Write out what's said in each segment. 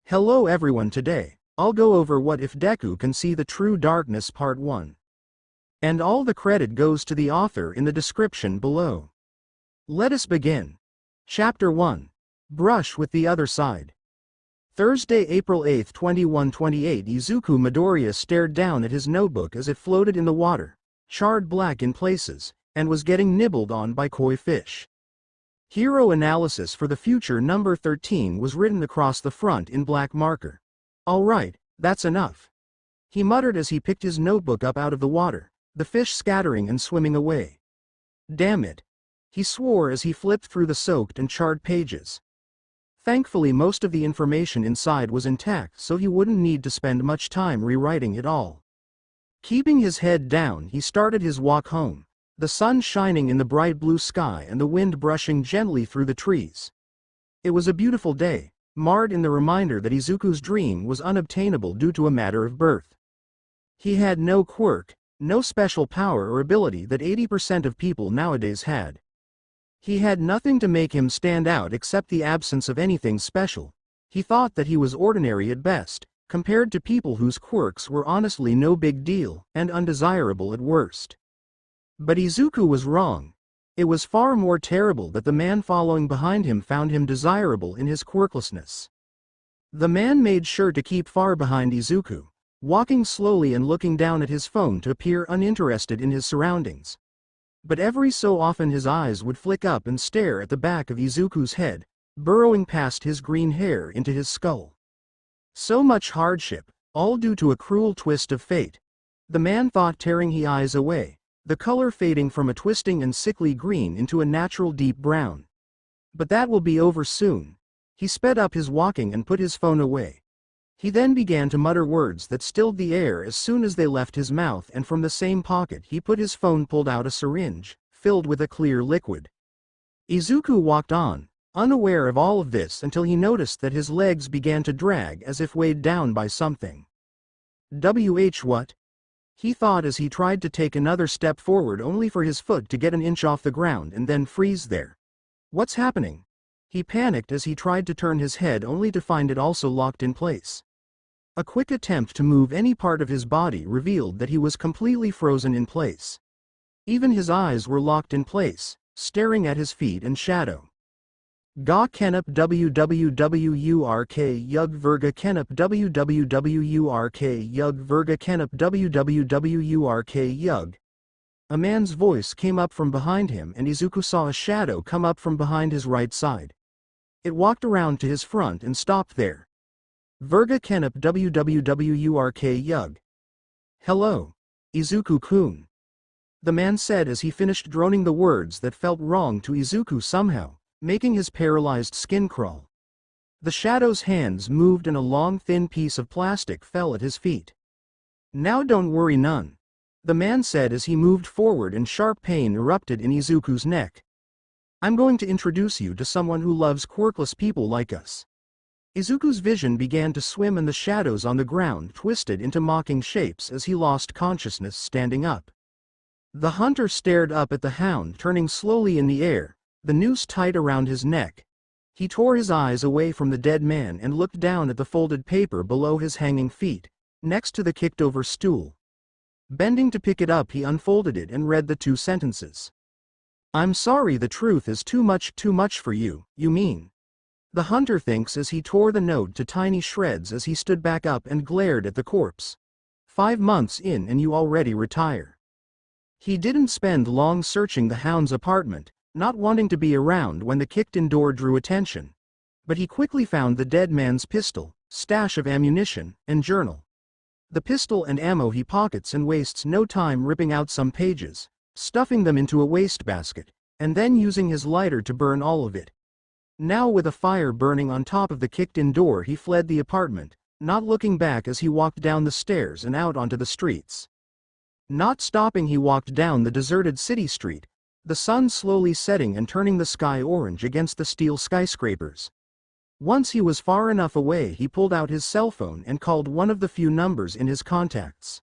Hello everyone, today I'll go over what if Deku can see the true darkness part 1. And all the credit goes to the author in the description below. Let us begin. Chapter 1. Brush with the Other Side. Thursday, April 8, 2128. Izuku Midoriya stared down at his notebook as it floated in the water, charred black in places, and was getting nibbled on by koi fish. Hero analysis for the future number 13 was written across the front in black marker. Alright, that's enough, he muttered as he picked his notebook up out of the water, the fish scattering and swimming away. Damn it, he swore as he flipped through the soaked and charred pages. Thankfully most of the information inside was intact, so he wouldn't need to spend much time rewriting it all. Keeping his head down, he started his walk home, the sun shining in the bright blue sky and the wind brushing gently through the trees. It was a beautiful day, marred in the reminder that Izuku's dream was unobtainable due to a matter of birth. He had no quirk, no special power or ability that 80% of people nowadays had. He had nothing to make him stand out except the absence of anything special. He thought that he was ordinary at best, compared to people whose quirks were honestly no big deal and undesirable at worst. But Izuku was wrong. It was far more terrible that the man following behind him found him desirable in his quirklessness. The man made sure to keep far behind Izuku, walking slowly and looking down at his phone to appear uninterested in his surroundings. But every so often his eyes would flick up and stare at the back of Izuku's head, burrowing past his green hair into his skull. So much hardship, all due to a cruel twist of fate. The man thought, tearing his eyes away, the color fading from a twisting and sickly green into a natural deep brown. But that will be over soon. He sped up his walking and put his phone away. He then began to mutter words that stilled the air as soon as they left his mouth, and from the same pocket he put his phone pulled out a syringe, filled with a clear liquid. Izuku walked on, unaware of all of this, until he noticed that his legs began to drag as if weighed down by something. What? He thought as he tried to take another step forward, only for his foot to get an inch off the ground and then freeze there. What's happening? He panicked as he tried to turn his head, only to find it also locked in place. A quick attempt to move any part of his body revealed that he was completely frozen in place. Even his eyes were locked in place, staring at his feet and shadow. Ga Kenop wwwurk yug verga Kenop wwwurk yug verga Kenop wwwurk yug. A man's voice came up from behind him, and Izuku saw a shadow come up from behind his right side. It walked around to his front and stopped there. Verga Kenop wwwurk yug. Hello, Izuku-kun, the man said as he finished droning the words that felt wrong to Izuku somehow, making his paralyzed skin crawl. The shadow's hands moved and a long thin piece of plastic fell at his feet. Now don't worry none, the man said as he moved forward, and sharp pain erupted in Izuku's neck. I'm going to introduce you to someone who loves quirkless people like us. Izuku's vision began to swim and the shadows on the ground twisted into mocking shapes as he lost consciousness standing up. The hunter stared up at the hound turning slowly in the air, the noose tight around his neck. He tore his eyes away from the dead man and looked down at the folded paper below his hanging feet, next to the kicked-over stool. Bending to pick it up, he unfolded it and read the two sentences. I'm sorry, the truth is too much for you, you mean? The hunter thinks as he tore the note to tiny shreds as he stood back up and glared at the corpse. 5 months in and you already retire. He didn't spend long searching the hound's apartment, not wanting to be around when the kicked-in door drew attention. But he quickly found the dead man's pistol, stash of ammunition, and journal. The pistol and ammo he pockets and wastes no time ripping out some pages, stuffing them into a wastebasket, and then using his lighter to burn all of it. Now with a fire burning on top of the kicked-in door, he fled the apartment, not looking back as he walked down the stairs and out onto the streets. Not stopping, he walked down the deserted city street, the sun slowly setting and turning the sky orange against the steel skyscrapers. Once he was far enough away, he pulled out his cell phone and called one of the few numbers in his contacts.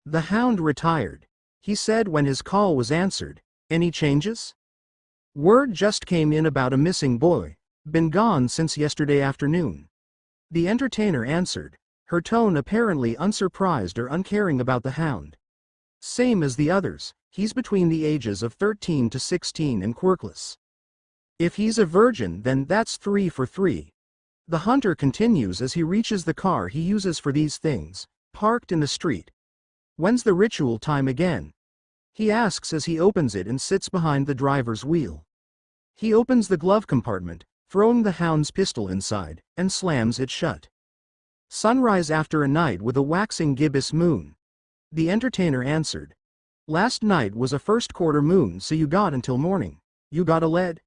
The hound retired, he said when his call was answered. Any changes? Word just came in about a missing boy, been gone since yesterday afternoon. The entertainer answered, her tone apparently unsurprised or uncaring about the hound. Same as the others, he's between the ages of 13 to 16 and quirkless. If he's a virgin, then that's 3 for 3. The hunter continues as he reaches the car he uses for these things, parked in the street. When's the ritual time again? He asks as he opens it and sits behind the driver's wheel. He opens the glove compartment, throwing the hound's pistol inside, and slams it shut. Sunrise after a night with a waxing gibbous moon. The entertainer answered. Last night was a first quarter moon, so you got until morning. You got a lead?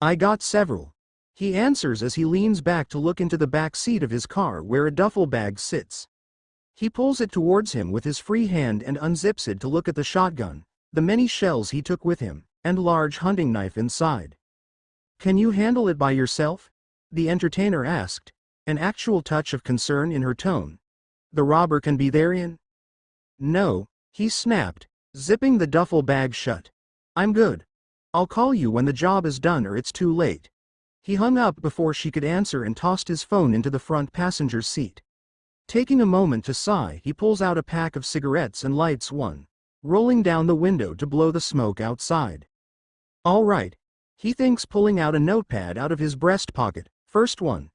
I got several. He answers as he leans back to look into the back seat of his car where a duffel bag sits. He pulls it towards him with his free hand and unzips it to look at the shotgun, the many shells he took with him, and large hunting knife inside. Can you handle it by yourself? The entertainer asked, an actual touch of concern in her tone. The robber can be therein? No, he snapped, zipping the duffel bag shut. I'm good. I'll call you when the job is done or it's too late. He hung up before she could answer and tossed his phone into the front passenger's seat. Taking a moment to sigh, he pulls out a pack of cigarettes and lights one, rolling down the window to blow the smoke outside. All right, he thinks, pulling out a notepad out of his breast pocket. First one.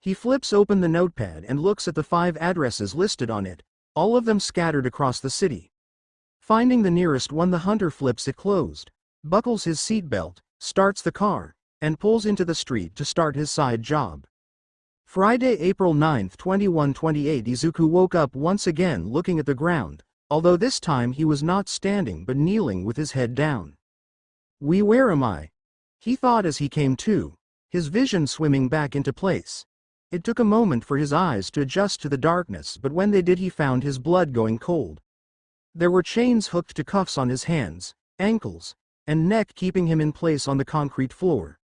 He flips open the notepad and looks at the 5 addresses listed on it, all of them scattered across the city. Finding the nearest one, the hunter flips it closed, buckles his seatbelt, starts the car, and pulls into the street to start his side job. Friday, April 9, 2128. Izuku woke up once again looking at the ground, although this time he was not standing but kneeling with his head down. Where am I? He thought as he came to, his vision swimming back into place. It took a moment for his eyes to adjust to the darkness, but when they did, he found his blood going cold. There were chains hooked to cuffs on his hands, ankles, and neck, keeping him in place on the concrete floor.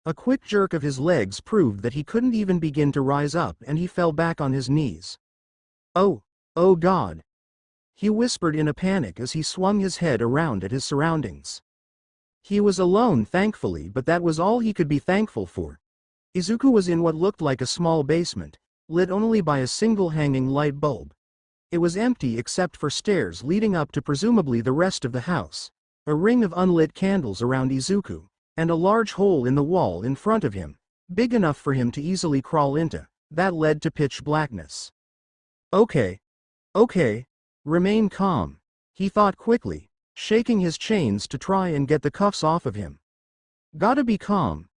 A quick jerk of his legs proved that he couldn't even begin to rise up, and he fell back on his knees. Oh God! He whispered in a panic as he swung his head around at his surroundings. He was alone, thankfully, but that was all he could be thankful for. Izuku was in what looked like a small basement, lit only by a single hanging light bulb. It was empty except for stairs leading up to presumably the rest of the house, a ring of unlit candles around Izuku, and a large hole in the wall in front of him, big enough for him to easily crawl into, that led to pitch blackness. Okay, remain calm, he thought quickly, shaking his chains to try and get the cuffs off of him. Gotta be calm.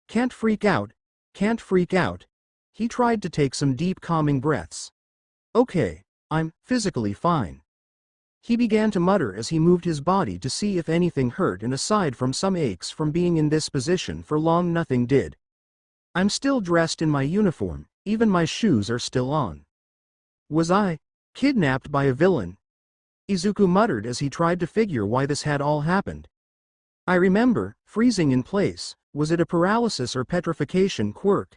Can't freak out. He tried to take some deep calming breaths. Okay, I'm physically fine. He began to mutter as he moved his body to see if anything hurt, and aside from some aches from being in this position for long, nothing did. I'm still dressed in my uniform, even my shoes are still on. Was I kidnapped by a villain? Izuku muttered as he tried to figure why this had all happened. I remember, freezing in place. Was it a paralysis or petrification quirk?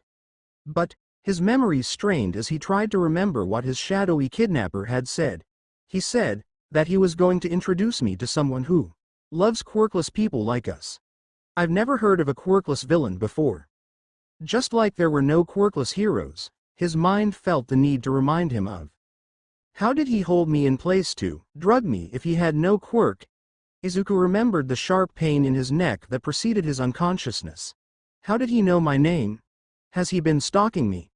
But his memories strained as he tried to remember what his shadowy kidnapper had said. He said that he was going to introduce me to someone who loves quirkless people like us. I've never heard of a quirkless villain before. Just like there were no quirkless heroes, his mind felt the need to remind him of. How did he hold me in place to drug me if he had no quirk? Izuku remembered the sharp pain in his neck that preceded his unconsciousness. How did he know my name? Has he been stalking me?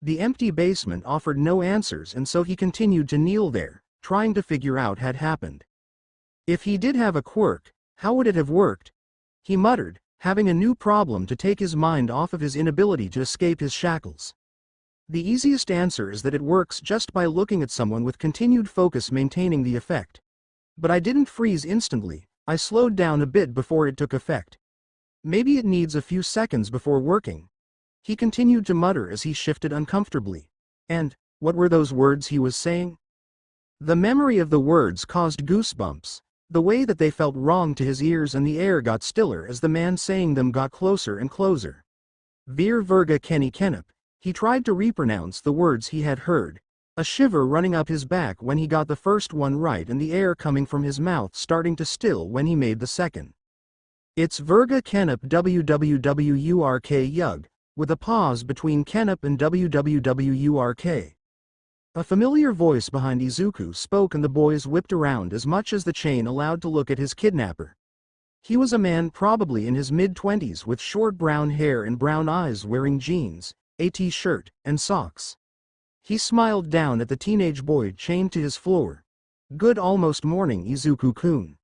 The empty basement offered no answers, and so he continued to kneel there, trying to figure out what had happened. If he did have a quirk, how would it have worked? He muttered, having a new problem to take his mind off of his inability to escape his shackles. The easiest answer is that it works just by looking at someone with continued focus, maintaining the effect. But I didn't freeze instantly, I slowed down a bit before it took effect. Maybe it needs a few seconds before working. He continued to mutter as he shifted uncomfortably. And, what were those words he was saying? The memory of the words caused goosebumps, the way that they felt wrong to his ears, and the air got stiller as the man saying them got closer and closer. Vir Verga Kenny Kennup. He tried to repronounce the words he had heard, a shiver running up his back when he got the first one right, and the air coming from his mouth starting to still when he made the second. It's Verga Kennup wwwurk yug, with a pause between Kenop and WWWURK. A familiar voice behind Izuku spoke and the boys whipped around as much as the chain allowed to look at his kidnapper. He was a man probably in his mid-20s with short brown hair and brown eyes, wearing jeans, a t-shirt, and socks. He smiled down at the teenage boy chained to his floor. "Good almost morning, Izuku-kun."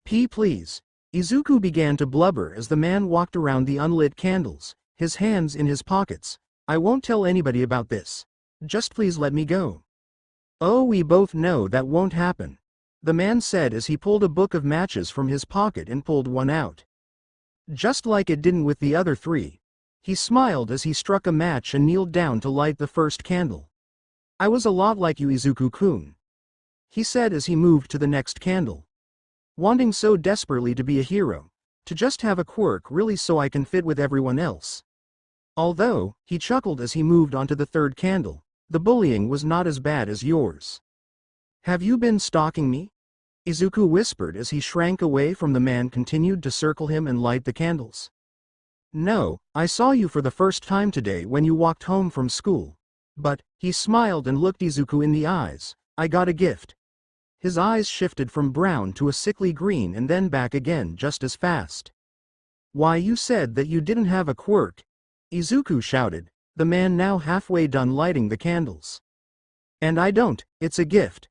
Please." Izuku began to blubber as the man walked around the unlit candles, his hands in his pockets. "I won't tell anybody about this. Just please let me go." "Oh, we both know that won't happen," the man said as he pulled a book of matches from his pocket and pulled one out. "Just like it didn't with the other three." He smiled as he struck a match and kneeled down to light the first candle. "I was a lot like you, Izuku-kun," he said as he moved to the next candle. "Wanting so desperately to be a hero, to just have a quirk really so I can fit with everyone else." Although, he chuckled as he moved on to the third candle, "the bullying was not as bad as yours." "Have you been stalking me?" Izuku whispered as he shrank away from the man continued to circle him and light the candles. "No, I saw you for the first time today when you walked home from school. But," he smiled and looked Izuku in the eyes, "I got a gift." His eyes shifted from brown to a sickly green and then back again just as fast. "Why, you said that you didn't have a quirk," Izuku shouted, the man now halfway done lighting the candles. "And I don't, it's a gift,"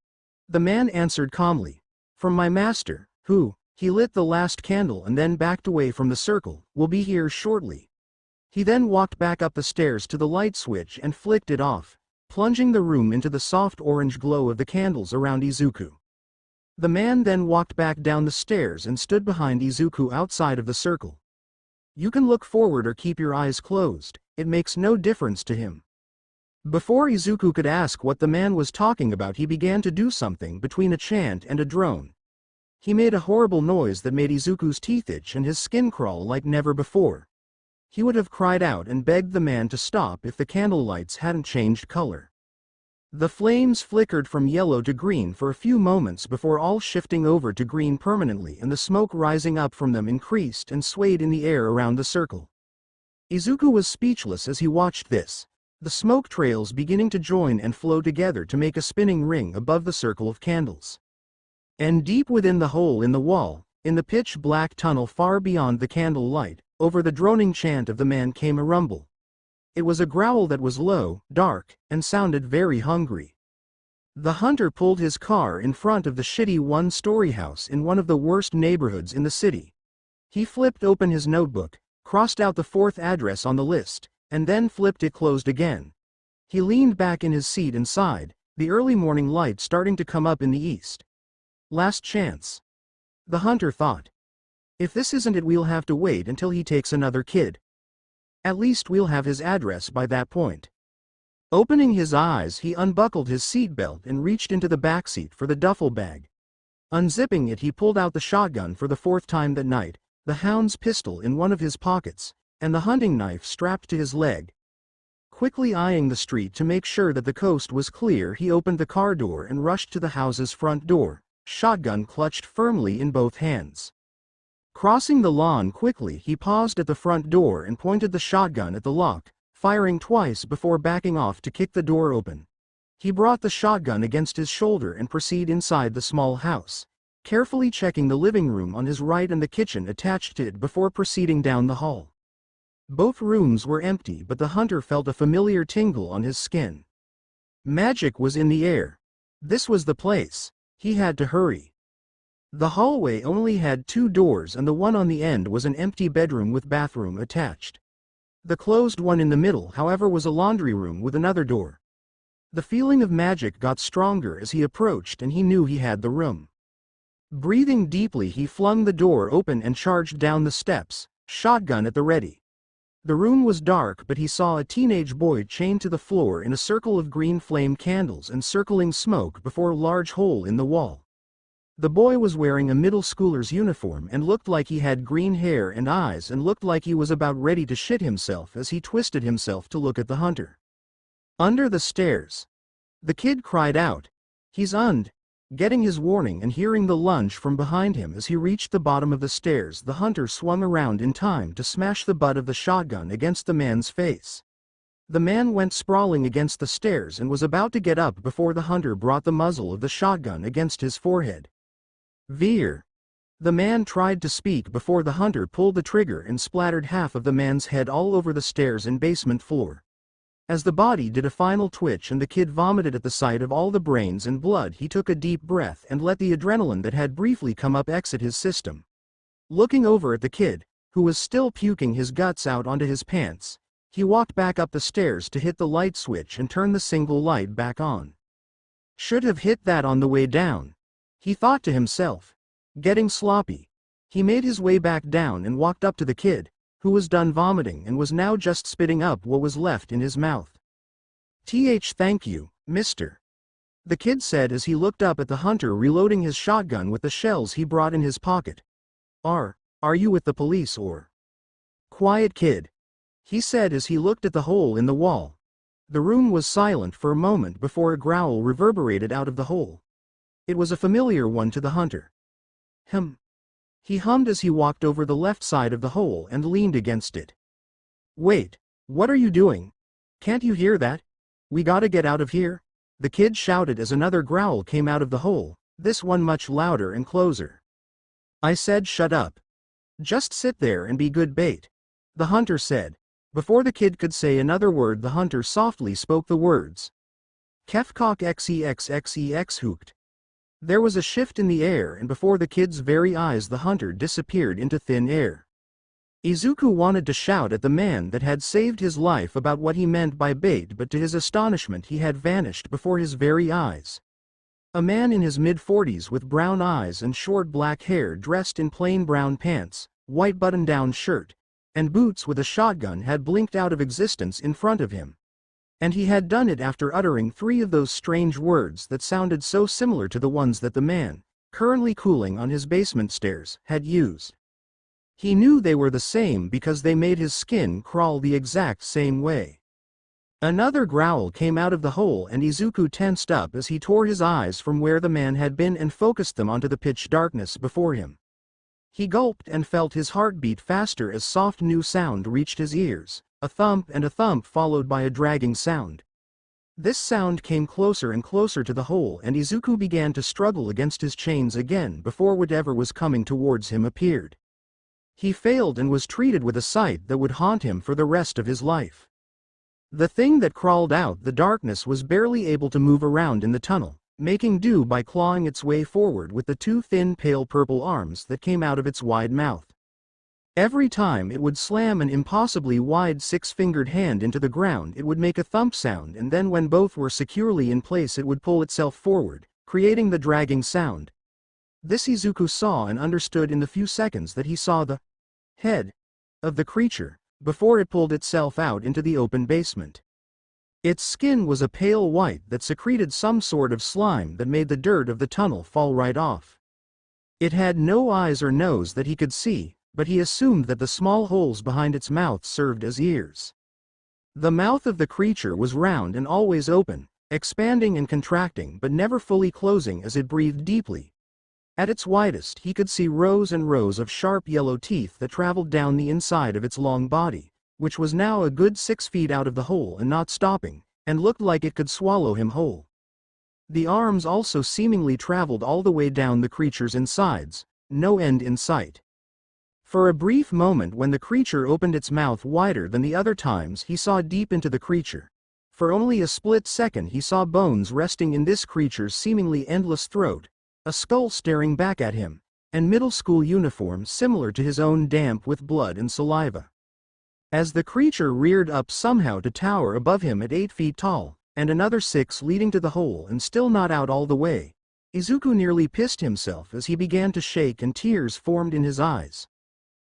the man answered calmly. "From my master, who," he lit the last candle and then backed away from the circle, "will be here shortly." He then walked back up the stairs to the light switch and flicked it off, plunging the room into the soft orange glow of the candles around Izuku. The man then walked back down the stairs and stood behind Izuku outside of the circle. "You can look forward or keep your eyes closed, it makes no difference to him." Before Izuku could ask what the man was talking about, he began to do something between a chant and a drone. He made a horrible noise that made Izuku's teeth itch and his skin crawl like never before. He would have cried out and begged the man to stop if the candle lights hadn't changed color. The flames flickered from yellow to green for a few moments before all shifting over to green permanently, and the smoke rising up from them increased and swayed in the air around the circle. Izuku was speechless as he watched this, the smoke trails beginning to join and flow together to make a spinning ring above the circle of candles. And deep within the hole in the wall, in the pitch-black tunnel far beyond the candle light, over the droning chant of the man came a rumble. It was a growl that was low, dark, and sounded very hungry. The hunter pulled his car in front of the shitty one-story house in one of the worst neighborhoods in the city. He flipped open his notebook, crossed out the fourth address on the list, and then flipped it closed again. He leaned back in his seat and sighed, the early morning light starting to come up in the east. Last chance, the hunter thought. If this isn't it, we'll have to wait until he takes another kid. At least we'll have his address by that point. Opening his eyes, he unbuckled his seatbelt and reached into the backseat for the duffel bag. Unzipping it, he pulled out the shotgun for the fourth time that night, the hound's pistol in one of his pockets, and the hunting knife strapped to his leg. Quickly eyeing the street to make sure that the coast was clear, he opened the car door and rushed to the house's front door, shotgun clutched firmly in both hands. Crossing the lawn quickly, he paused at the front door and pointed the shotgun at the lock, firing twice before backing off to kick the door open. He brought the shotgun against his shoulder and proceeded inside the small house, carefully checking the living room on his right and the kitchen attached to it before proceeding down the hall. Both rooms were empty, but the hunter felt a familiar tingle on his skin. Magic was in the air. This was the place. He had to hurry. The hallway only had 2 doors, and the one on the end was an empty bedroom with bathroom attached. The closed one in the middle, however, was a laundry room with another door. The feeling of magic got stronger as he approached, and he knew he had the room. Breathing deeply, he flung the door open and charged down the steps, shotgun at the ready. The room was dark, but he saw a teenage boy chained to the floor in a circle of green flame candles and circling smoke before a large hole in the wall. The boy was wearing a middle schooler's uniform and looked like he had green hair and eyes and looked like he was about ready to shit himself as he twisted himself to look at the hunter. Under the stairs. The kid cried out. "He's und." Getting his warning and hearing the lunge from behind him as he reached the bottom of the stairs, the hunter swung around in time to smash the butt of the shotgun against the man's face. The man went sprawling against the stairs and was about to get up before the hunter brought the muzzle of the shotgun against his forehead. Veer. The man tried to speak before the hunter pulled the trigger and splattered half of the man's head all over the stairs and basement floor. As the body did a final twitch and the kid vomited at the sight of all the brains and blood, he took a deep breath and let the adrenaline that had briefly come up exit his system. Looking over at the kid, who was still puking his guts out onto his pants, he walked back up the stairs to hit the light switch and turn the single light back on. Should have hit that on the way down, he thought to himself. Getting sloppy, he made his way back down and walked up to the kid, who was done vomiting and was now just spitting up what was left in his mouth. Thank you, mister. The kid said as he looked up at the hunter reloading his shotgun with the shells he brought in his pocket. Are you with the police or? Quiet kid, he said as he looked at the hole in the wall. The room was silent for a moment before a growl reverberated out of the hole. It was a familiar one to the hunter. He hummed as he walked over the left side of the hole and leaned against it. Wait, what are you doing? Can't you hear that? We gotta get out of here, the kid shouted as another growl came out of the hole, this one much louder and closer. I said shut up. Just sit there and be good bait, the hunter said. Before the kid could say another word, the hunter softly spoke the words. Kefkok xexxex hooked. There was a shift in the air, and before the kid's very eyes the hunter disappeared into thin air. Izuku wanted to shout at the man that had saved his life about what he meant by bait, but to his astonishment he had vanished before his very eyes. A man in his mid-40s with brown eyes and short black hair, dressed in plain brown pants, white button-down shirt, and boots with a shotgun had blinked out of existence in front of him. And he had done it after uttering 3 of those strange words that sounded so similar to the ones that the man, currently cooling on his basement stairs, had used. He knew they were the same because they made his skin crawl the exact same way. Another growl came out of the hole and Izuku tensed up as he tore his eyes from where the man had been and focused them onto the pitch darkness before him. He gulped and felt his heart beat faster as soft new sound reached his ears. A thump and a thump followed by a dragging sound. This sound came closer and closer to the hole and Izuku began to struggle against his chains again before whatever was coming towards him appeared. He failed and was treated with a sight that would haunt him for the rest of his life. The thing that crawled out the darkness was barely able to move around in the tunnel, making do by clawing its way forward with the 2 thin pale purple arms that came out of its wide mouth. Every time it would slam an impossibly wide 6-fingered hand into the ground, it would make a thump sound, and then when both were securely in place it would pull itself forward, creating the dragging sound. This Izuku saw and understood in the few seconds that he saw the head of the creature, before it pulled itself out into the open basement. Its skin was a pale white that secreted some sort of slime that made the dirt of the tunnel fall right off. It had no eyes or nose that he could see, but he assumed that the small holes behind its mouth served as ears. The mouth of the creature was round and always open, expanding and contracting but never fully closing as it breathed deeply. At its widest he could see rows and rows of sharp yellow teeth that traveled down the inside of its long body, which was now a good 6 feet out of the hole and not stopping, and looked like it could swallow him whole. The arms also seemingly traveled all the way down the creature's insides, no end in sight. For a brief moment when the creature opened its mouth wider than the other times he saw deep into the creature. For only a split second he saw bones resting in this creature's seemingly endless throat, a skull staring back at him, and middle school uniform similar to his own damp with blood and saliva. As the creature reared up somehow to tower above him at 8 feet tall, and another 6 leading to the hole and still not out all the way, Izuku nearly pissed himself as he began to shake and tears formed in his eyes.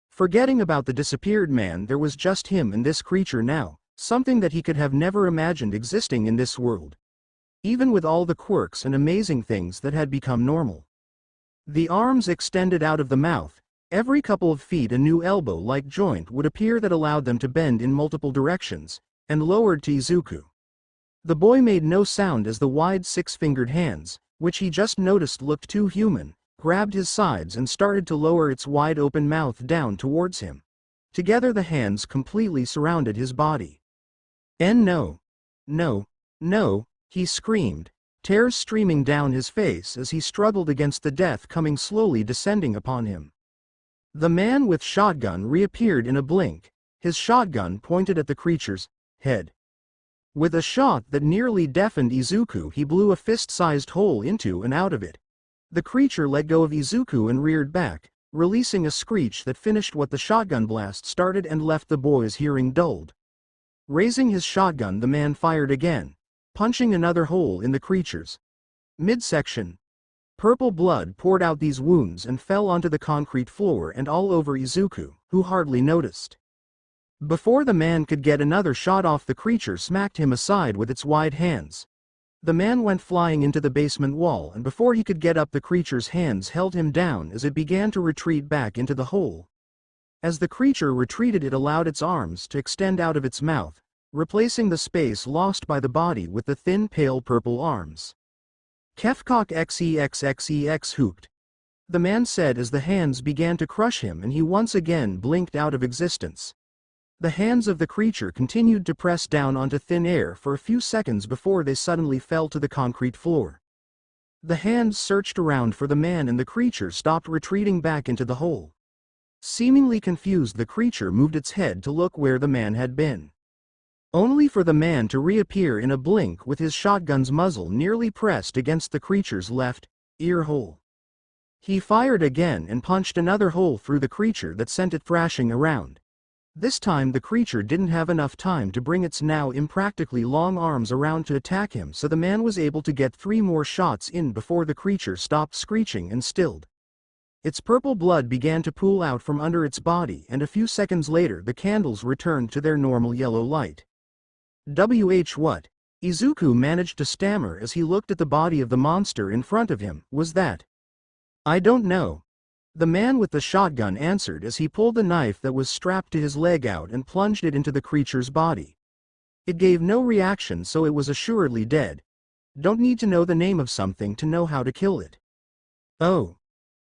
Forgetting about the disappeared man, there was just him and this creature now, something that he could have never imagined existing in this world. Even with all the quirks and amazing things that had become normal. The arms extended out of the mouth, every couple of feet a new elbow-like joint would appear that allowed them to bend in multiple directions, and lowered to Izuku. The boy made no sound as the wide 6-fingered hands, which he just noticed looked too human, grabbed his sides and started to lower its wide-open mouth down towards him. Together the hands completely surrounded his body. "And no. No. No," he screamed, tears streaming down his face as he struggled against the death coming slowly descending upon him. The man with shotgun reappeared in a blink, his shotgun pointed at the creature's head. With a shot that nearly deafened Izuku, he blew a fist-sized hole into and out of it. The creature let go of Izuku and reared back, releasing a screech that finished what the shotgun blast started and left the boy's hearing dulled. Raising his shotgun, the man fired again, punching another hole in the creature's midsection. Purple blood poured out these wounds and fell onto the concrete floor and all over Izuku, who hardly noticed. Before the man could get another shot off, the creature smacked him aside with its wide hands. The man went flying into the basement wall, and before he could get up, the creature's hands held him down as it began to retreat back into the hole. As the creature retreated, it allowed its arms to extend out of its mouth, replacing the space lost by the body with the thin pale purple arms. "Kefkok xexxex hooped," the man said as the hands began to crush him and he once again blinked out of existence. The hands of the creature continued to press down onto thin air for a few seconds before they suddenly fell to the concrete floor. The hands searched around for the man and the creature stopped retreating back into the hole. Seemingly confused, the creature moved its head to look where the man had been, only for the man to reappear in a blink with his shotgun's muzzle nearly pressed against the creature's left ear hole. He fired again and punched another hole through the creature that sent it thrashing around. This time the creature didn't have enough time to bring its now impractically long arms around to attack him, so the man was able to get 3 more shots in before the creature stopped screeching and stilled. Its purple blood began to pool out from under its body, and a few seconds later the candles returned to their normal yellow light. What? Izuku managed to stammer as he looked at the body of the monster in front of him. "Was that?" "I don't know," the man with the shotgun answered as he pulled the knife that was strapped to his leg out and plunged it into the creature's body. It gave no reaction, so it was assuredly dead. "Don't need to know the name of something to know how to kill it." "Oh,"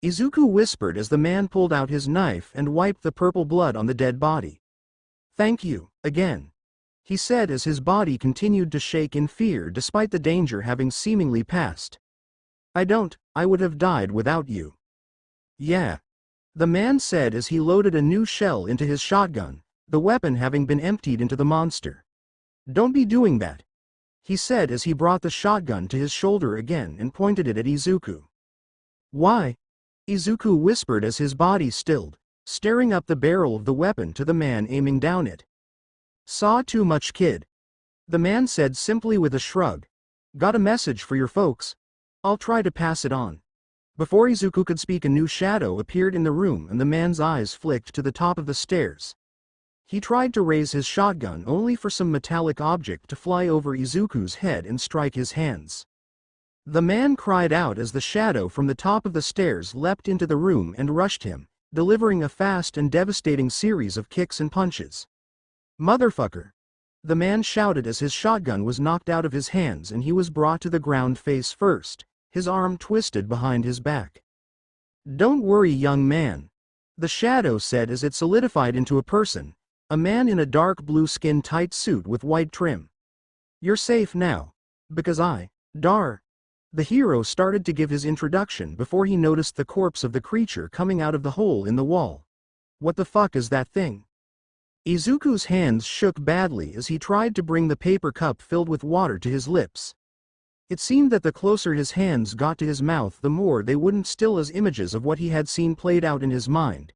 Izuku whispered as the man pulled out his knife and wiped the purple blood on the dead body. "Thank you, again," he said as his body continued to shake in fear despite the danger having seemingly passed. I would have died without you." "Yeah," the man said as he loaded a new shell into his shotgun, the weapon having been emptied into the monster. "Don't be doing that," he said as he brought the shotgun to his shoulder again and pointed it at Izuku. "Why?" Izuku whispered as his body stilled, staring up the barrel of the weapon to the man aiming down it. "Saw too much, kid," the man said simply with a shrug. "Got a message for your folks? I'll try to pass it on." Before Izuku could speak, a new shadow appeared in the room and the man's eyes flicked to the top of the stairs. He tried to raise his shotgun only for some metallic object to fly over Izuku's head and strike his hands. The man cried out as the shadow from the top of the stairs leapt into the room and rushed him, delivering a fast and devastating series of kicks and punches. "Motherfucker!" the man shouted as his shotgun was knocked out of his hands and he was brought to the ground face first, his arm twisted behind his back. "Don't worry, young man," the shadow said as it solidified into a person, a man in a dark blue skin tight suit with white trim. "You're safe now, because the hero started to give his introduction before he noticed the corpse of the creature coming out of the hole in the wall. "What the fuck is that thing?" Izuku's hands shook badly as he tried to bring the paper cup filled with water to his lips. It seemed that the closer his hands got to his mouth, the more they wouldn't still as images of what he had seen played out in his mind.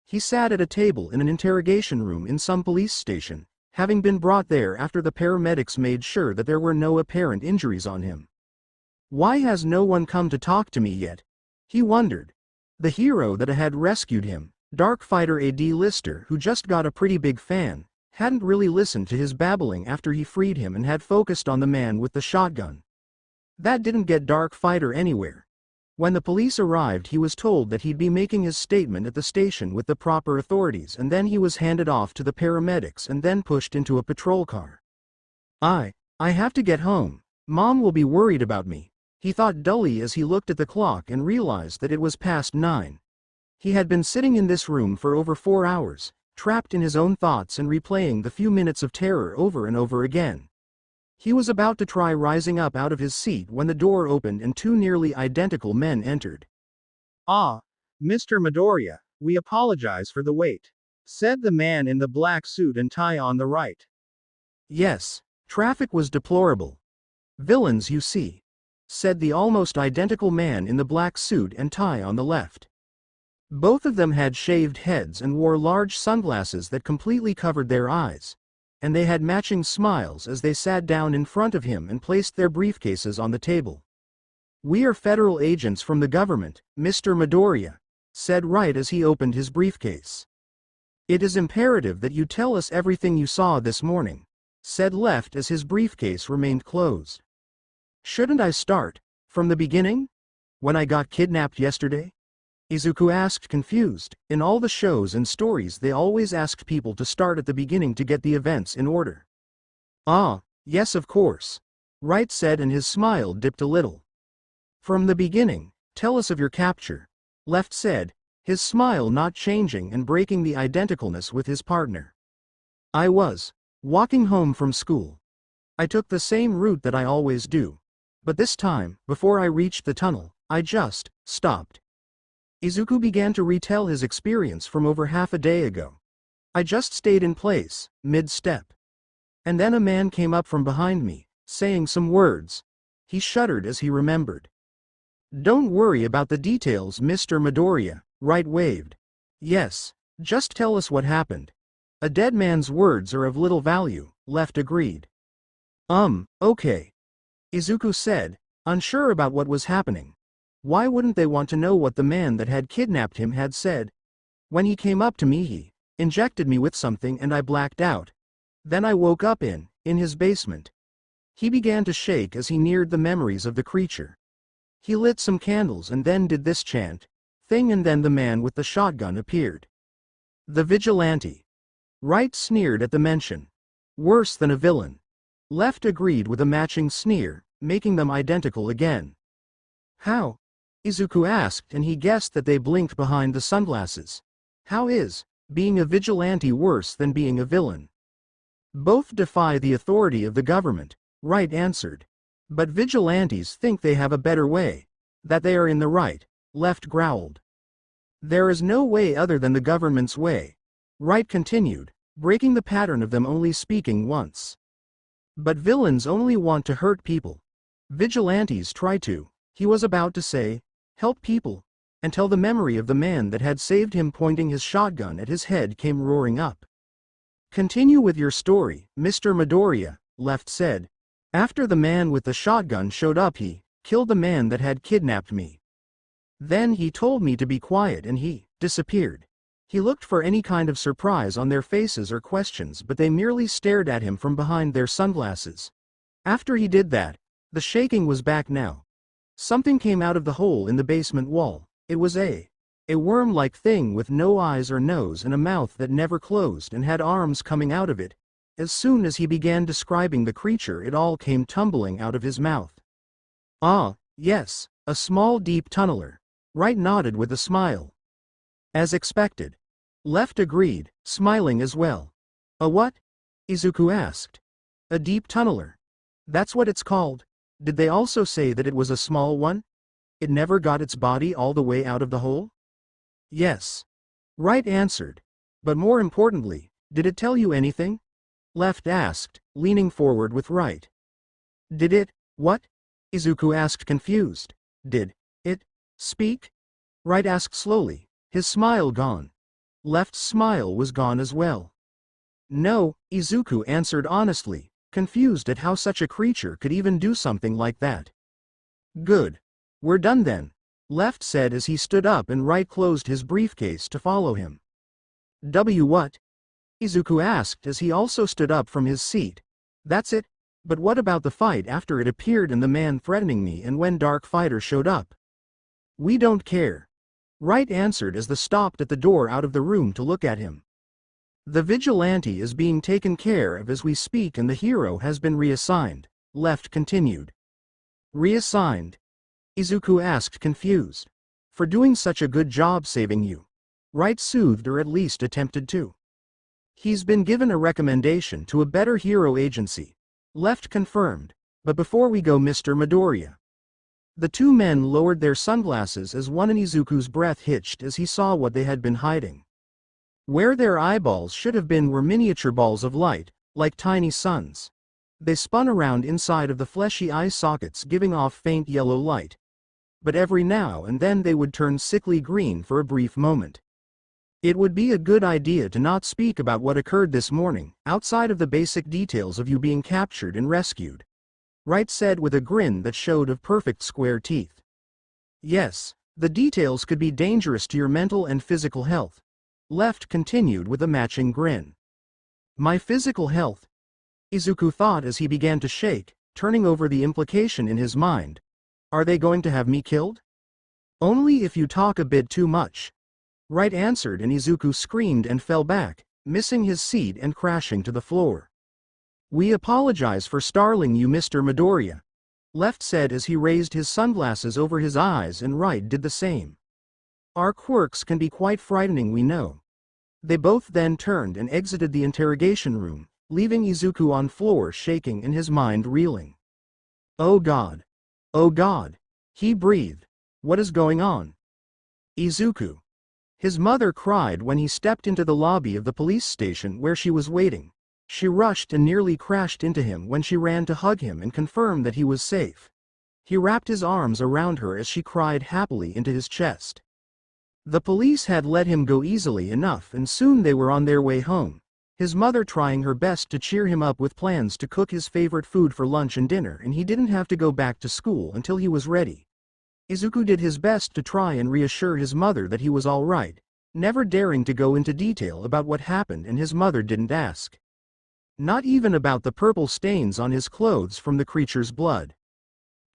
He sat at a table in an interrogation room in some police station, having been brought there after the paramedics made sure that there were no apparent injuries on him. "Why has no one come to talk to me yet?" he wondered. The hero that had rescued him, Darkfighter, a D-lister who just got a pretty big fan, hadn't really listened to his babbling after he freed him and had focused on the man with the shotgun. That didn't get Darkfighter anywhere. When the police arrived, he was told that he'd be making his statement at the station with the proper authorities, and then he was handed off to the paramedics and then pushed into a patrol car. I have to get home. Mom will be worried about me," He thought dully as he looked at the clock and realized that it was past 9. He had been sitting in this room for over 4 hours, trapped in his own thoughts and replaying the few minutes of terror over and over again. He was about to try rising up out of his seat when the door opened and 2 nearly identical men entered. "Ah, Mr. Midoriya, we apologize for the wait," said the man in the black suit and tie on the right. "Yes, traffic was deplorable. Villains, you see," said the almost identical man in the black suit and tie on the left. Both of them had shaved heads and wore large sunglasses that completely covered their eyes, and they had matching smiles as they sat down in front of him and placed their briefcases on the table. "We are federal agents from the government, Mr. Midoriya," said Right as he opened his briefcase. "It is imperative that you tell us everything you saw this morning," said Left as his briefcase remained closed. "Shouldn't I start from the beginning? When I got kidnapped yesterday?" Izuku asked, confused. In all the shows and stories they always asked people to start at the beginning to get the events in order. "Ah, yes, of course," Right said, and his smile dipped a little. "From the beginning, tell us of your capture," Left said, his smile not changing and breaking the identicalness with his partner. "I was walking home from school. I took the same route that I always do. But this time, before I reached the tunnel, I just stopped." Izuku began to retell his experience from over half a day ago. "I just stayed in place, mid-step. And then a man came up from behind me, saying some words." He shuddered as he remembered. "Don't worry about the details, Mr. Midoriya," Right waved. "Yes, just tell us what happened. A dead man's words are of little value," Left agreed. Okay," Izuku said, unsure about what was happening. Why wouldn't they want to know what the man that had kidnapped him had said? "When he came up to me he injected me with something and I blacked out. Then I woke up in his basement." He began to shake as he neared the memories of the creature. He lit some candles and then did this chant thing, and then the man with the shotgun appeared. "The vigilante." Right sneered at the mention. "Worse than a villain." Left agreed with a matching sneer, making them identical again. "How?" Izuku asked, and he guessed that they blinked behind the sunglasses. "How is being a vigilante worse than being a villain?" "Both defy the authority of the government," Right answered. "But vigilantes think they have a better way, that they are in the right," Left growled. "There is no way other than the government's way," Right continued, breaking the pattern of them only speaking once. "But villains only want to hurt people. Vigilantes try to," he was about to say, "help people," until the memory of the man that had saved him pointing his shotgun at his head came roaring up. "Continue with your story, Mr. Midoriya," Left said. "After the man with the shotgun showed up he killed the man that had kidnapped me. Then he told me to be quiet and he disappeared." He looked for any kind of surprise on their faces or questions, but they merely stared at him from behind their sunglasses. After he did that, the shaking was back now. Something came out of the hole in the basement wall. It was a worm-like thing with no eyes or nose and a mouth that never closed and had arms coming out of it. As soon as he began describing the creature, it all came tumbling out of his mouth. "Ah, yes, a small deep tunneler." Right nodded with a smile. "As expected." Left agreed, smiling as well. "A what?" Izuku asked. "A deep tunneler. That's what it's called." "Did they also say that it was a small one? It never got its body all the way out of the hole?" "Yes." Right answered. "But more importantly, did it tell you anything?" Left asked, leaning forward with Right. "Did it, what?" Izuku asked, confused. "Did it speak?" Right asked slowly, his smile gone. Left's smile was gone as well. "No," Izuku answered honestly, confused at how such a creature could even do something like that. "Good. We're done then," Left said as he stood up and Right closed his briefcase to follow him. What?" Izuku asked as he also stood up from his seat. "That's it? But what about the fight after it appeared and the man threatening me and when Dark Fighter showed up?" "We don't care," Right answered as they stopped at the door out of the room to look at him. "The vigilante is being taken care of as we speak and the hero has been reassigned," Left continued. "Reassigned?" Izuku asked, confused. For doing such a good job saving you. Right, soothed, or at least attempted to. He's been given a recommendation to a better hero agency. Left confirmed. But before we go, Mr. Midoriya. The two men lowered their sunglasses as one, and Izuku's breath hitched as he saw what they had been hiding. Where their eyeballs should have been were miniature balls of light, like tiny suns. They spun around inside of the fleshy eye sockets, giving off faint yellow light. But every now and then they would turn sickly green for a brief moment. It would be a good idea to not speak about what occurred this morning, outside of the basic details of you being captured and rescued. Right said with a grin that showed of perfect square teeth. Yes, the details could be dangerous to your mental and physical health. Left continued with a matching grin. My physical health? Izuku thought as he began to shake, turning over the implication in his mind. Are they going to have me killed? Only if you talk a bit too much. Right answered, and Izuku screamed and fell back, missing his seat and crashing to the floor. We apologize for startling you, Mr. Midoriya. Left said as he raised his sunglasses over his eyes, and Right did the same. Our quirks can be quite frightening, we know. They both then turned and exited the interrogation room, leaving Izuku on floor shaking and his mind reeling. Oh God. Oh God. He breathed. What is going on? Izuku. His mother cried when he stepped into the lobby of the police station where she was waiting. She rushed and nearly crashed into him when she ran to hug him and confirm that he was safe. He wrapped his arms around her as she cried happily into his chest. The police had let him go easily enough, and soon they were on their way home, his mother trying her best to cheer him up with plans to cook his favorite food for lunch and dinner, and he didn't have to go back to school until he was ready. Izuku did his best to try and reassure his mother that he was all right, never daring to go into detail about what happened, and his mother didn't ask. Not even about the purple stains on his clothes from the creature's blood.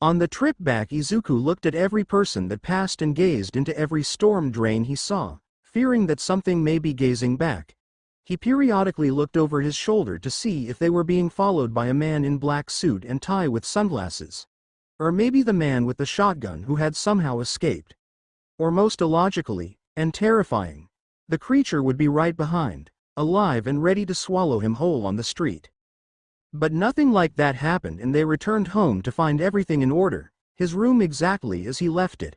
On the trip back, Izuku looked at every person that passed and gazed into every storm drain he saw, fearing that something may be gazing back. He periodically looked over his shoulder to see if they were being followed by a man in black suit and tie with sunglasses. Or maybe the man with the shotgun who had somehow escaped. Or most illogically, and terrifying, the creature would be right behind, alive and ready to swallow him whole on the street. But nothing like that happened, and they returned home to find everything in order, his room exactly as he left it.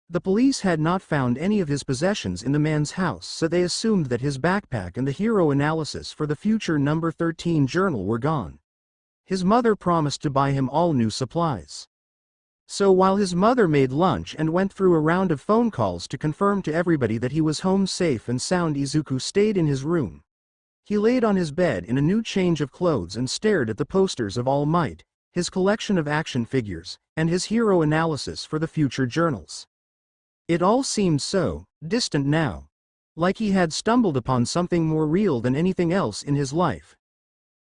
The police had not found any of his possessions in the man's house, so they assumed that his backpack and the hero analysis for the future number 13 journal were gone. His mother promised to buy him all new supplies. So while his mother made lunch and went through a round of phone calls to confirm to everybody that he was home safe and sound, Izuku stayed in his room. He laid on his bed in a new change of clothes and stared at the posters of All Might, his collection of action figures, and his hero analysis for the future journals. It all seemed so distant now, like he had stumbled upon something more real than anything else in his life.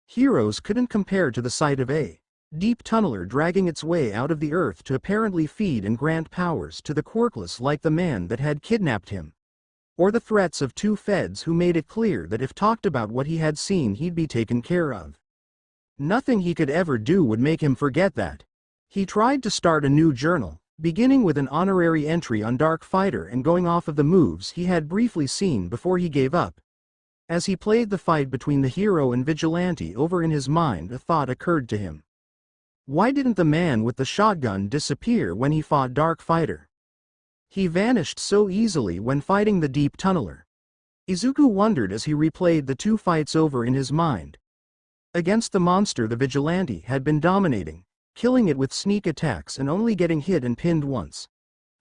Heroes couldn't compare to the sight of a deep tunneler dragging its way out of the earth to apparently feed and grant powers to the quirkless like the man that had kidnapped him. Or the threats of two feds who made it clear that if talked about what he had seen, he'd be taken care of. Nothing he could ever do would make him forget that. He tried to start a new journal, beginning with an honorary entry on Dark Fighter and going off of the moves he had briefly seen before he gave up. As he played the fight between the hero and vigilante over in his mind, a thought occurred to him. Why didn't the man with the shotgun disappear when he fought Dark Fighter? He vanished so easily when fighting the deep tunneler. Izuku wondered as he replayed the two fights over in his mind. Against the monster, the vigilante had been dominating, killing it with sneak attacks and only getting hit and pinned once.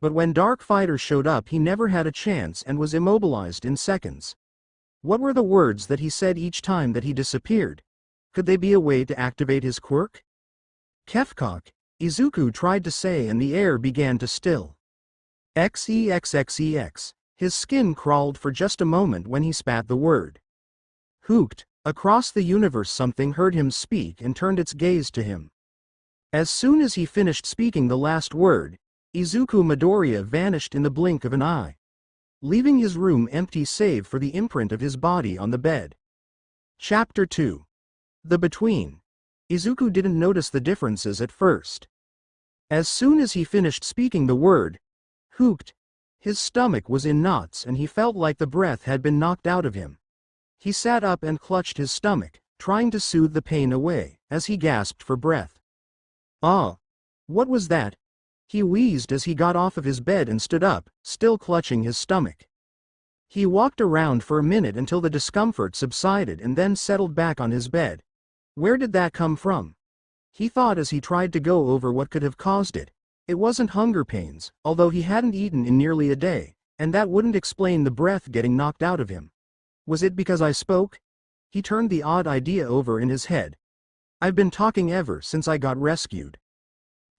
But when Dark Fighter showed up, he never had a chance and was immobilized in seconds. What were the words that he said each time that he disappeared? Could they be a way to activate his quirk? Kefkok, Izuku tried to say, and the air began to still. XEXXEX. His skin crawled for just a moment when he spat the word. Hooked. Across the universe something heard him speak and turned its gaze to him. As soon as he finished speaking the last word, Izuku Midoriya vanished in the blink of an eye, leaving his room empty save for the imprint of his body on the bed. Chapter 2. The Between. Izuku didn't notice the differences at first. As soon as he finished speaking the word, hooked, his stomach was in knots and he felt like the breath had been knocked out of him. He sat up and clutched his stomach, trying to soothe the pain away, as he gasped for breath. Ah! What was that? He wheezed as he got off of his bed and stood up, still clutching his stomach. He walked around for a minute until the discomfort subsided and then settled back on his bed. Where did that come from? He thought as he tried to go over what could have caused it. It wasn't hunger pains, although he hadn't eaten in nearly a day, and that wouldn't explain the breath getting knocked out of him. Was it because I spoke? He turned the odd idea over in his head. I've been talking ever since I got rescued.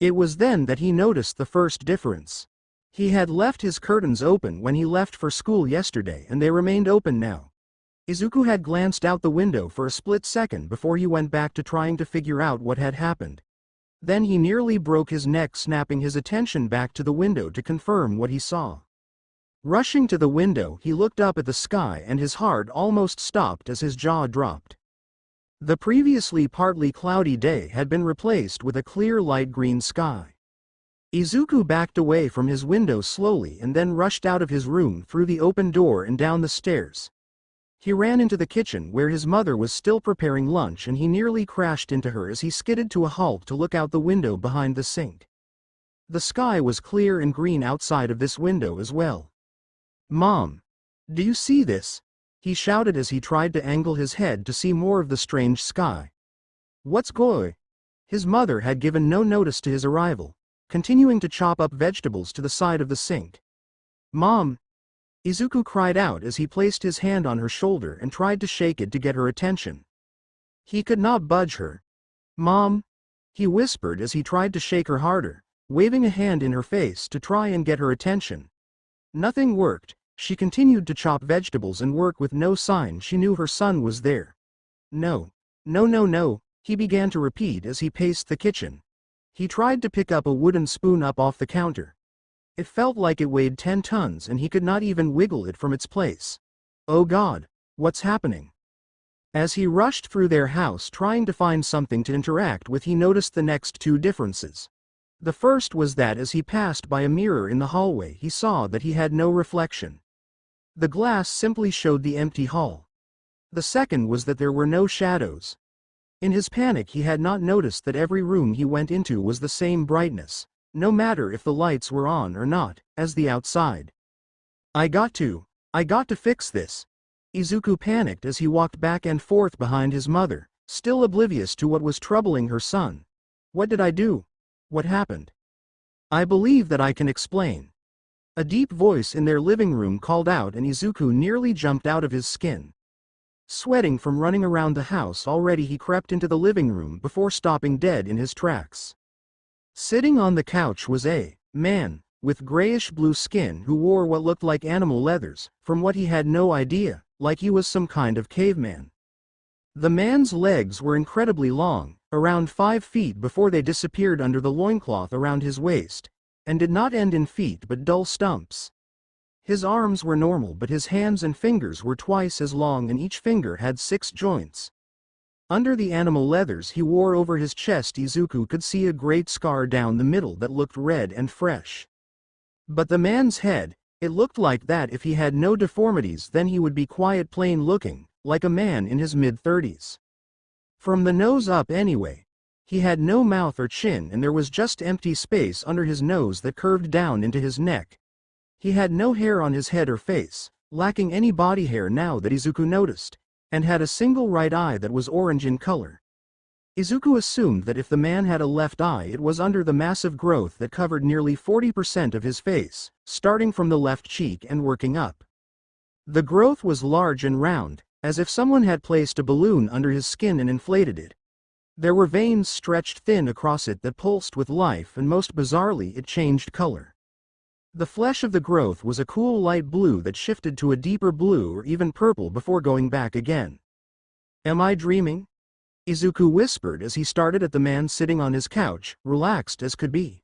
It was then that he noticed the first difference. He had left his curtains open when he left for school yesterday and they remained open now. Izuku had glanced out the window for a split second before he went back to trying to figure out what had happened. Then he nearly broke his neck snapping his attention back to the window to confirm what he saw. Rushing to the window, he looked up at the sky and his heart almost stopped as his jaw dropped. The previously partly cloudy day had been replaced with a clear light green sky. Izuku backed away from his window slowly and then rushed out of his room through the open door and down the stairs. He ran into the kitchen where his mother was still preparing lunch and he nearly crashed into her as he skidded to a halt to look out the window behind the sink. The sky was clear and green outside of this window as well. Mom! Do you see this? He shouted as he tried to angle his head to see more of the strange sky. What's going? His mother had given no notice to his arrival, continuing to chop up vegetables to the side of the sink. Mom! Izuku cried out as he placed his hand on her shoulder and tried to shake it to get her attention. He could not budge her. Mom! He whispered as he tried to shake her harder, waving a hand in her face to try and get her attention. Nothing worked. She continued to chop vegetables and work with no sign she knew her son was there. No. No, no, no, he began to repeat as he paced the kitchen. He tried to pick up a wooden spoon up off the counter. It felt like it weighed 10 tons and he could not even wiggle it from its place. Oh God, what's happening? As he rushed through their house trying to find something to interact with, he noticed the next two differences. The first was that as he passed by a mirror in the hallway he saw that he had no reflection. The glass simply showed the empty hall. The second was that there were no shadows. In his panic he had not noticed that every room he went into was the same brightness, no matter if the lights were on or not, as the outside. I got to fix this. Izuku panicked as he walked back and forth behind his mother, still oblivious to what was troubling her son. What did I do? What happened? I believe that I can explain. A deep voice in their living room called out and Izuku nearly jumped out of his skin. Sweating from running around the house already, he crept into the living room before stopping dead in his tracks. Sitting on the couch was a man with grayish-blue skin who wore what looked like animal leathers, from what he had no idea, like he was some kind of caveman. The man's legs were incredibly long, around 5 feet before they disappeared under the loincloth around his waist, and did not end in feet but dull stumps. His arms were normal but his hands and fingers were twice as long and each finger had 6 joints. Under the animal leathers he wore over his chest, Izuku could see a great scar down the middle that looked red and fresh. But the man's head, it looked like that if he had no deformities then he would be quiet, plain looking, like a man in his mid-30s. From the nose up anyway. He had no mouth or chin and there was just empty space under his nose that curved down into his neck. He had no hair on his head or face, lacking any body hair now that Izuku noticed, and had a single right eye that was orange in color. Izuku assumed that if the man had a left eye it was under the massive growth that covered nearly 40% of his face, starting from the left cheek and working up. The growth was large and round, as if someone had placed a balloon under his skin and inflated it. There were veins stretched thin across it that pulsed with life and most bizarrely it changed color. The flesh of the growth was a cool light blue that shifted to a deeper blue or even purple before going back again. Am I dreaming? Izuku whispered as he started at the man sitting on his couch, relaxed as could be.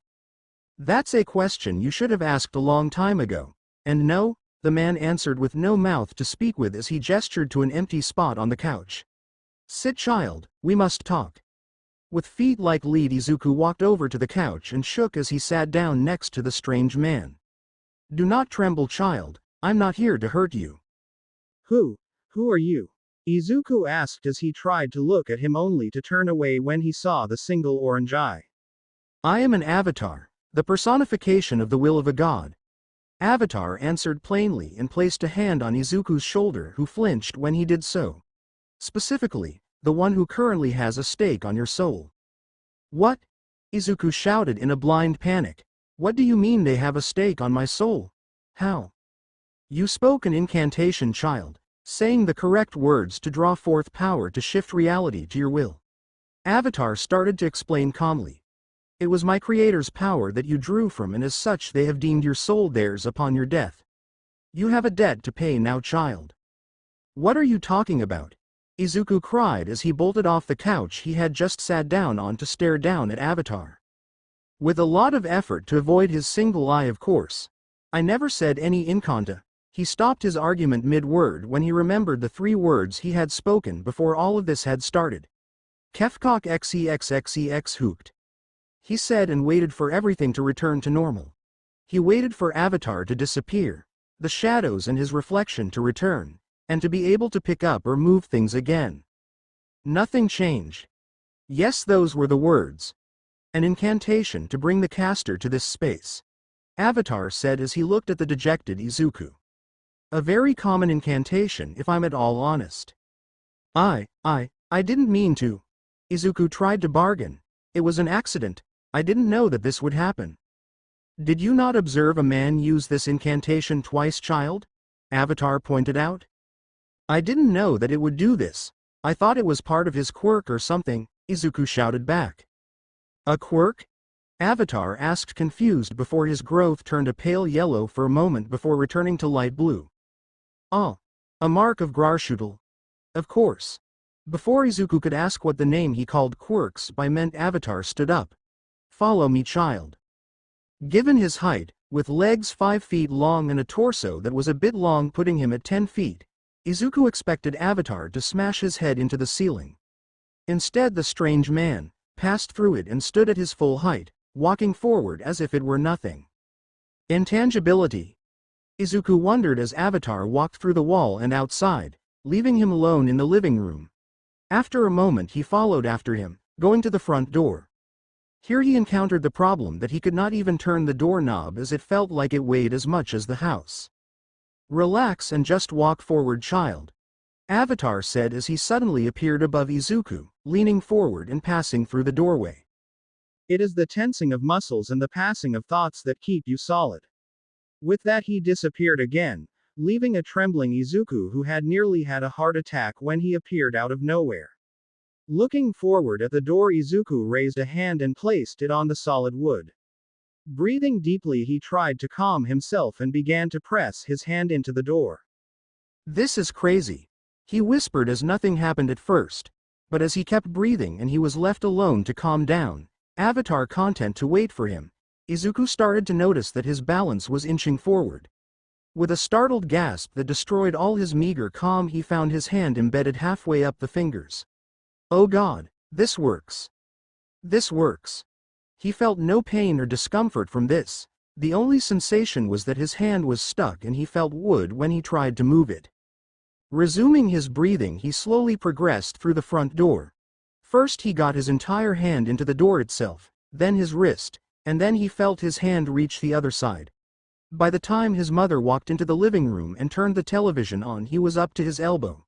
That's a question you should have asked a long time ago. And no, the man answered with no mouth to speak with as he gestured to an empty spot on the couch. Sit, child, we must talk. With feet like lead, Izuku walked over to the couch and shook as he sat down next to the strange man. "Do not tremble, child, I'm not here to hurt you." Who are you? Izuku asked as he tried to look at him only to turn away when he saw the single orange eye. "I am an avatar, the personification of the will of a god." Avatar answered plainly and placed a hand on Izuku's shoulder, who flinched when he did so. "Specifically, the one who currently has a stake on your soul." "What?" Izuku shouted in a blind panic. "What do you mean they have a stake on my soul? How?" "You spoke an incantation, child, saying the correct words to draw forth power to shift reality to your will." Avatar started to explain calmly. "It was my creator's power that you drew from, and as such they have deemed your soul theirs upon your death. You have a debt to pay now, child." "What are you talking about?" Izuku cried as he bolted off the couch he had just sat down on to stare down at Avatar. With a lot of effort to avoid his single eye, of course. "I never said any incanta." He stopped his argument mid-word when he remembered the 3 words he had spoken before all of this had started. "Kefkok xexxex hooked," he said, and waited for everything to return to normal. He waited for Avatar to disappear, the shadows and his reflection to return, and to be able to pick up or move things again. Nothing changed. Yes, those were the words. "An incantation to bring the caster to this space," Avatar said as he looked at the dejected Izuku. "A very common incantation, if I'm at all honest." I didn't mean to." Izuku tried to bargain. "It was an accident. I didn't know that this would happen." "Did you not observe a man use this incantation twice, child?" Avatar pointed out. "I didn't know that it would do this. I thought it was part of his quirk or something," Izuku shouted back. "A quirk?" Avatar asked, confused before his growth turned a pale yellow for a moment before returning to light blue. "Oh, a mark of Grarshutl. Of course." Before Izuku could ask what the name he called quirks by meant, Avatar stood up. "Follow me, child." Given his height, with legs 5 feet long and a torso that was a bit long, putting him at 10 feet, Izuku expected Avatar to smash his head into the ceiling. Instead, the strange man passed through it and stood at his full height, walking forward as if it were nothing. Intangibility. Izuku wondered as Avatar walked through the wall and outside, leaving him alone in the living room. After a moment he followed after him, going to the front door. Here he encountered the problem that he could not even turn the doorknob as it felt like it weighed as much as the house. "Relax and just walk forward, child," Avatar said as he suddenly appeared above Izuku, leaning forward and passing through the doorway. "It is the tensing of muscles and the passing of thoughts that keep you solid." With that he disappeared again, leaving a trembling Izuku who had nearly had a heart attack when he appeared out of nowhere. Looking forward at the door, Izuku raised a hand and placed it on the solid wood. Breathing deeply, he tried to calm himself and began to press his hand into the door. "This is crazy," he whispered as nothing happened at first, but as he kept breathing and he was left alone to calm down, Avatar content to wait for him, Izuku started to notice that his balance was inching forward. With a startled gasp that destroyed all his meager calm, he found his hand embedded halfway up the fingers. "Oh God, this works. This works." He felt no pain or discomfort from this. The only sensation was that his hand was stuck and he felt wood when he tried to move it. Resuming his breathing, he slowly progressed through the front door. First he got his entire hand into the door itself, then his wrist, and then he felt his hand reach the other side. By the time his mother walked into the living room and turned the television on, he was up to his elbow.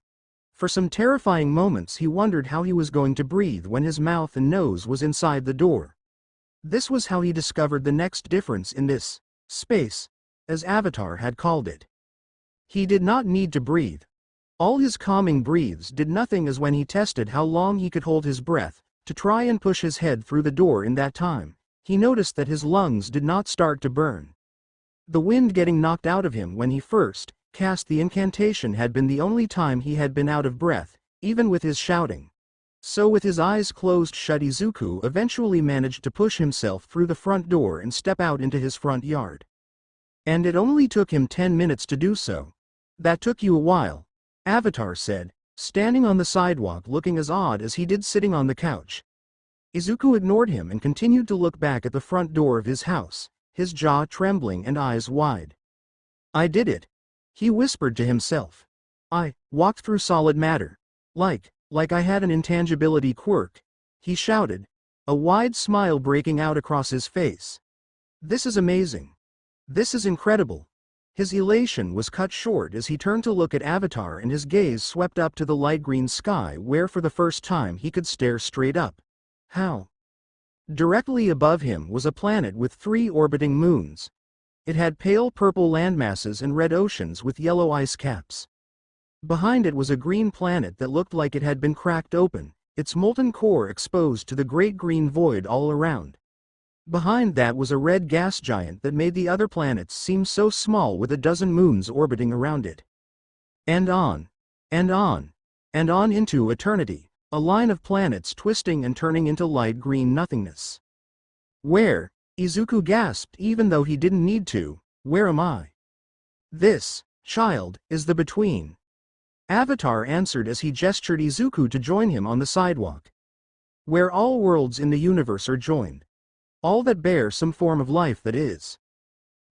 For some terrifying moments he wondered how he was going to breathe when his mouth and nose was inside the door. This was how he discovered the next difference in this space, as Avatar had called it. He did not need to breathe. All his calming breaths did nothing, as when he tested how long he could hold his breath, to try and push his head through the door in that time, he noticed that his lungs did not start to burn. The wind getting knocked out of him when he first cast the incantation had been the only time he had been out of breath, even with his shouting. So with his eyes closed shut, Izuku eventually managed to push himself through the front door and step out into his front yard. And it only took him 10 minutes to do so. "That took you a while," Avatar said, standing on the sidewalk looking as odd as he did sitting on the couch. Izuku ignored him and continued to look back at the front door of his house, his jaw trembling and eyes wide. I did it. He whispered to himself. I walked through solid matter. Like I had an intangibility quirk. He shouted, a wide smile breaking out across his face. This is amazing. This is incredible. His elation was cut short as he turned to look at Avatar, and his gaze swept up to the light green sky where for the first time he could stare straight up. How? Directly above him was a planet with 3 orbiting moons. It had pale purple landmasses and red oceans with yellow ice caps. Behind it was a green planet that looked like it had been cracked open, its molten core exposed to the great green void all around. Behind that was a red gas giant that made the other planets seem so small, with a dozen moons orbiting around it. And on, and on, and on into eternity, a line of planets twisting and turning into light green nothingness. Where? Izuku gasped, even though he didn't need to. Where am I? This, child, is the between. Avatar answered as he gestured Izuku to join him on the sidewalk. Where all worlds in the universe are joined. All that bear some form of life, that is.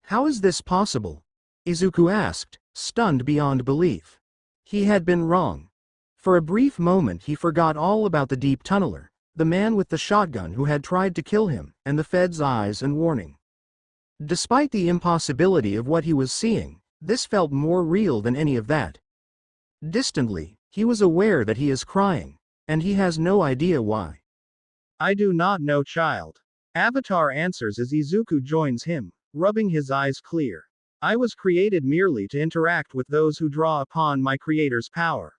How is this possible? Izuku asked, stunned beyond belief. He had been wrong. For a brief moment he forgot all about the deep tunneler, the man with the shotgun who had tried to kill him, and the Fed's eyes and warning. Despite the impossibility of what he was seeing, this felt more real than any of that. Distantly, he was aware that he is crying, and he has no idea why. I do not know, child. Avatar answers as Izuku joins him, rubbing his eyes clear. I was created merely to interact with those who draw upon my creator's power.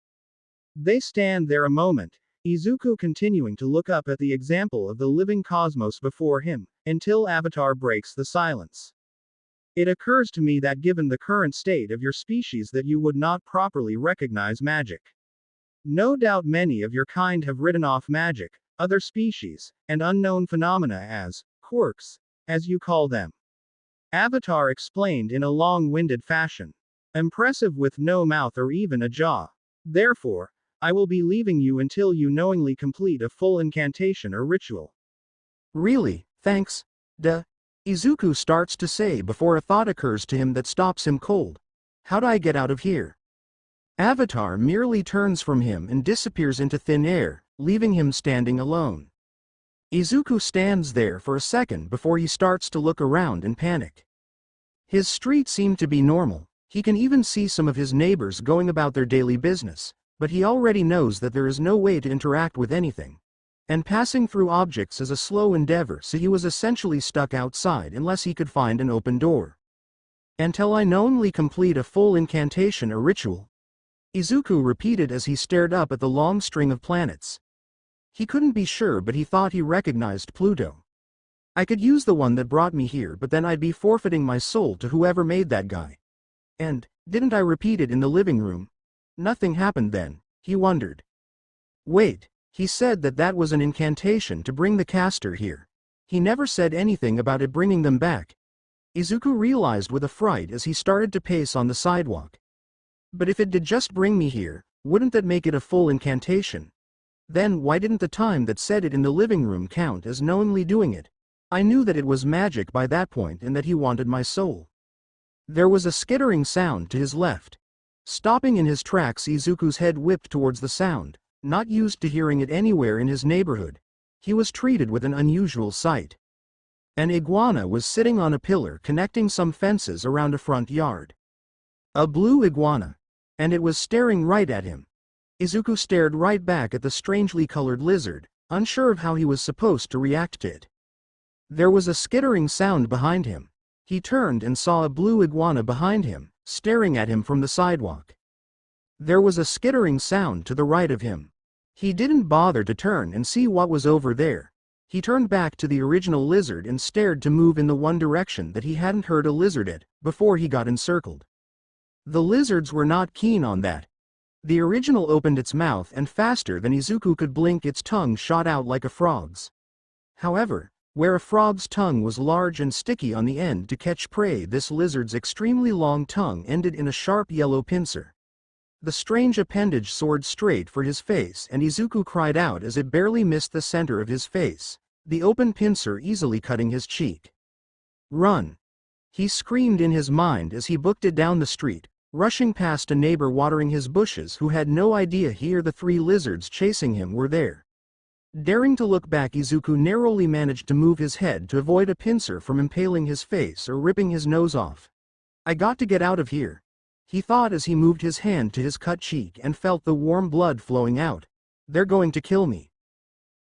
They stand there a moment, Izuku continuing to look up at the example of the living cosmos before him, until Avatar breaks the silence. It occurs to me that given the current state of your species that you would not properly recognize magic. No doubt many of your kind have written off magic, other species, and unknown phenomena as quirks, as you call them. Avatar explained in a long-winded fashion. Impressive, with no mouth or even a jaw. Therefore, I will be leaving you until you knowingly complete a full incantation or ritual. Really, thanks, Izuku starts to say before a thought occurs to him that stops him cold. How'd I get out of here? Avatar merely turns from him and disappears into thin air, leaving him standing alone. Izuku stands there for a second before he starts to look around in panic. His street seemed to be normal, he can even see some of his neighbors going about their daily business, but he already knows that there is no way to interact with anything. And passing through objects is a slow endeavor, so he was essentially stuck outside unless he could find an open door. Until I knowingly complete a full incantation or ritual, Izuku repeated as he stared up at the long string of planets. He couldn't be sure, but he thought he recognized Pluto. I could use the one that brought me here, but then I'd be forfeiting my soul to whoever made that guy. And, didn't I repeat it in the living room? Nothing happened then, he wondered. Wait, he said that was an incantation to bring the caster here. He never said anything about it bringing them back. Izuku realized with a fright as he started to pace on the sidewalk. But if it did just bring me here, wouldn't that make it a full incantation? Then why didn't the time that said it in the living room count as knowingly doing it? I knew that it was magic by that point and that he wanted my soul. There was a skittering sound to his left. Stopping in his tracks, Izuku's head whipped towards the sound. Not used to hearing it anywhere in his neighborhood, he was treated with an unusual sight. An iguana was sitting on a pillar connecting some fences around a front yard. A blue iguana. And it was staring right at him. Izuku stared right back at the strangely colored lizard, unsure of how he was supposed to react to it. There was a skittering sound behind him. He turned and saw a blue iguana behind him, staring at him from the sidewalk. There was a skittering sound to the right of him. He didn't bother to turn and see what was over there. He turned back to the original lizard and stared to move in the one direction that he hadn't heard a lizard at, before he got encircled. The lizards were not keen on that. The original opened its mouth, and faster than Izuku could blink its tongue shot out like a frog's. However, where a frog's tongue was large and sticky on the end to catch prey, this lizard's extremely long tongue ended in a sharp yellow pincer. The strange appendage soared straight for his face and Izuku cried out as it barely missed the center of his face, the open pincer easily cutting his cheek. "Run!" he screamed in his mind as he booked it down the street, rushing past a neighbor watering his bushes who had no idea he or the 3 lizards chasing him were there. Daring to look back, Izuku narrowly managed to move his head to avoid a pincer from impaling his face or ripping his nose off. "I got to get out of here," he thought as he moved his hand to his cut cheek and felt the warm blood flowing out. "They're going to kill me."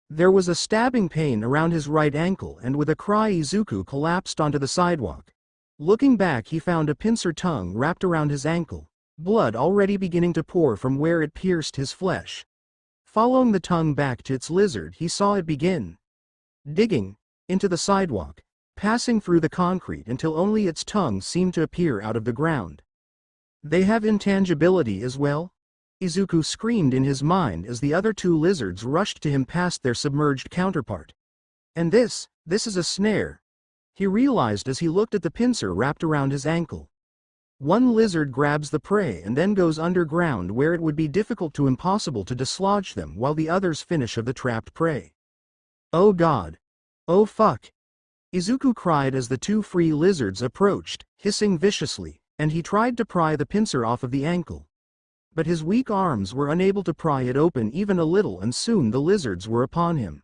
There was a stabbing pain around his right ankle and with a cry Izuku collapsed onto the sidewalk. Looking back, he found a pincer tongue wrapped around his ankle, blood already beginning to pour from where it pierced his flesh. Following the tongue back to its lizard, he saw it begin digging into the sidewalk, passing through the concrete until only its tongue seemed to appear out of the ground. "They have intangibility as well?" Izuku screamed in his mind as the other 2 lizards rushed to him past their submerged counterpart. "And this is a snare," he realized as he looked at the pincer wrapped around his ankle. One lizard grabs the prey and then goes underground where it would be difficult to impossible to dislodge them while the others finish of the trapped prey. "Oh God! Oh fuck!" Izuku cried as the 2 free lizards approached, hissing viciously, and he tried to pry the pincer off of the ankle. But his weak arms were unable to pry it open even a little and soon the lizards were upon him.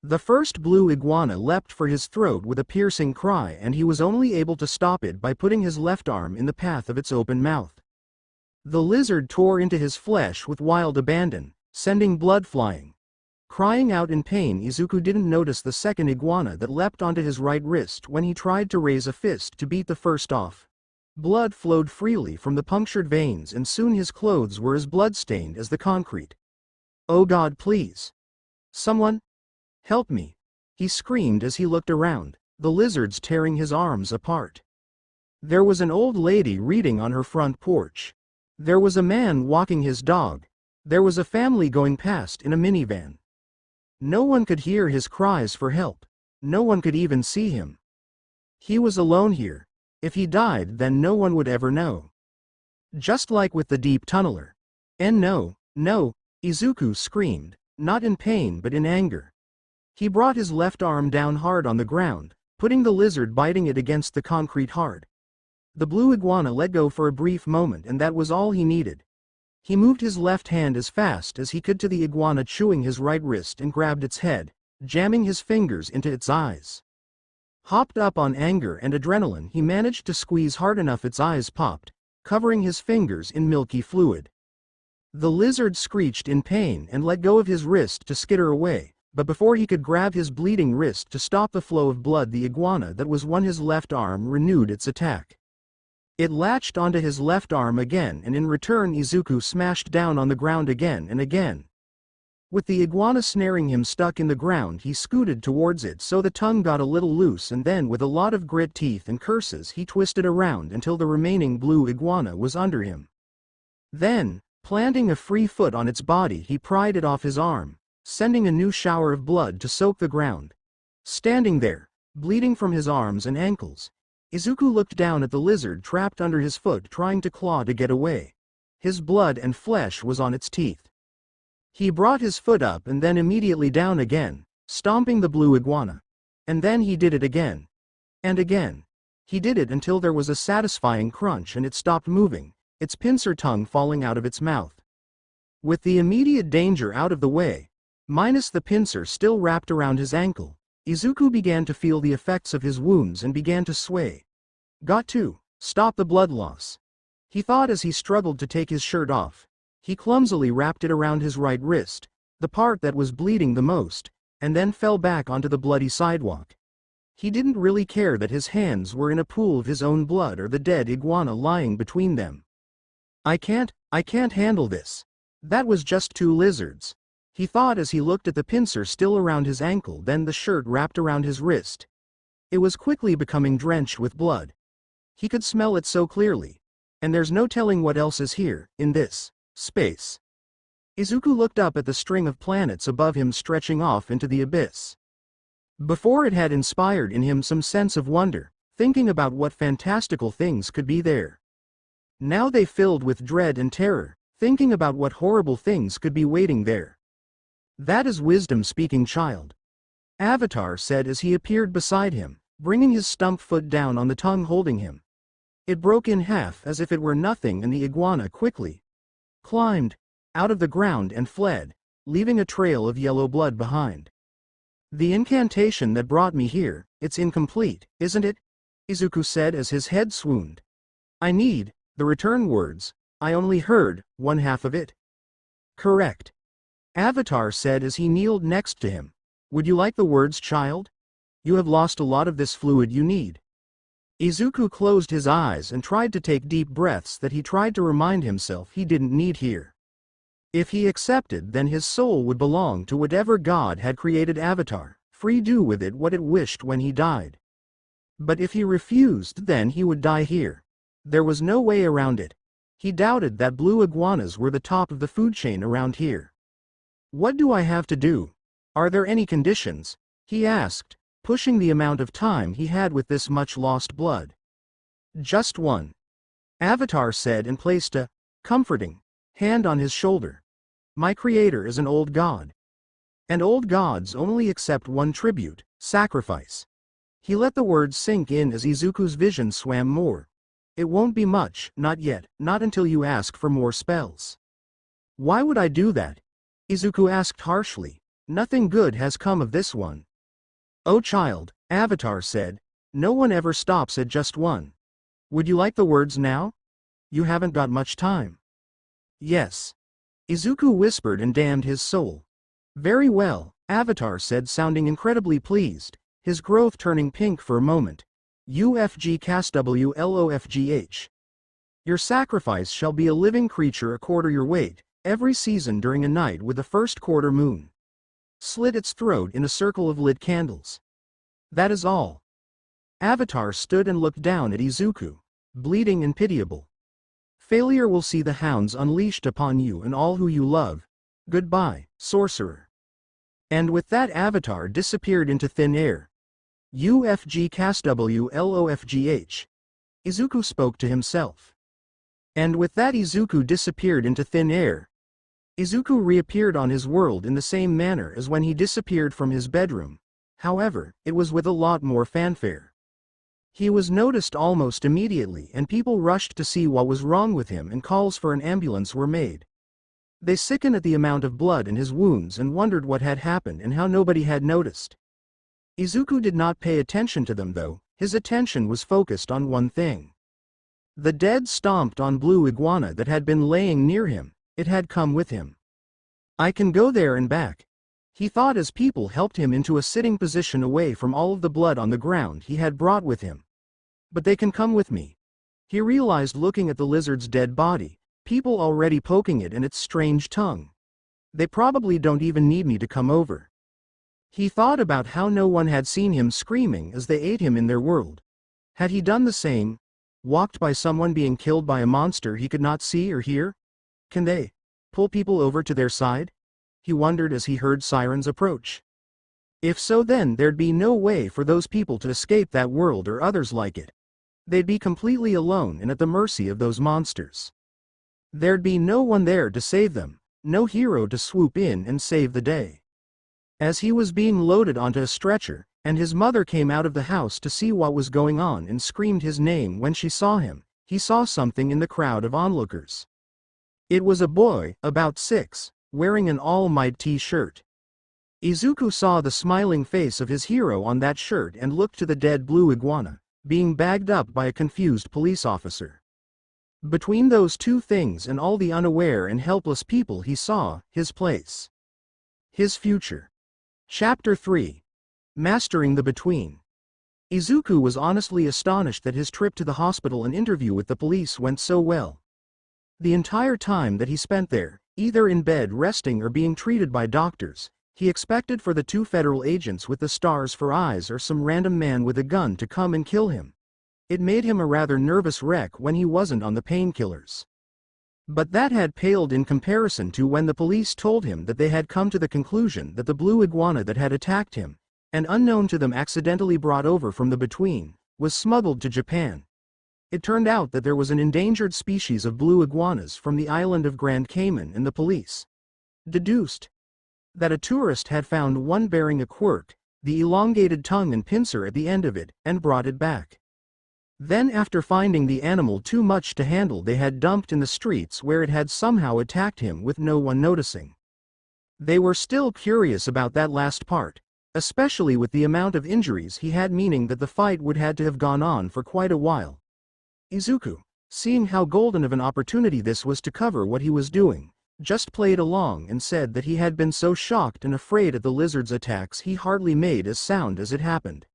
The first blue iguana leapt for his throat with a piercing cry and he was only able to stop it by putting his left arm in the path of its open mouth. The lizard tore into his flesh with wild abandon, sending blood flying. Crying out in pain, Izuku didn't notice the second iguana that leapt onto his right wrist when he tried to raise a fist to beat the first off. Blood flowed freely from the punctured veins and soon his clothes were as blood-stained as the concrete. "Oh God, please! Someone! Help me!" he screamed as he looked around, the lizards tearing his arms apart. There was an old lady reading on her front porch. There was a man walking his dog. There was a family going past in a minivan. No one could hear his cries for help. No one could even see him. He was alone here. If he died, then no one would ever know. Just like with the deep tunneler. And no, Izuku screamed, not in pain but in anger. He brought his left arm down hard on the ground, putting the lizard biting it against the concrete hard. The blue iguana let go for a brief moment and that was all he needed. He moved his left hand as fast as he could to the iguana chewing his right wrist and grabbed its head, jamming his fingers into its eyes. Hopped up on anger and adrenaline, he managed to squeeze hard enough its eyes popped, covering his fingers in milky fluid. The lizard screeched in pain and let go of his wrist to skitter away, but before he could grab his bleeding wrist to stop the flow of blood, the iguana that was his left arm renewed its attack. It latched onto his left arm again and in return Izuku smashed down on the ground again and again. With the iguana snaring him stuck in the ground, he scooted towards it so the tongue got a little loose and then with a lot of grit teeth and curses he twisted around until the remaining blue iguana was under him. Then, planting a free foot on its body, he pried it off his arm, sending a new shower of blood to soak the ground. Standing there, bleeding from his arms and ankles, Izuku looked down at the lizard trapped under his foot trying to claw to get away. His blood and flesh was on its teeth. He brought his foot up and then immediately down again, stomping the blue iguana. And then he did it again. And again. He did it until there was a satisfying crunch and it stopped moving, its pincer tongue falling out of its mouth. With the immediate danger out of the way, minus the pincer still wrapped around his ankle, Izuku began to feel the effects of his wounds and began to sway. Got to stop the blood loss, he thought as he struggled to take his shirt off. He clumsily wrapped it around his right wrist, the part that was bleeding the most, and then fell back onto the bloody sidewalk. He didn't really care that his hands were in a pool of his own blood or the dead iguana lying between them. I can't handle this. That was just 2 lizards, he thought as he looked at the pincer still around his ankle, then the shirt wrapped around his wrist. It was quickly becoming drenched with blood. He could smell it so clearly. And there's no telling what else is here, in this space. Izuku looked up at the string of planets above him stretching off into the abyss. Before it had inspired in him some sense of wonder, thinking about what fantastical things could be there. Now they filled with dread and terror, thinking about what horrible things could be waiting there. That is wisdom speaking, child. Avatar said as he appeared beside him, bringing his stump foot down on the tongue holding him. It broke in half as if it were nothing, and the iguana quickly climbed out of the ground and fled, leaving a trail of yellow blood behind. The incantation that brought me here, it's incomplete, isn't it? Izuku said as his head swooned. I need the return words. I only heard one half of it. Correct. Avatar said as he kneeled next to him. Would you like the words, child? You have lost a lot of this fluid you need. Izuku closed his eyes and tried to take deep breaths that he tried to remind himself he didn't need here. If he accepted, then his soul would belong to whatever God had created Avatar, free to do with it what it wished when he died. But if he refused, then he would die here. There was no way around it. He doubted that blue iguanas were the top of the food chain around here. What do I have to do? Are there any conditions? He asked, pushing the amount of time he had with this much lost blood. Just one. Avatar said and placed a comforting hand on his shoulder. My creator is an old god. And old gods only accept one tribute, sacrifice. He let the words sink in as Izuku's vision swam more. It won't be much, not yet, not until you ask for more spells. Why would I do that? Izuku asked harshly. Nothing good has come of this one. Oh child, Avatar said, no one ever stops at just one. Would you like the words now? You haven't got much time. Yes. Izuku whispered and damned his soul. Very well, Avatar said, sounding incredibly pleased, his growth turning pink for a moment. UFG cast WLOFGH. Your sacrifice shall be a living creature a quarter your weight, every season during a night with the first quarter moon. Slit its throat in a circle of lit candles. That is all. Avatar stood and looked down at Izuku, bleeding and pitiable. Failure will see the hounds unleashed upon you and all who you love. Goodbye, sorcerer. And with that, Avatar disappeared into thin air. UFG cast WLOFGH. Izuku spoke to himself. And with that, Izuku disappeared into thin air. Izuku reappeared on his world in the same manner as when he disappeared from his bedroom. However, it was with a lot more fanfare. He was noticed almost immediately, and people rushed to see what was wrong with him, and calls for an ambulance were made. They sickened at the amount of blood in his wounds and wondered what had happened and how nobody had noticed. Izuku did not pay attention to them though, his attention was focused on one thing. The dead stomped on blue iguana that had been laying near him. It had come with him. I can go there and back. He thought as people helped him into a sitting position away from all of the blood on the ground he had brought with him. But they can come with me. He realized looking at the lizard's dead body, people already poking it and its strange tongue. They probably don't even need me to come over. He thought about how no one had seen him screaming as they ate him in their world. Had he done the same? Walked by someone being killed by a monster he could not see or hear? Can they pull people over to their side? He wondered as he heard sirens approach. If so, then there'd be no way for those people to escape that world or others like it. They'd be completely alone and at the mercy of those monsters. There'd be no one there to save them, no hero to swoop in and save the day. As he was being loaded onto a stretcher, and his mother came out of the house to see what was going on and screamed his name when she saw him, he saw something in the crowd of onlookers. It was a boy, about 6, wearing an All Might t-shirt. Izuku saw the smiling face of his hero on that shirt and looked to the dead blue iguana, being bagged up by a confused police officer. Between those two things and all the unaware and helpless people he saw, his place. His future. Chapter 3. Mastering the Between. Izuku was honestly astonished that his trip to the hospital and interview with the police went so well. The entire time that he spent there, either in bed resting or being treated by doctors, he expected for the 2 federal agents with the stars for eyes or some random man with a gun to come and kill him. It made him a rather nervous wreck when he wasn't on the painkillers. But that had paled in comparison to when the police told him that they had come to the conclusion that the blue iguana that had attacked him, and unknown to them accidentally brought over from the Between, was smuggled to Japan. It turned out that there was an endangered species of blue iguanas from the island of Grand Cayman, and the police deduced that a tourist had found one bearing a quirk, the elongated tongue and pincer at the end of it, and brought it back. Then, after finding the animal too much to handle, they had dumped in the streets where it had somehow attacked him with no one noticing. They were still curious about that last part, especially with the amount of injuries he had, meaning that the fight would had to have gone on for quite a while. Izuku, seeing how golden of an opportunity this was to cover what he was doing, just played along and said that he had been so shocked and afraid at the lizard's attacks he hardly made a sound as it happened.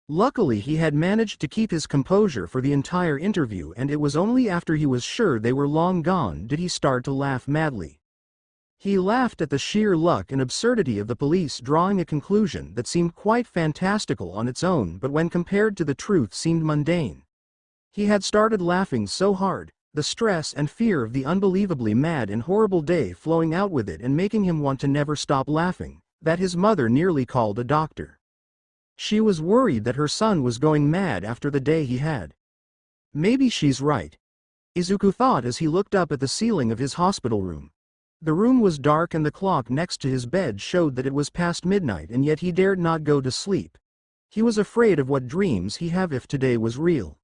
Luckily he had managed to keep his composure for the entire interview, and it was only after he was sure they were long gone did he start to laugh madly. He laughed at the sheer luck and absurdity of the police drawing a conclusion that seemed quite fantastical on its own, but when compared to the truth seemed mundane. He had started laughing so hard, the stress and fear of the unbelievably mad and horrible day flowing out with it and making him want to never stop laughing, that his mother nearly called a doctor. She was worried that her son was going mad after the day he had. Maybe she's right, Izuku thought as he looked up at the ceiling of his hospital room. The room was dark and the clock next to his bed showed that it was past midnight, and yet he dared not go to sleep. He was afraid of what dreams he have if today was real.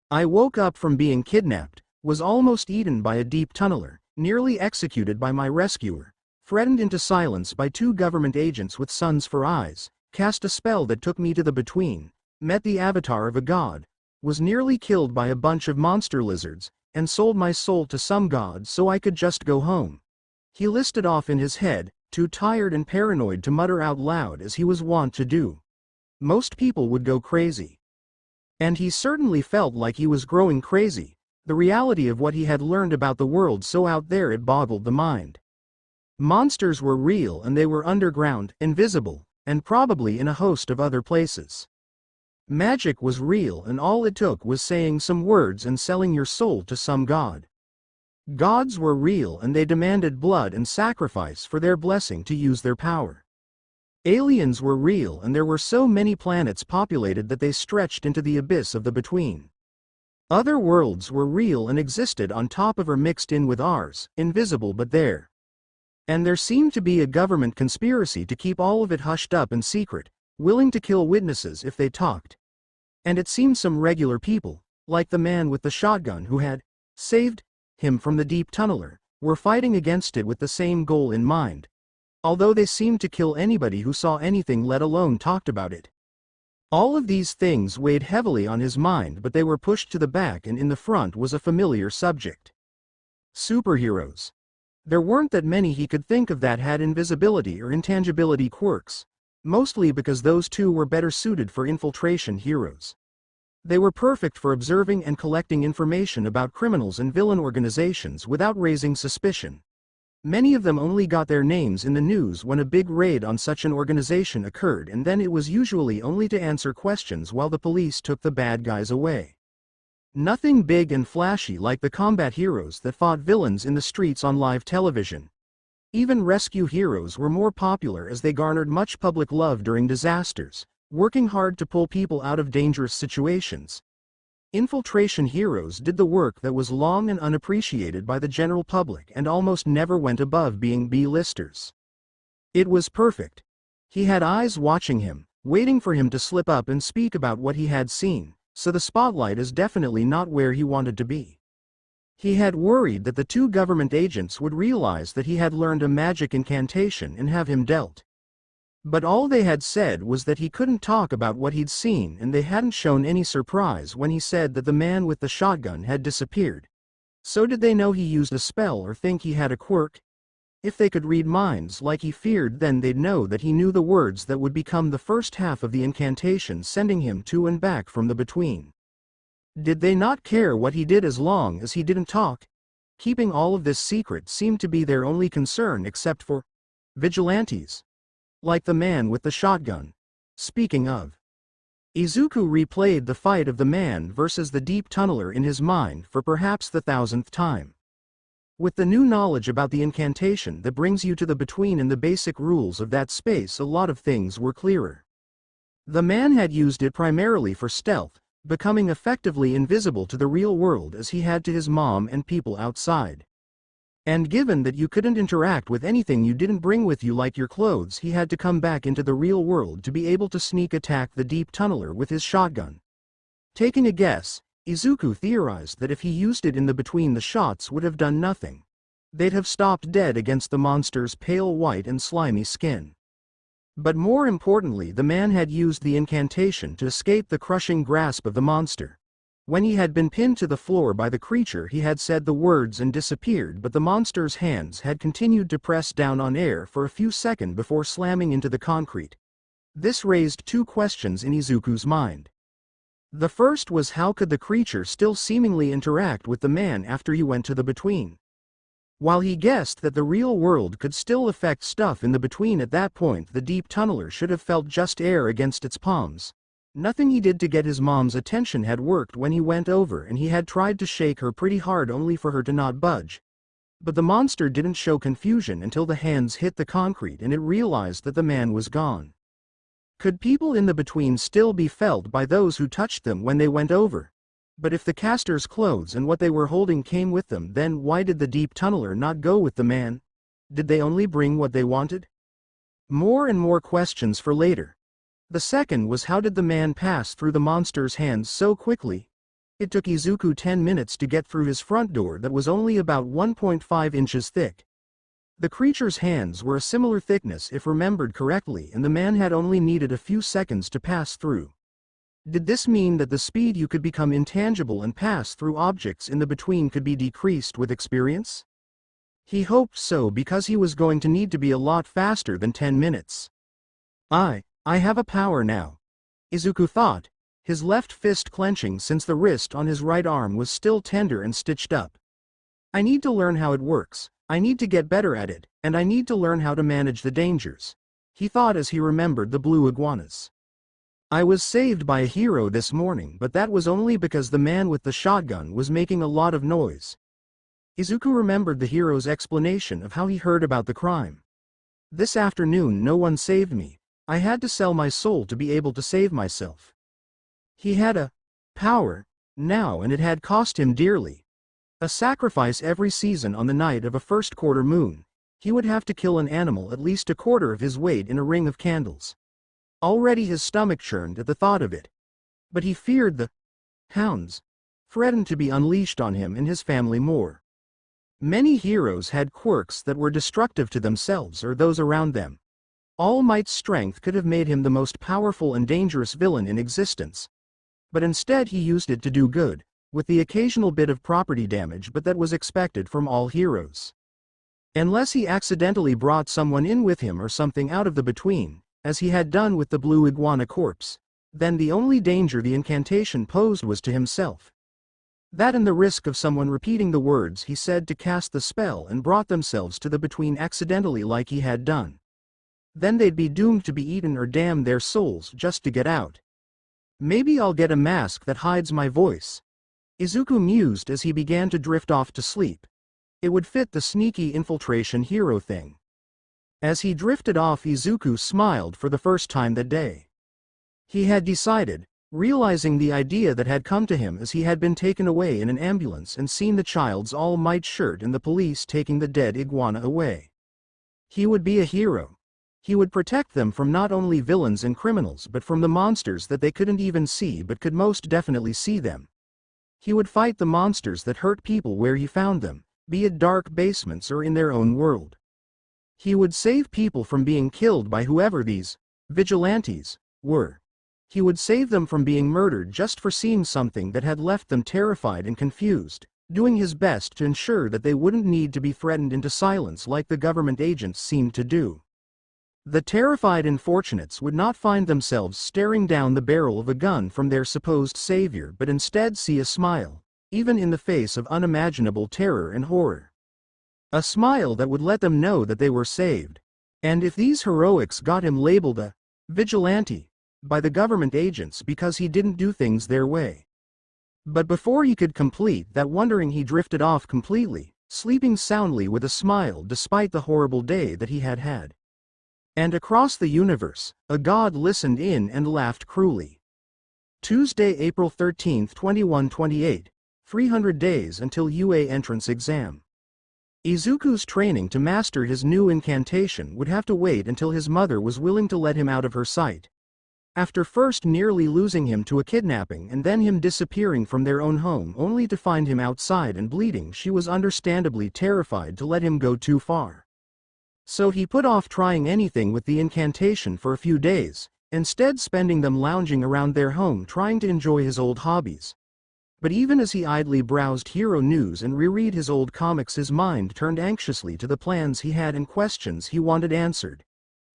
I woke up from being kidnapped, was almost eaten by a deep tunneler, nearly executed by my rescuer, threatened into silence by 2 government agents with suns for eyes, cast a spell that took me to the Between, met the avatar of a god, was nearly killed by a bunch of monster lizards, and sold my soul to some god so I could just go home. He listed off in his head, too tired and paranoid to mutter out loud as he was wont to do. Most people would go crazy. And he certainly felt like he was growing crazy, the reality of what he had learned about the world so out there it boggled the mind. Monsters were real, and they were underground, invisible, and probably in a host of other places. Magic was real, and all it took was saying some words and selling your soul to some god. Gods were real, and they demanded blood and sacrifice for their blessing to use their power. Aliens were real, and there were so many planets populated that they stretched into the abyss of the Between. Other worlds were real and existed on top of or mixed in with ours, invisible but there. And there seemed to be a government conspiracy to keep all of it hushed up and secret, willing to kill witnesses if they talked. And it seemed some regular people, like the man with the shotgun who had saved him from the deep tunneler, were fighting against it with the same goal in mind. Although they seemed to kill anybody who saw anything, let alone talked about it. All of these things weighed heavily on his mind, but they were pushed to the back, and in the front was a familiar subject. Superheroes. There weren't that many he could think of that had invisibility or intangibility quirks, mostly because those 2 were better suited for infiltration heroes. They were perfect for observing and collecting information about criminals and villain organizations without raising suspicion. Many of them only got their names in the news when a big raid on such an organization occurred, and then it was usually only to answer questions while the police took the bad guys away. Nothing big and flashy like the combat heroes that fought villains in the streets on live television. Even rescue heroes were more popular as they garnered much public love during disasters, working hard to pull people out of dangerous situations. Infiltration heroes did the work that was long and unappreciated by the general public and almost never went above being B-listers. It was perfect. He had eyes watching him, waiting for him to slip up and speak about what he had seen, so the spotlight is definitely not where he wanted to be. He had worried that the 2 government agents would realize that he had learned a magic incantation and have him dealt. But all they had said was that he couldn't talk about what he'd seen, and they hadn't shown any surprise when he said that the man with the shotgun had disappeared. So did they know he used a spell or think he had a quirk? If they could read minds like he feared, then they'd know that he knew the words that would become the first half of the incantation sending him to and back from the Between. Did they not care what he did as long as he didn't talk? Keeping all of this secret seemed to be their only concern, except for vigilantes. Like the man with the shotgun. Speaking of, Izuku replayed the fight of the man versus the deep tunneler in his mind for perhaps the 1000th time. With the new knowledge about the incantation that brings you to the Between and the basic rules of that space, a lot of things were clearer. The man had used it primarily for stealth, becoming effectively invisible to the real world as he had to his mom and people outside. And given that you couldn't interact with anything you didn't bring with you like your clothes, he had to come back into the real world to be able to sneak attack the deep tunneler with his shotgun. Taking a guess, Izuku theorized that if he used it in the between, the shots would have done nothing. They'd have stopped dead against the monster's pale white and slimy skin. But more importantly, the man had used the incantation to escape the crushing grasp of the monster. When he had been pinned to the floor by the creature, he had said the words and disappeared, but the monster's hands had continued to press down on air for a few seconds before slamming into the concrete. This raised two questions in Izuku's mind. The first was, how could the creature still seemingly interact with the man after he went to the between? While he guessed that the real world could still affect stuff in the between at that point, the deep tunneler should have felt just air against its palms. Nothing he did to get his mom's attention had worked when he went over, and he had tried to shake her pretty hard only for her to not budge. But the monster didn't show confusion until the hands hit the concrete and it realized that the man was gone. Could people in the between still be felt by those who touched them when they went over? But if the caster's clothes and what they were holding came with them, then why did the deep tunneler not go with the man? Did they only bring what they wanted? More and more questions for later. The second was, how did the man pass through the monster's hands so quickly? It took Izuku 10 minutes to get through his front door that was only about 1.5 inches thick. The creature's hands were a similar thickness if remembered correctly, and the man had only needed a few seconds to pass through. Did this mean that the speed you could become intangible and pass through objects in the between could be decreased with experience? He hoped so, because he was going to need to be a lot faster than 10 minutes. I have a power now, Izuku thought, his left fist clenching since the wrist on his right arm was still tender and stitched up. I need to learn how it works, I need to get better at it, and I need to learn how to manage the dangers, he thought as he remembered the blue iguanas. I was saved by a hero this morning, but that was only because the man with the shotgun was making a lot of noise. Izuku remembered the hero's explanation of how he heard about the crime. This afternoon no one saved me. I had to sell my soul to be able to save myself. He had a power now, and it had cost him dearly. A sacrifice every season on the night of a first quarter moon. He would have to kill an animal at least a quarter of his weight in a ring of candles. Already his stomach churned at the thought of it. But he feared the hounds threatened to be unleashed on him and his family more. Many heroes had quirks that were destructive to themselves or those around them. All Might's strength could have made him the most powerful and dangerous villain in existence. But instead he used it to do good, with the occasional bit of property damage, but that was expected from all heroes. Unless he accidentally brought someone in with him or something out of the between, as he had done with the blue iguana corpse, then the only danger the incantation posed was to himself. That and the risk of someone repeating the words he said to cast the spell and brought themselves to the between accidentally like he had done. Then they'd be doomed to be eaten or damn their souls just to get out. Maybe I'll get a mask that hides my voice, Izuku mused as he began to drift off to sleep. It would fit the sneaky infiltration hero thing. As he drifted off, Izuku smiled for the first time that day. He had decided, realizing the idea that had come to him as he had been taken away in an ambulance and seen the child's All Might shirt and the police taking the dead iguana away. He would be a hero. He would protect them from not only villains and criminals but from the monsters that they couldn't even see but could most definitely see them. He would fight the monsters that hurt people where he found them, be it dark basements or in their own world. He would save people from being killed by whoever these vigilantes were. He would save them from being murdered just for seeing something that had left them terrified and confused, doing his best to ensure that they wouldn't need to be threatened into silence like the government agents seemed to do. The terrified unfortunates would not find themselves staring down the barrel of a gun from their supposed savior but instead see a smile, even in the face of unimaginable terror and horror. A smile that would let them know that they were saved. And if these heroics got him labeled a vigilante by the government agents because he didn't do things their way. But before he could complete that wondering, he drifted off completely, sleeping soundly with a smile despite the horrible day that he had had. And across the universe, a god listened in and laughed cruelly. Tuesday, April 13, 2128. 300 days until UA entrance exam. Izuku's training to master his new incantation would have to wait until his mother was willing to let him out of her sight. After first nearly losing him to a kidnapping and then him disappearing from their own home only to find him outside and bleeding, she was understandably terrified to let him go too far. So he put off trying anything with the incantation for a few days, instead spending them lounging around their home trying to enjoy his old hobbies. But even as he idly browsed hero news and reread his old comics, his mind turned anxiously to the plans he had and questions he wanted answered.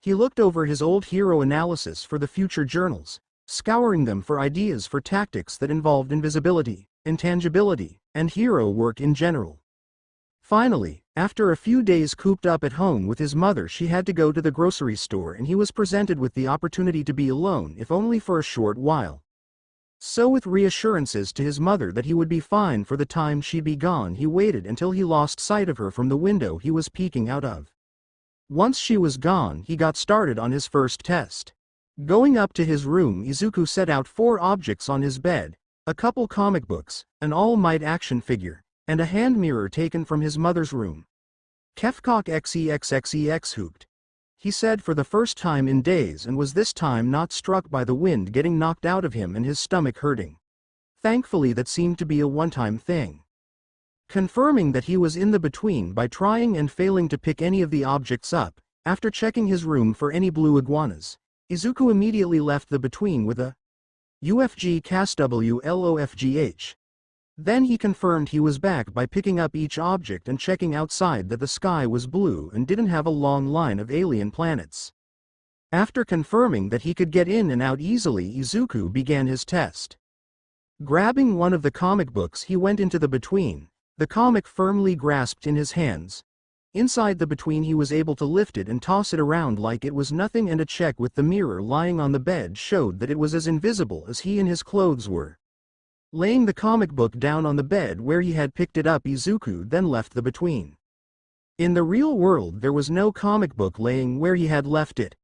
He looked over his old hero analysis for the future journals, scouring them for ideas for tactics that involved invisibility, intangibility, and hero work in general. Finally, after a few days cooped up at home with his mother, she had to go to the grocery store and he was presented with the opportunity to be alone, if only for a short while. So with reassurances to his mother that he would be fine for the time she'd be gone, he waited until he lost sight of her from the window he was peeking out of. Once she was gone, he got started on his first test. Going up to his room, Izuku set out 4 objects on his bed: a couple comic books, an All Might action figure, and a hand mirror taken from his mother's room. Kefkok xexxex hooped, he said for the first time in days, and was this time not struck by the wind getting knocked out of him and his stomach hurting. Thankfully that seemed to be a one-time thing. Confirming that he was in the between by trying and failing to pick any of the objects up, after checking his room for any blue iguanas, Izuku immediately left the between with a UFG CASWLOFGH. Then he confirmed he was back by picking up each object and checking outside that the sky was blue and didn't have a long line of alien planets. After confirming that he could get in and out easily, Izuku began his test. Grabbing one of the comic books, he went into the between, the comic firmly grasped in his hands. Inside the between he was able to lift it and toss it around like it was nothing, and a check with the mirror lying on the bed showed that it was as invisible as he and his clothes were. Laying the comic book down on the bed where he had picked it up, Izuku then left the between. In the real world there was no comic book laying where he had left it.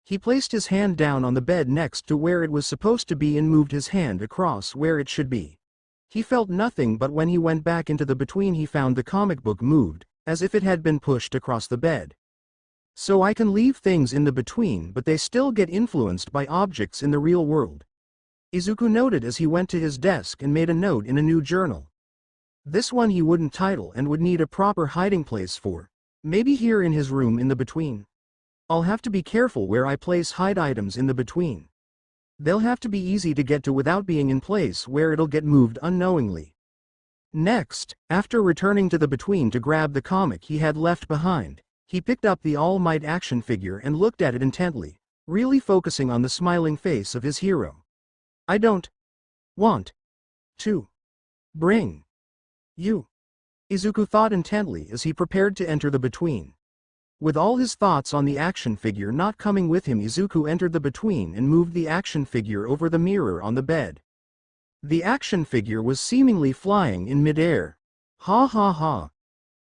He placed his hand down on the bed next to where it was supposed to be and moved his hand across where it should be. He felt nothing, but when he went back into the between he found the comic book moved, as if it had been pushed across the bed. So I can leave things in the between, but they still get influenced by objects in the real world, Izuku noted as he went to his desk and made a note in a new journal. This one he wouldn't title and would need a proper hiding place for. Maybe here in his room in the between. I'll have to be careful where I place hide items in the between. They'll have to be easy to get to without being in place where it'll get moved unknowingly. Next, after returning to the between to grab the comic he had left behind, he picked up the All Might action figure and looked at it intently, really focusing on the smiling face of his hero. I don't want to bring you, Izuku thought intently as he prepared to enter the between. With all his thoughts on the action figure not coming with him, Izuku entered the between and moved the action figure over the mirror on the bed. The action figure was seemingly flying in midair. Ha ha ha.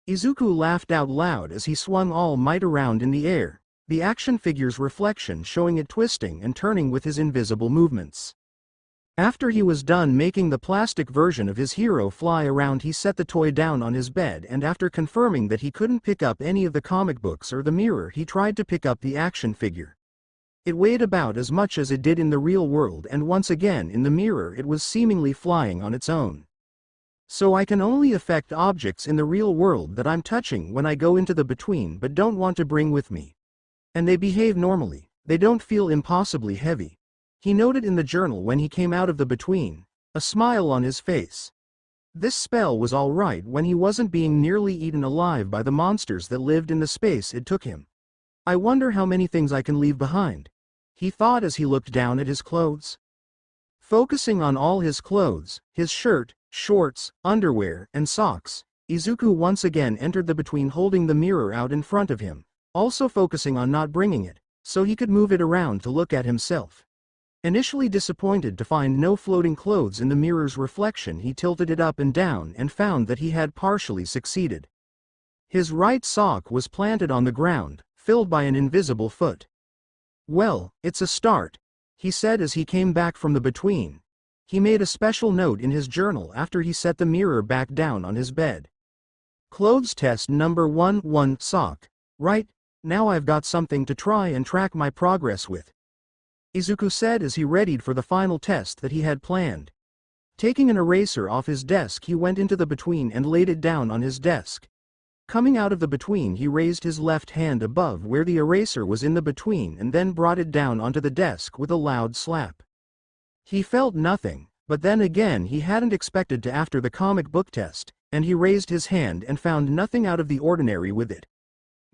Izuku laughed out loud as he swung All Might around in the air, the action figure's reflection showing it twisting and turning with his invisible movements. After he was done making the plastic version of his hero fly around, he set the toy down on his bed, and after confirming that he couldn't pick up any of the comic books or the mirror, he tried to pick up the action figure. It weighed about as much as it did in the real world, and once again in the mirror it was seemingly flying on its own. So I can only affect objects in the real world that I'm touching when I go into the between but don't want to bring with me. And they behave normally, they don't feel impossibly heavy. He noted in the journal when he came out of the between, a smile on his face. This spell was all right when he wasn't being nearly eaten alive by the monsters that lived in the space it took him. I wonder how many things I can leave behind, he thought as he looked down at his clothes. Focusing on all his clothes, his shirt, shorts, underwear, and socks, Izuku once again entered the between holding the mirror out in front of him, also focusing on not bringing it, so he could move it around to look at himself. Initially disappointed to find no floating clothes in the mirror's reflection, he tilted it up and down and found that he had partially succeeded. His right sock was planted on the ground, filled by an invisible foot. Well, it's a start, he said as he came back from the between, He made a special note in his journal after he set the mirror back down on his bed. Clothes test number 1 sock. Right, now I've got something to try and track my progress with, Izuku said as he readied for the final test that he had planned. Taking an eraser off his desk, he went into the between and laid it down on his desk. Coming out of the between, he raised his left hand above where the eraser was in the between and then brought it down onto the desk with a loud slap. He felt nothing, but then again he hadn't expected to after the comic book test, and he raised his hand and found nothing out of the ordinary with it.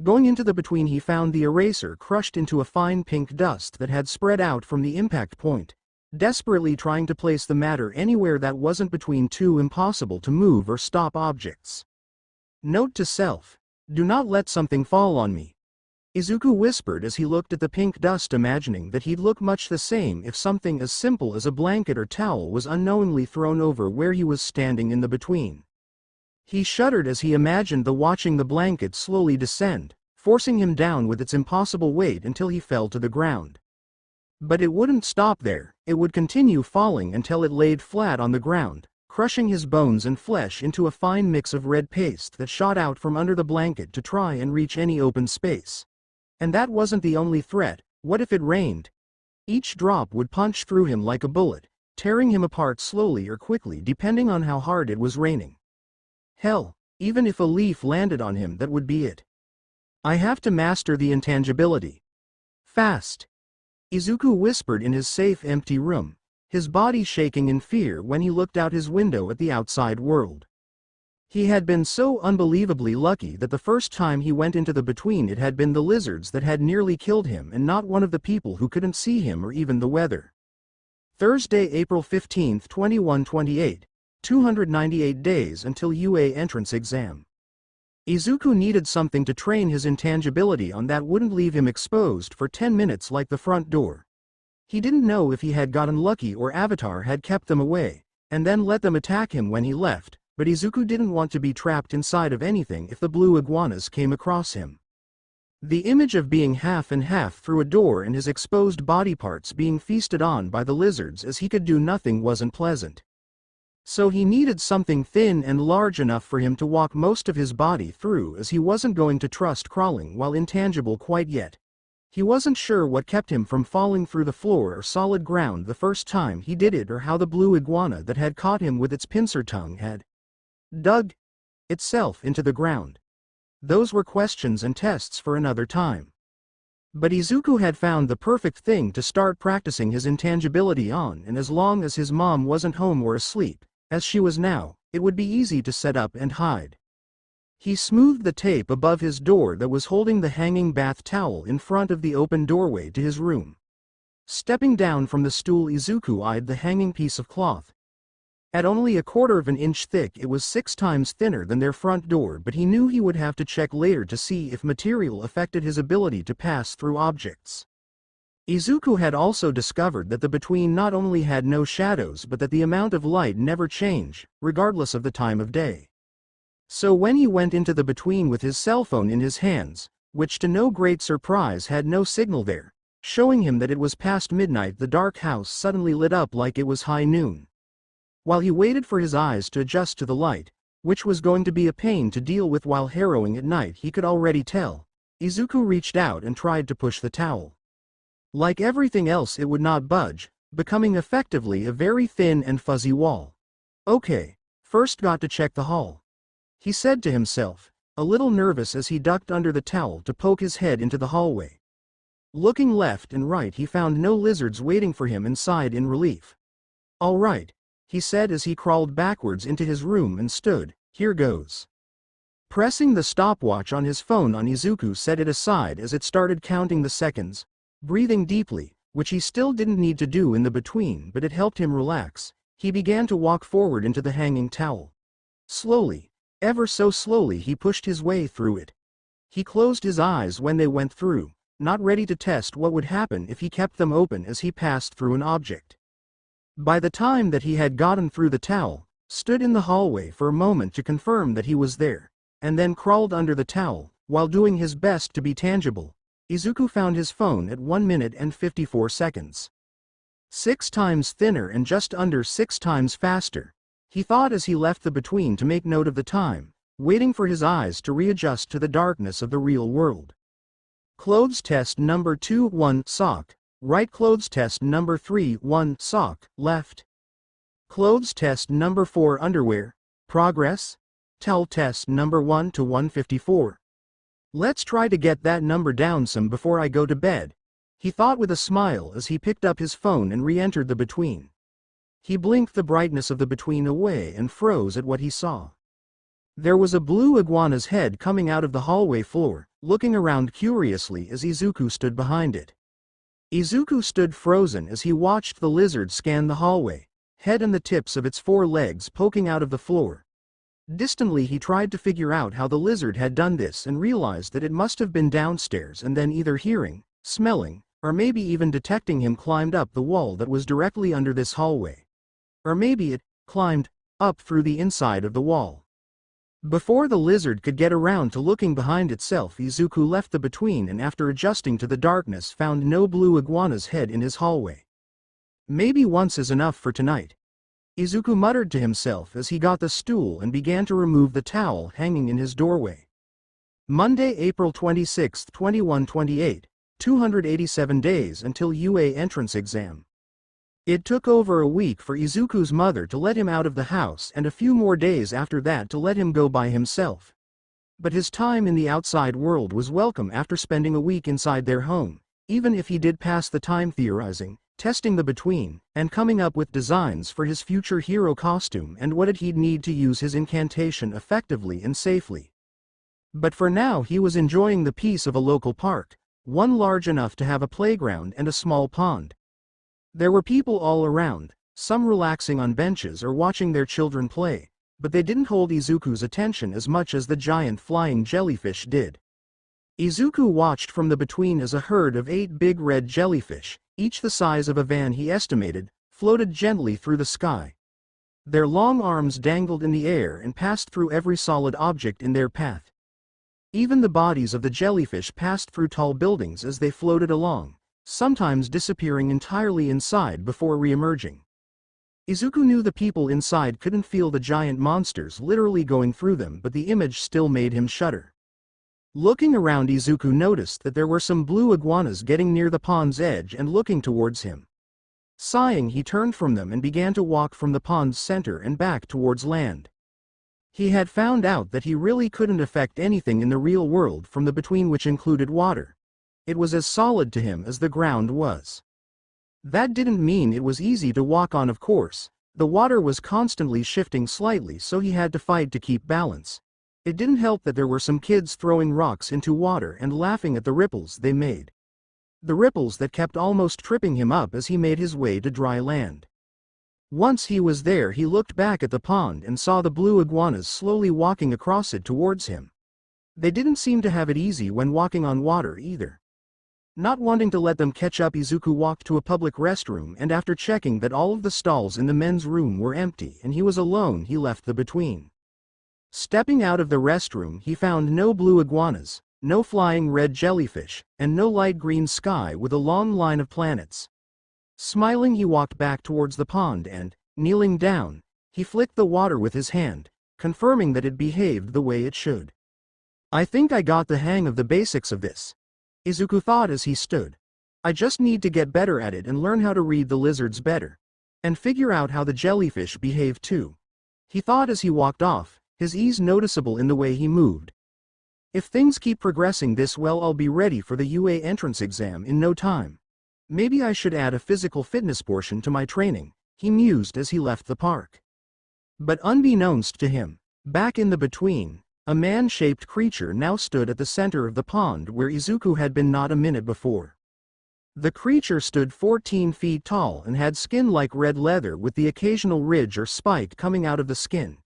Going into the between, he found the eraser crushed into a fine pink dust that had spread out from the impact point, desperately trying to place the matter anywhere that wasn't between two impossible to move or stop objects. Note to self: do not let something fall on me, Izuku whispered as he looked at the pink dust, imagining that he'd look much the same if something as simple as a blanket or towel was unknowingly thrown over where he was standing in the between. He shuddered as he imagined watching the blanket slowly descend, forcing him down with its impossible weight until he fell to the ground. But it wouldn't stop there, it would continue falling until it laid flat on the ground, crushing his bones and flesh into a fine mix of red paste that shot out from under the blanket to try and reach any open space. And that wasn't the only threat. What if it rained? Each drop would punch through him like a bullet, tearing him apart slowly or quickly depending on how hard it was raining. Hell, even if a leaf landed on him, that would be it. I have to master the intangibility. Fast. Izuku whispered in his safe empty room, his body shaking in fear when he looked out his window at the outside world. He had been so unbelievably lucky that the first time he went into the between, it had been the lizards that had nearly killed him and not one of the people who couldn't see him or even the weather. Thursday, April 15, 2128, 298 days until UA entrance exam. Izuku needed something to train his intangibility on that wouldn't leave him exposed for 10 minutes like the front door. He didn't know if he had gotten lucky or Avatar had kept them away, and then let them attack him when he left, but Izuku didn't want to be trapped inside of anything if the blue iguanas came across him. The image of being half and half through a door and his exposed body parts being feasted on by the lizards as he could do nothing wasn't pleasant. So he needed something thin and large enough for him to walk most of his body through, as he wasn't going to trust crawling while intangible quite yet. He wasn't sure what kept him from falling through the floor or solid ground the first time he did it, or how the blue iguana that had caught him with its pincer tongue had dug itself into the ground. Those were questions and tests for another time. But Izuku had found the perfect thing to start practicing his intangibility on, and as long as his mom wasn't home or asleep, as she was now, it would be easy to set up and hide. He smoothed the tape above his door that was holding the hanging bath towel in front of the open doorway to his room. Stepping down from the stool, Izuku eyed the hanging piece of cloth. At only 1/4 of an inch thick, it was 6 times thinner than their front door, but he knew he would have to check later to see if material affected his ability to pass through objects. Izuku had also discovered that the between not only had no shadows but that the amount of light never changed, regardless of the time of day. So when he went into the between with his cell phone in his hands, which to no great surprise had no signal there, showing him that it was past midnight, the dark house suddenly lit up like it was high noon. While he waited for his eyes to adjust to the light, which was going to be a pain to deal with while harrowing at night, he could already tell, Izuku reached out and tried to push the towel. Like everything else, it would not budge, becoming effectively a very thin and fuzzy wall. Okay, first got to check the hall, he said to himself, a little nervous as he ducked under the towel to poke his head into the hallway. Looking left and right, he found no lizards waiting for him and sighed in relief. All right, he said as he crawled backwards into his room and stood, here goes. Pressing the stopwatch on his phone on, Izuku set it aside as it started counting the seconds. Breathing deeply, which he still didn't need to do in the between, but it helped him relax, he began to walk forward into the hanging towel. Slowly, ever so slowly, he pushed his way through it. He closed his eyes when they went through, not ready to test what would happen if he kept them open as he passed through an object. By the time that he had gotten through the towel, stood in the hallway for a moment to confirm that he was there, and then crawled under the towel, while doing his best to be tangible, Izuku found his phone at 1 minute and 54 seconds. 6 times thinner and just under 6 times faster, he thought as he left the between to make note of the time, waiting for his eyes to readjust to the darkness of the real world. Clothes test number 2 1 sock, right. Clothes test number 3 1 sock, left. Clothes test number 4 underwear, progress. Tell test number 1 to 154. Let's try to get that number down some before I go to bed, he thought with a smile as he picked up his phone and re-entered the between. He blinked the brightness of the between away and froze at what he saw. There was a blue iguana's head coming out of the hallway floor, looking around curiously as Izuku stood behind it. Izuku stood frozen as he watched the lizard scan the hallway, head and the tips of its 4 legs poking out of the floor. Distantly he tried to figure out how the lizard had done this and realized that it must have been downstairs and then either hearing, smelling, or maybe even detecting him climbed up the wall that was directly under this hallway. Or maybe it climbed up through the inside of the wall. Before the lizard could get around to looking behind itself, Izuku left the between and after adjusting to the darkness found no blue iguana's head in his hallway. Maybe once is enough for tonight, Izuku muttered to himself as he got the stool and began to remove the towel hanging in his doorway. Monday, April 26, 2128, 287 days until UA entrance exam. It took over a week for Izuku's mother to let him out of the house and a few more days after that to let him go by himself. But his time in the outside world was welcome after spending a week inside their home, even if he did pass the time theorizing, testing the between, and coming up with designs for his future hero costume and what he'd need to use his incantation effectively and safely. But for now he was enjoying the peace of a local park, one large enough to have a playground and a small pond. There were people all around, some relaxing on benches or watching their children play, but they didn't hold Izuku's attention as much as the giant flying jellyfish did. Izuku watched from the between as a herd of 8 big red jellyfish, each the size of a van he estimated, floated gently through the sky. Their long arms dangled in the air and passed through every solid object in their path. Even the bodies of the jellyfish passed through tall buildings as they floated along, sometimes disappearing entirely inside before re-emerging. Izuku knew the people inside couldn't feel the giant monsters literally going through them, but the image still made him shudder. Looking around, Izuku noticed that there were some blue iguanas getting near the pond's edge and looking towards him. Sighing, he turned from them and began to walk from the pond's center and back towards land. He had found out that he really couldn't affect anything in the real world from the between, which included water. It was as solid to him as the ground was. That didn't mean it was easy to walk on, of course. The water was constantly shifting slightly, so he had to fight to keep balance. It didn't help that there were some kids throwing rocks into water and laughing at the ripples they made. The ripples that kept almost tripping him up as he made his way to dry land. Once he was there, he looked back at the pond and saw the blue iguanas slowly walking across it towards him. They didn't seem to have it easy when walking on water either. Not wanting to let them catch up, Izuku walked to a public restroom and after checking that all of the stalls in the men's room were empty and he was alone, he left the between. Stepping out of the restroom, he found no blue iguanas, no flying red jellyfish, and no light green sky with a long line of planets. Smiling, he walked back towards the pond and, kneeling down, he flicked the water with his hand, confirming that it behaved the way it should. I think I got the hang of the basics of this, Izuku thought as he stood. I just need to get better at it and learn how to read the lizards better. And figure out how the jellyfish behave too. He thought as he walked off, his ease noticeable in the way he moved. If things keep progressing this well, I'll be ready for the UA entrance exam in no time. Maybe I should add a physical fitness portion to my training, he mused as he left the park. But unbeknownst to him, back in the between, a man-shaped creature now stood at the center of the pond where Izuku had been not a minute before. The creature stood 14 feet tall and had skin like red leather with the occasional ridge or spike coming out of the skin.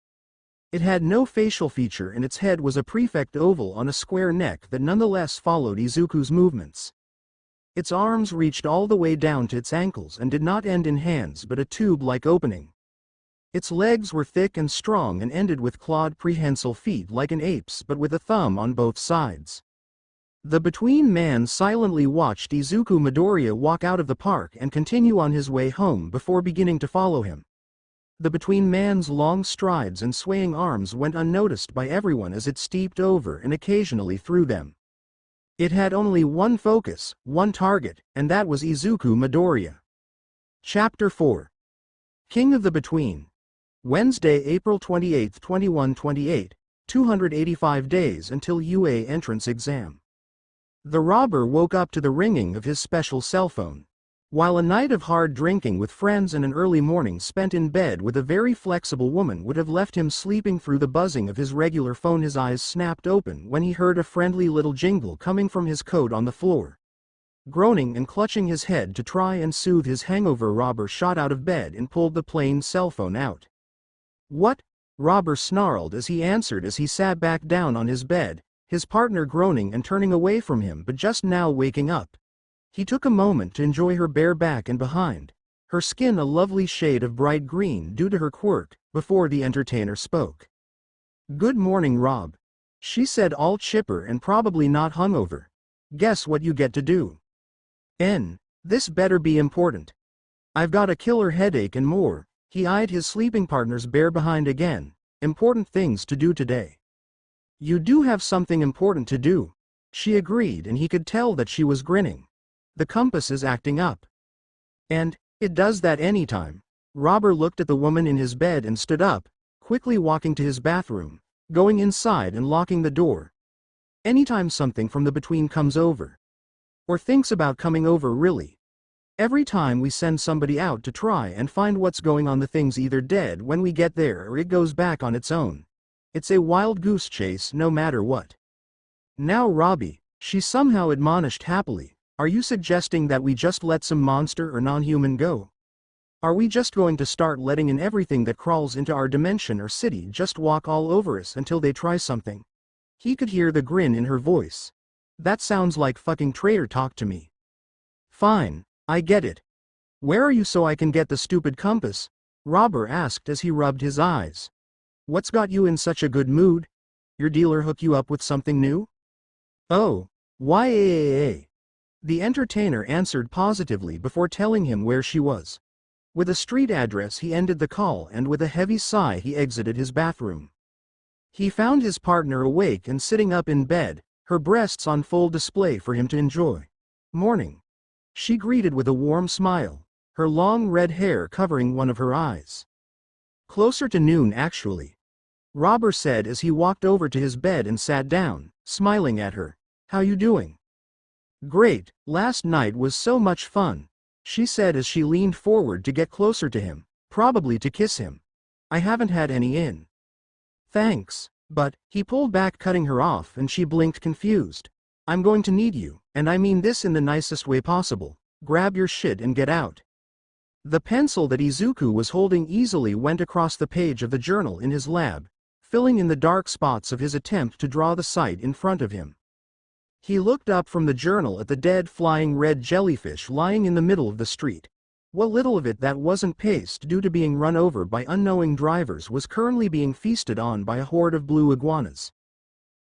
It had no facial feature and its head was a perfect oval on a square neck that nonetheless followed Izuku's movements. Its arms reached all the way down to its ankles and did not end in hands but a tube-like opening. Its legs were thick and strong and ended with clawed prehensile feet like an ape's but with a thumb on both sides. The between man silently watched Izuku Midoriya walk out of the park and continue on his way home before beginning to follow him. The between man's long strides and swaying arms went unnoticed by everyone as it steeped over and occasionally through them. It had only one focus, one target, and that was Izuku Midoriya. Chapter 4. King of the Between. Wednesday, April 28, 2128, 285 days until UA entrance exam. The robber woke up to the ringing of his special cell phone. While a night of hard drinking with friends and an early morning spent in bed with a very flexible woman would have left him sleeping through the buzzing of his regular phone, his eyes snapped open when he heard a friendly little jingle coming from his coat on the floor. Groaning and clutching his head to try and soothe his hangover, robber shot out of bed and pulled the plain cell phone out. "What?" Robber snarled as he answered as he sat back down on his bed, his partner groaning and turning away from him but just now waking up. He took a moment to enjoy her bare back and behind, her skin a lovely shade of bright green due to her quirk, before the entertainer spoke. "Good morning, Rob," she said, all chipper and probably not hungover. "Guess what you get to do?" This better be important." "I've got a killer headache and more." He eyed his sleeping partner's bare behind again. "Important things to do today." "You do have something important to do," she agreed, and he could tell that she was grinning. "The compass is acting up." "And it does that anytime." Robber looked at the woman in his bed and stood up, quickly walking to his bathroom, going inside and locking the door. "Anytime something from the between comes over. Or thinks about coming over, really. Every time we send somebody out to try and find what's going on, the thing's either dead when we get there or it goes back on its own. It's a wild goose chase no matter what." "Now Robbie," she somehow admonished happily, "are you suggesting that we just let some monster or non-human go? Are we just going to start letting in everything that crawls into our dimension or city just walk all over us until they try something?" He could hear the grin in her voice. "That sounds like fucking traitor talk to me." "Fine, I get it. Where are you so I can get the stupid compass?" Robber asked as he rubbed his eyes. "What's got you in such a good mood? Your dealer hook you up with something new?" "Oh, yeah." The entertainer answered positively before telling him where she was. With a street address he ended the call, and with a heavy sigh he exited his bathroom. He found his partner awake and sitting up in bed, her breasts on full display for him to enjoy. "Morning," she greeted with a warm smile, her long red hair covering one of her eyes. "Closer to noon actually," Robber said as he walked over to his bed and sat down, smiling at her. "How you doing?" "Great, last night was so much fun," she said as she leaned forward to get closer to him, probably to kiss him. "I haven't had any in." "Thanks, but," he pulled back, cutting her off, and she blinked confused. "I'm going to need you, and I mean this in the nicest way possible. Grab your shit and get out." The pencil that Izuku was holding easily went across the page of the journal in his lab, filling in the dark spots of his attempt to draw the sight in front of him. He looked up from the journal at the dead flying red jellyfish lying in the middle of the street. What little of it that wasn't paste due to being run over by unknowing drivers was currently being feasted on by a horde of blue iguanas.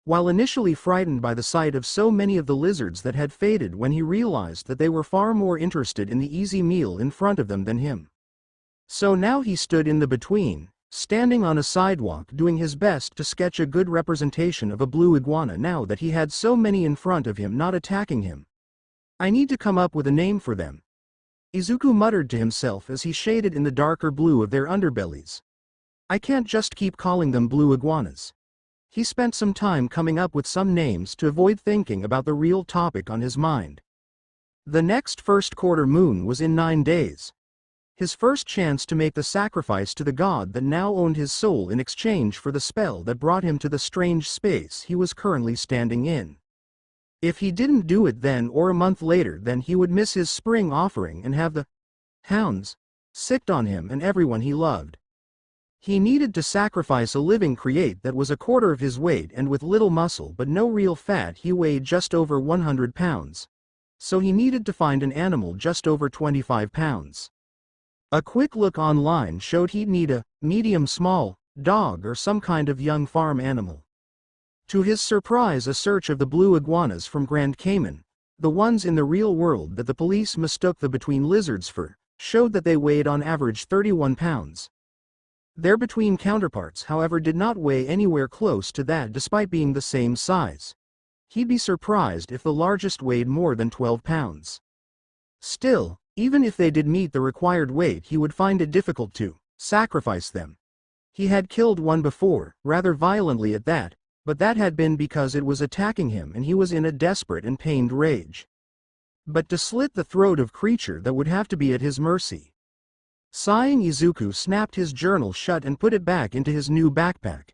While initially frightened by the sight of so many of the lizards that had faded when he realized that they were far more interested in the easy meal in front of them than him. So now he stood in the between, standing on a sidewalk doing his best to sketch a good representation of a blue iguana now that he had so many in front of him not attacking him. "I need to come up with a name for them," Izuku muttered to himself as he shaded in the darker blue of their underbellies. "I can't just keep calling them blue iguanas." He spent some time coming up with some names to avoid thinking about the real topic on his mind. The next first quarter moon was in 9 days. His first chance to make the sacrifice to the god that now owned his soul in exchange for the spell that brought him to the strange space he was currently standing in. If he didn't do it then or a month later, then he would miss his spring offering and have the hounds sicked on him and everyone he loved. He needed to sacrifice a living create that was a quarter of his weight and with little muscle but no real fat. He weighed just over 100 pounds. So he needed to find an animal just over 25 pounds. A quick look online showed he'd need a medium-small dog or some kind of young farm animal. To his surprise, a search of the blue iguanas from Grand Cayman, the ones in the real world that the police mistook the between lizards for, showed that they weighed on average 31 pounds. Their between counterparts, however, did not weigh anywhere close to that despite being the same size. He'd be surprised if the largest weighed more than 12 pounds. Still, even if they did meet the required weight, he would find it difficult to sacrifice them. He had killed one before, rather violently at that, but that had been because it was attacking him and he was in a desperate and pained rage. But to slit the throat of creature that would have to be at his mercy. Sighing, Izuku snapped his journal shut and put it back into his new backpack.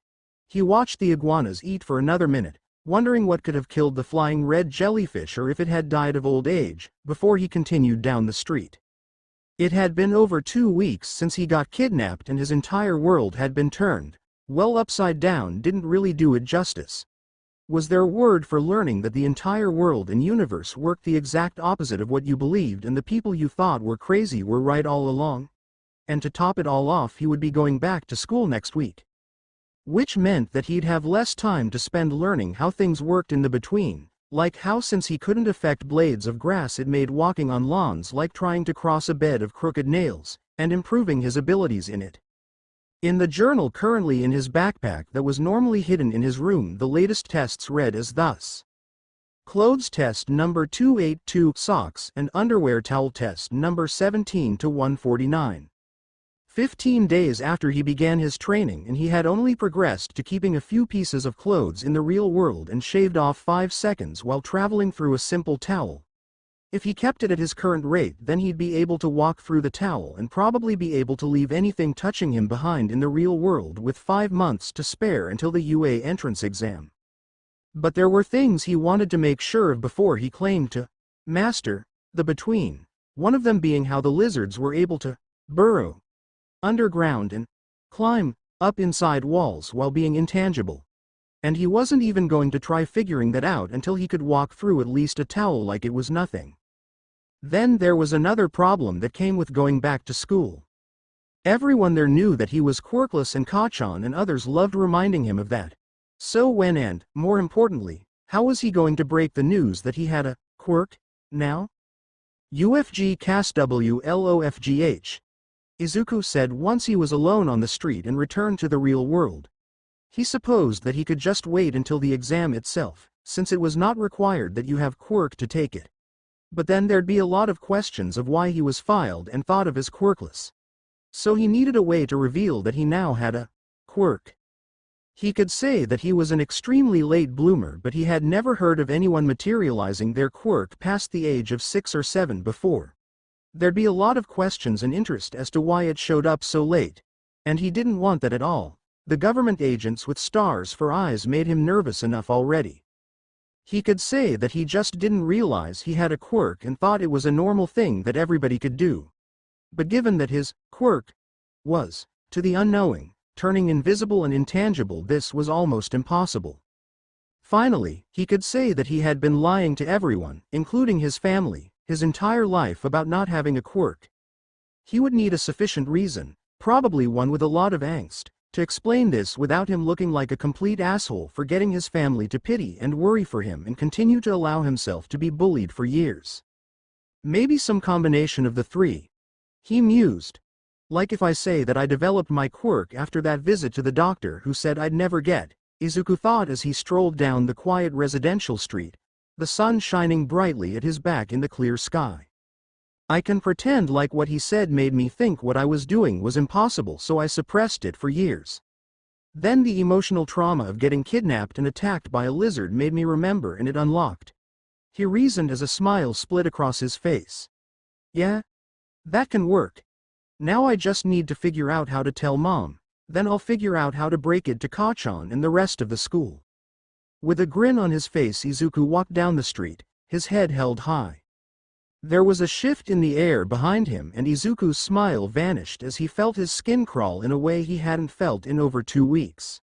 He watched the iguanas eat for another minute, wondering what could have killed the flying red jellyfish or if it had died of old age, before he continued down the street. It had been over 2 weeks since he got kidnapped and his entire world had been turned. Well, upside down didn't really do it justice. Was there a word for learning that the entire world and universe worked the exact opposite of what you believed and the people you thought were crazy were right all along? And to top it all off, he would be going back to school next week. Which meant that he'd have less time to spend learning how things worked in the between, like how since he couldn't affect blades of grass it made walking on lawns like trying to cross a bed of crooked nails, and improving his abilities in it. In the journal currently in his backpack that was normally hidden in his room, the latest tests read as thus. Clothes test number 282, socks and underwear towel test number 17 to 149. 15 days after he began his training and he had only progressed to keeping a few pieces of clothes in the real world and shaved off 5 seconds while traveling through a simple towel. If he kept it at his current rate, then he'd be able to walk through the towel and probably be able to leave anything touching him behind in the real world with 5 months to spare until the UA entrance exam. But there were things he wanted to make sure of before he claimed to master the between, one of them being how the lizards were able to burrow underground and climb up inside walls while being intangible. And he wasn't even going to try figuring that out until he could walk through at least a towel like it was nothing. Then there was another problem that came with going back to school. Everyone there knew that he was quirkless and Kachan, and others loved reminding him of that. So when and, more importantly, how was he going to break the news that he had a quirk now? UFG CAS WLOFGH. Izuku said once he was alone on the street and returned to the real world. He supposed that he could just wait until the exam itself, since it was not required that you have quirk to take it. But then there'd be a lot of questions of why he was filed and thought of as quirkless. So he needed a way to reveal that he now had a quirk. He could say that he was an extremely late bloomer, but he had never heard of anyone materializing their quirk past the age of 6 or 7 before. There'd be a lot of questions and interest as to why it showed up so late. And he didn't want that at all. The government agents with stars for eyes made him nervous enough already. He could say that he just didn't realize he had a quirk and thought it was a normal thing that everybody could do. But given that his quirk was, to the unknowing, turning invisible and intangible, this was almost impossible. Finally, he could say that he had been lying to everyone, including his family, his entire life about not having a quirk. He would need a sufficient reason, probably one with a lot of angst, to explain this without him looking like a complete asshole for getting his family to pity and worry for him and continue to allow himself to be bullied for years. Maybe some combination of the three. He mused. Like if I say that I developed my quirk after that visit to the doctor who said I'd never get, Izuku thought as he strolled down the quiet residential street, the sun shining brightly at his back in the clear sky. I can pretend like what he said made me think what I was doing was impossible, so I suppressed it for years. Then the emotional trauma of getting kidnapped and attacked by a lizard made me remember, and it unlocked. He reasoned as a smile split across his face. Yeah? That can work. Now I just need to figure out how to tell Mom, then I'll figure out how to break it to Kachan and the rest of the school. With a grin on his face, Izuku walked down the street, his head held high. There was a shift in the air behind him and Izuku's smile vanished as he felt his skin crawl in a way he hadn't felt in over 2 weeks.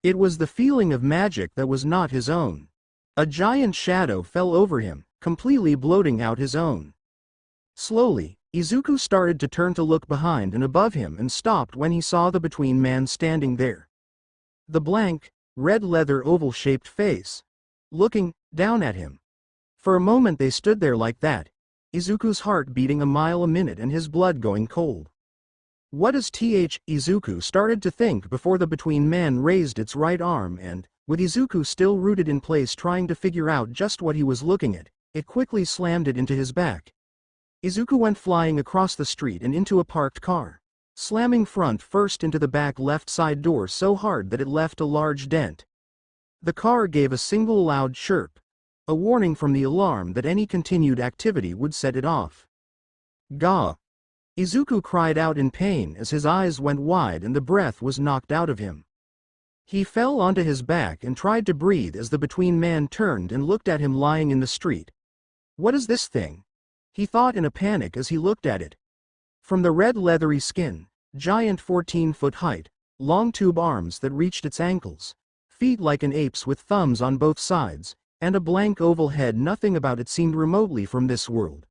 It was the feeling of magic that was not his own. A giant shadow fell over him, completely blotting out his own. Slowly, Izuku started to turn to look behind and above him and stopped when he saw the between man standing there. The blank, red leather oval-shaped face, looking down at him. For a moment they stood there like that, Izuku's heart beating a mile a minute and his blood going cold. What is Izuku started to think before the Between Man raised its right arm and, with Izuku still rooted in place trying to figure out just what he was looking at, it quickly slammed it into his back. Izuku went flying across the street and into a parked car, slamming front first into the back left side door so hard that it left a large dent. The car gave a single loud chirp, a warning from the alarm that any continued activity would set it off. Gah! Izuku cried out in pain as his eyes went wide and the breath was knocked out of him. He fell onto his back and tried to breathe as the Between Man turned and looked at him lying in the street. What is this thing? He thought in a panic as he looked at it. From the red leathery skin, giant 14-foot height, long tube arms that reached its ankles, feet like an ape's with thumbs on both sides, and a blank oval head, nothing about it seemed remotely from this world.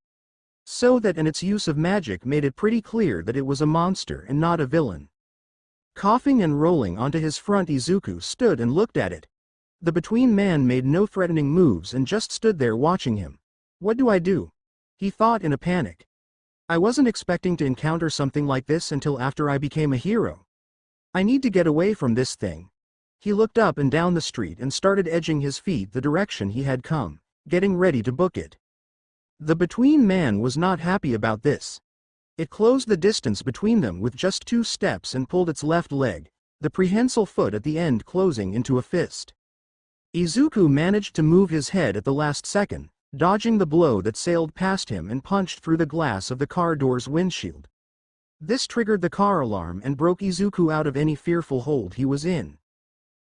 So that and its use of magic made it pretty clear that it was a monster and not a villain. Coughing and rolling onto his front, Izuku stood and looked at it. The Between Man made no threatening moves and just stood there watching him. What do I do? He thought in a panic. I wasn't expecting to encounter something like this until after I became a hero. I need to get away from this thing. He looked up and down the street and started edging his feet the direction he had come, getting ready to book it. The Between Man was not happy about this. It closed the distance between them with just 2 steps and pulled its left leg, the prehensile foot at the end closing into a fist. Izuku managed to move his head at the last second, dodging the blow that sailed past him and punched through the glass of the car door's windshield. This triggered the car alarm and broke Izuku out of any fearful hold he was in.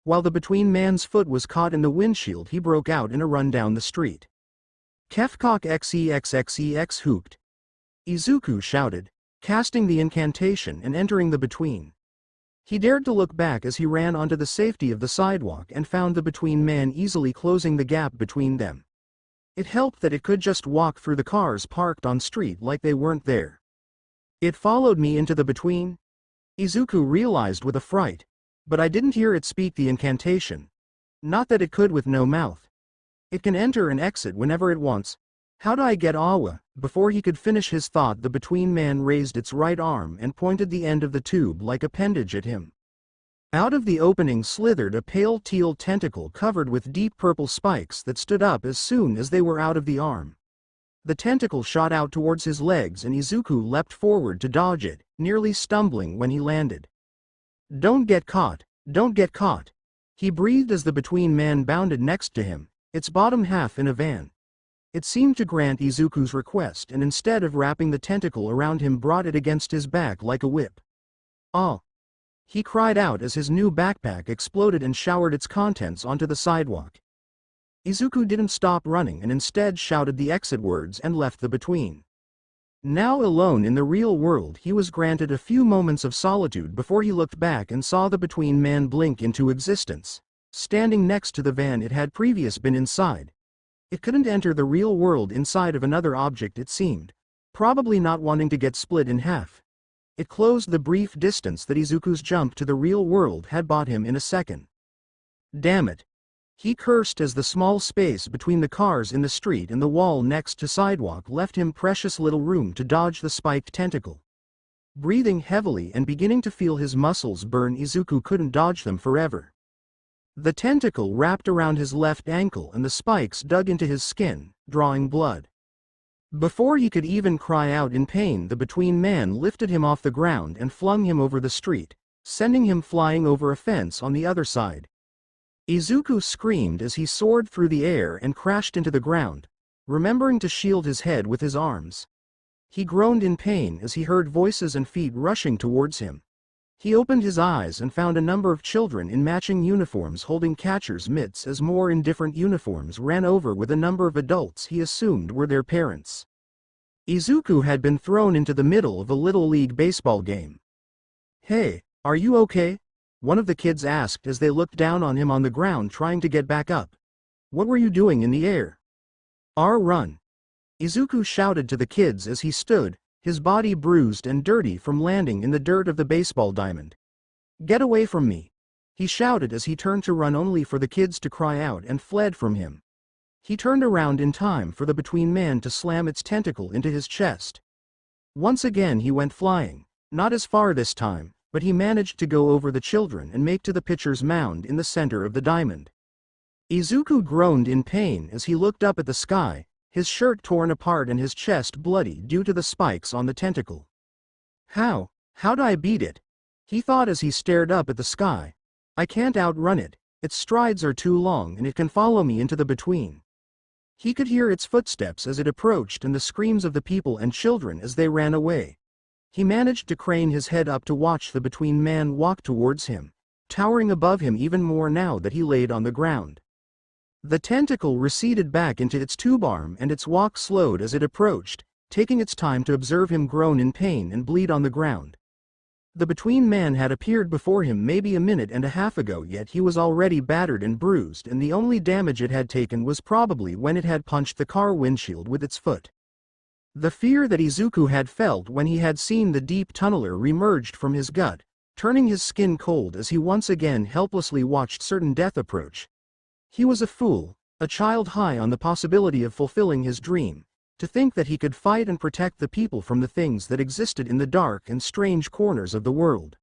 While the Between Man's foot was caught in the windshield, he broke out in a run down the street. Kefkok xexxex hooped. Izuku shouted, casting the incantation and entering the Between. He dared to look back as he ran onto the safety of the sidewalk and found the Between Man easily closing the gap between them. It helped that it could just walk through the cars parked on street like they weren't there. It followed me into the Between? Izuku realized with a fright. But I didn't hear it speak the incantation. Not that it could with no mouth. It can enter and exit whenever it wants. How do I get Awa? Before he could finish his thought, the Between Man raised its right arm and pointed the end of the tube-like appendage at him. Out of the opening slithered a pale teal tentacle covered with deep purple spikes that stood up as soon as they were out of the arm. The tentacle shot out towards his legs and Izuku leapt forward to dodge it, nearly stumbling when he landed. Don't get caught, don't get caught. He breathed as the Between Man bounded next to him, its bottom half in a van. It seemed to grant Izuku's request and instead of wrapping the tentacle around him brought it against his back like a whip. Ah! He cried out as his new backpack exploded and showered its contents onto the sidewalk. Izuku didn't stop running and instead shouted the exit words and left the Between. Now alone in the real world, he was granted a few moments of solitude before he looked back and saw the Between Man blink into existence, standing next to the van it had previously been inside. It couldn't enter the real world inside of another object, it seemed, probably not wanting to get split in half. It closed the brief distance that Izuku's jump to the real world had bought him in a second. Damn it! He cursed as the small space between the cars in the street and the wall next to sidewalk left him precious little room to dodge the spiked tentacle. Breathing heavily and beginning to feel his muscles burn, Izuku couldn't dodge them forever. The tentacle wrapped around his left ankle and the spikes dug into his skin, drawing blood. Before he could even cry out in pain, the Between Man lifted him off the ground and flung him over the street, sending him flying over a fence on the other side. Izuku screamed as he soared through the air and crashed into the ground, remembering to shield his head with his arms. He groaned in pain as he heard voices and feet rushing towards him. He opened his eyes and found a number of children in matching uniforms holding catcher's mitts as more in different uniforms ran over with a number of adults he assumed were their parents. Izuku had been thrown into the middle of a Little League baseball game. "Hey, are you okay?" one of the kids asked as they looked down on him on the ground trying to get back up. "What were you doing in the air?" Run!" Izuku shouted to the kids as he stood, his body bruised and dirty from landing in the dirt of the baseball diamond. "Get away from me!" he shouted as he turned to run, only for the kids to cry out and fled from him. He turned around in time for the Between Man to slam its tentacle into his chest. Once again he went flying, not as far this time, but he managed to go over the children and make to the pitcher's mound in the center of the diamond. Izuku groaned in pain as he looked up at the sky, his shirt torn apart and his chest bloody due to the spikes on the tentacle. How'd I beat it? He thought as he stared up at the sky. I can't outrun it, its strides are too long and it can follow me into the Between. He could hear its footsteps as it approached and the screams of the people and children as they ran away. He managed to crane his head up to watch the Between Man walk towards him, towering above him even more now that he laid on the ground. The tentacle receded back into its tube arm and its walk slowed as it approached, taking its time to observe him groan in pain and bleed on the ground. The Between Man had appeared before him maybe a minute and a half ago, yet he was already battered and bruised, and the only damage it had taken was probably when it had punched the car windshield with its foot. The fear that Izuku had felt when he had seen the deep tunneler remerged from his gut, turning his skin cold as he once again helplessly watched certain death approach. He was a fool, a child high on the possibility of fulfilling his dream, to think that he could fight and protect the people from the things that existed in the dark and strange corners of the world.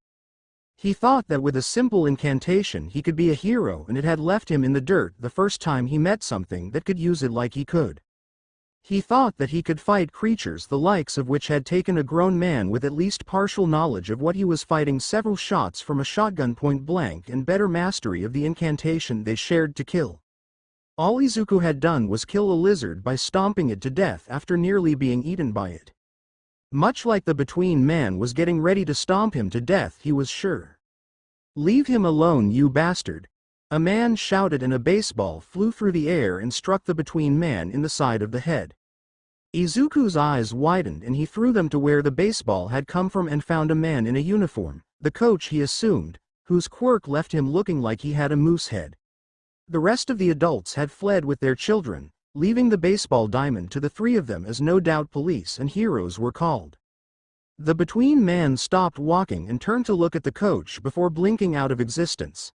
He thought that with a simple incantation he could be a hero, and it had left him in the dirt the first time he met something that could use it like he could. He thought that he could fight creatures the likes of which had taken a grown man with at least partial knowledge of what he was fighting several shots from a shotgun point blank and better mastery of the incantation they shared to kill. All Izuku had done was kill a lizard by stomping it to death after nearly being eaten by it. Much like the Between Man was getting ready to stomp him to death, he was sure. "Leave him alone, you bastard!" A man shouted, and a baseball flew through the air and struck the Between Man in the side of the head. Izuku's eyes widened and he threw them to where the baseball had come from and found a man in a uniform, the coach he assumed, whose quirk left him looking like he had a moose head. The rest of the adults had fled with their children, leaving the baseball diamond to the three of them, as no doubt police and heroes were called. The Between Man stopped walking and turned to look at the coach before blinking out of existence.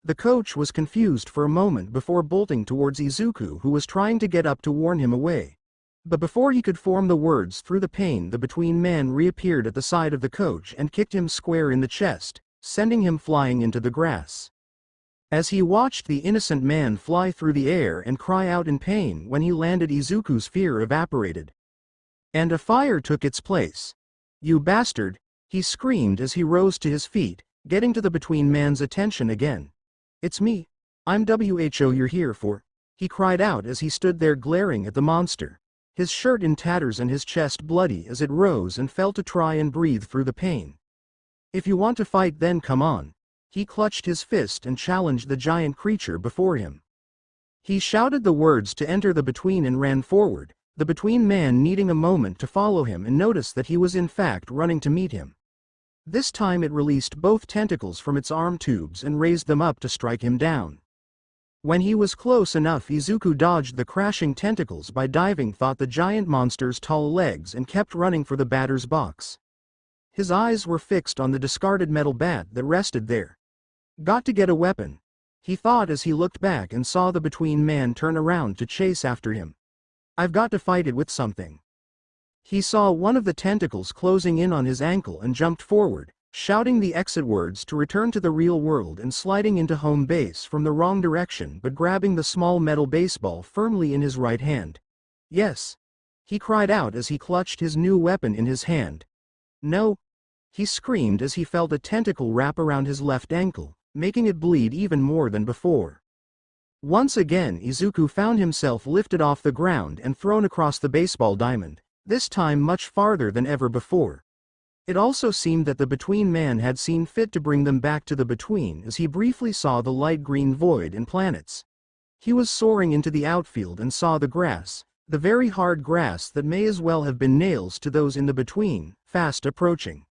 The coach was confused for a moment before bolting towards Izuku, who was trying to get up to warn him away. But before he could form the words through the pain, the Between Man reappeared at the side of the coach and kicked him square in the chest, sending him flying into the grass. As he watched the innocent man fly through the air and cry out in pain when he landed, Izuku's fear evaporated. And a fire took its place. "You bastard!" he screamed as he rose to his feet, getting to the Between Man's attention again. "It's me. I'm WHO you're here for," he cried out as he stood there glaring at the monster, his shirt in tatters and his chest bloody as it rose and fell to try and breathe through the pain. "If you want to fight, then come on." He clutched his fist and challenged the giant creature before him. He shouted the words to enter the Between and ran forward, the Between Man needing a moment to follow him and notice that he was in fact running to meet him. This time it released both tentacles from its arm tubes and raised them up to strike him down. When he was close enough, Izuku dodged the crashing tentacles by diving through the giant monster's tall legs and kept running for the batter's box. His eyes were fixed on the discarded metal bat that rested there. "Got to get a weapon," he thought as he looked back and saw the Between Man turn around to chase after him. "I've got to fight it with something." He saw one of the tentacles closing in on his ankle and jumped forward, shouting the exit words to return to the real world and sliding into home base from the wrong direction, but grabbing the small metal baseball firmly in his right hand. "Yes!" he cried out as he clutched his new weapon in his hand. "No!" he screamed as he felt a tentacle wrap around his left ankle, making it bleed even more than before. Once again Izuku found himself lifted off the ground and thrown across the baseball diamond, this time much farther than ever before. It also seemed that the Between Man had seen fit to bring them back to the Between as he briefly saw the light green void and planets. He was soaring into the outfield and saw the grass, the very hard grass that may as well have been nails to those in the Between, fast approaching.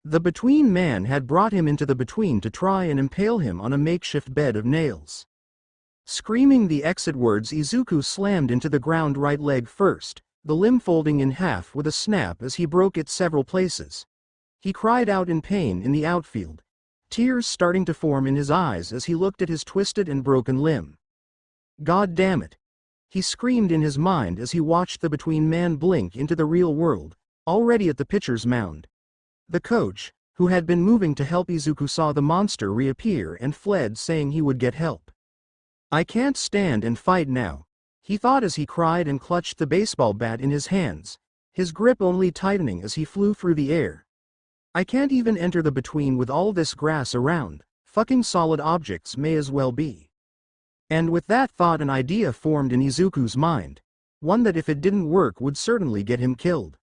The Between Man had brought him into the Between to try and impale him on a makeshift bed of nails. Screaming the exit words, Izuku slammed into the ground, right leg first, the limb folding in half with a snap as he broke it several places. He cried out in pain in the outfield. tears starting to form in his eyes as he looked at his twisted and broken limb. God damn it! He screamed in his mind as he watched the Between Man blink into the real world, already at the pitcher's mound. The coach, who had been moving to help Izuku, saw the monster reappear and fled, saying he would get help. I can't stand and fight now, he thought as he cried and clutched the baseball bat in his hands, his grip only tightening as he flew through the air. I can't even enter the Between with all this grass around, fucking solid objects may as well be. And with that thought an idea formed in Izuku's mind, one that if it didn't work would certainly get him killed.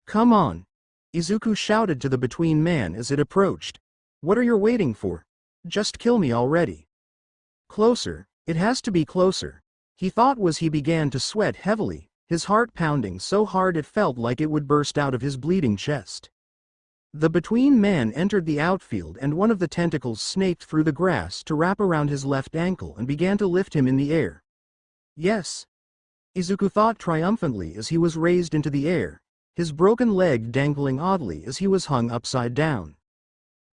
Come on! Izuku shouted to the Between Man as it approached. What are you waiting for? Just kill me already. Closer, it has to be closer, he thought as he began to sweat heavily, his heart pounding so hard it felt like it would burst out of his bleeding chest. The Between Man entered the outfield and one of the tentacles snaked through the grass to wrap around his left ankle and began to lift him in the air. Yes! Izuku thought triumphantly as he was raised into the air, his broken leg dangling oddly as he was hung upside down.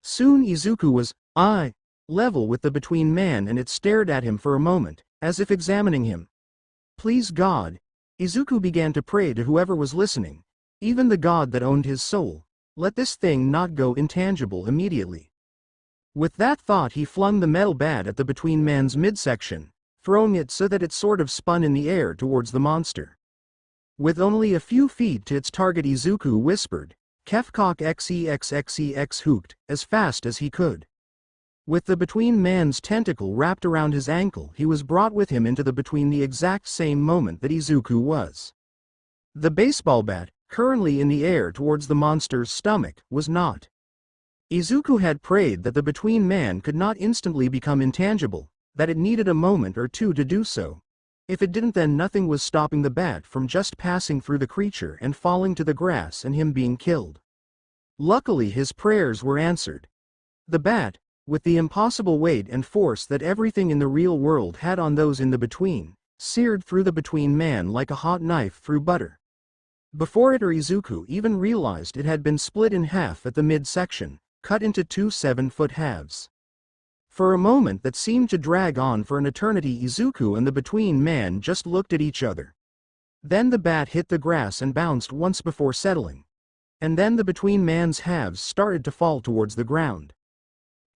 Soon Izuku was, eye level with the Between Man and it stared at him for a moment, as if examining him. Please God! Izuku began to pray to whoever was listening, even the God that owned his soul, let this thing not go intangible immediately. With that thought he flung the metal bat at the Between Man's midsection, throwing it so that it sort of spun in the air towards the monster. With only a few feet to its target Izuku whispered, Kefkok xexxex hooked, as fast as he could. With the Between Man's tentacle wrapped around his ankle he was brought with him into the Between the exact same moment that Izuku was. The baseball bat, currently in the air towards the monster's stomach, was not. Izuku had prayed that the Between Man could not instantly become intangible, that it needed a moment or two to do so. If it didn't, then nothing was stopping the bat from just passing through the creature and falling to the grass and him being killed. Luckily his prayers were answered. The bat, with the impossible weight and force that everything in the real world had on those in the Between, seared through the Between Man like a hot knife through butter. Before it or Izuku even realized, it had been split in half at the midsection, cut into 2 7-foot halves. For a moment that seemed to drag on for an eternity, Izuku and the Between Man just looked at each other. Then the bat hit the grass and bounced once before settling. And then the Between Man's halves started to fall towards the ground.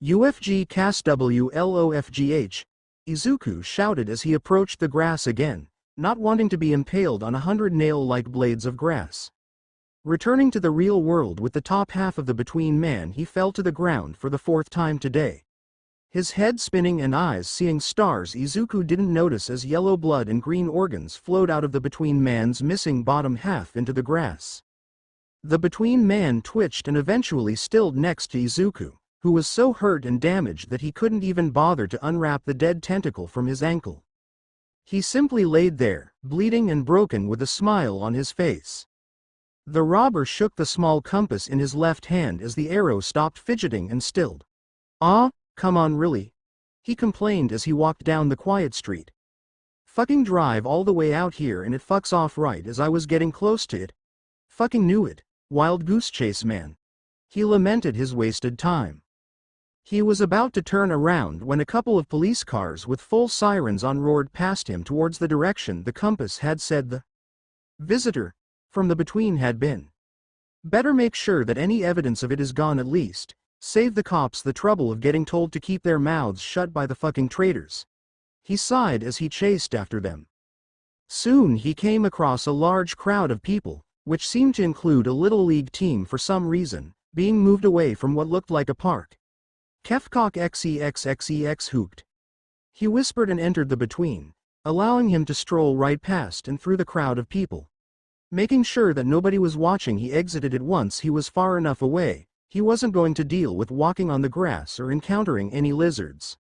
UFG cast WLOFGH, Izuku shouted as he approached the grass again, not wanting to be impaled on 100 nail-like blades of grass. Returning to the real world with the top half of the Between Man, he fell to the ground for the 4th time today. His head spinning and eyes seeing stars, Izuku didn't notice as yellow blood and green organs flowed out of the Between Man's missing bottom half into the grass. The Between Man twitched and eventually stilled next to Izuku, who was so hurt and damaged that he couldn't even bother to unwrap the dead tentacle from his ankle. He simply laid there, bleeding and broken with a smile on his face. The robber shook the small compass in his left hand as the arrow stopped fidgeting and stilled. "Ah, come on really?" he complained as he walked down the quiet street. "Fucking drive all the way out here and it fucks off right as I was getting close to it. Fucking knew it, wild goose chase man." He lamented his wasted time. He was about to turn around when a couple of police cars with full sirens on roared past him towards the direction the compass had said the visitor from the Between had been. Better make sure that any evidence of it is gone at least. Save the cops the trouble of getting told to keep their mouths shut by the fucking traitors. He sighed as he chased after them. Soon he came across a large crowd of people, which seemed to include a little league team for some reason, being moved away from what looked like a park. Kefkok xexxex hooked. He whispered and entered the Between, allowing him to stroll right past and through the crowd of people. Making sure that nobody was watching, he exited it once he was far enough away. He wasn't going to deal with walking on the grass or encountering any lizards.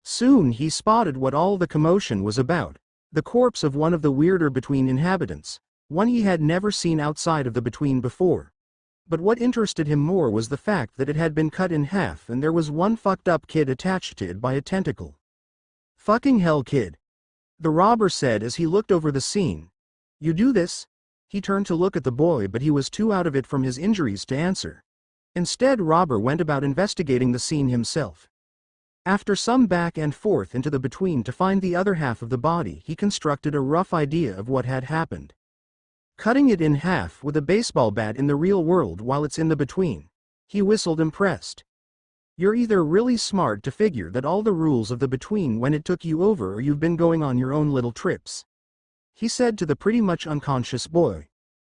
Soon he spotted what all the commotion was about, the corpse of one of the weirder Between inhabitants, one he had never seen outside of the Between before. But what interested him more was the fact that it had been cut in half and there was one fucked up kid attached to it by a tentacle. "Fucking hell, kid," the robber said as he looked over the scene. "You do this?" He turned to look at the boy, but he was too out of it from his injuries to answer. Instead, Robber went about investigating the scene himself. After some back and forth into the between to find the other half of the body, he constructed a rough idea of what had happened. Cutting it in half with a baseball bat in the real world while it's in the between. He whistled, impressed. You're either really smart to figure that all the rules of the between when it took you over, or you've been going on your own little trips, he said to the pretty much unconscious boy.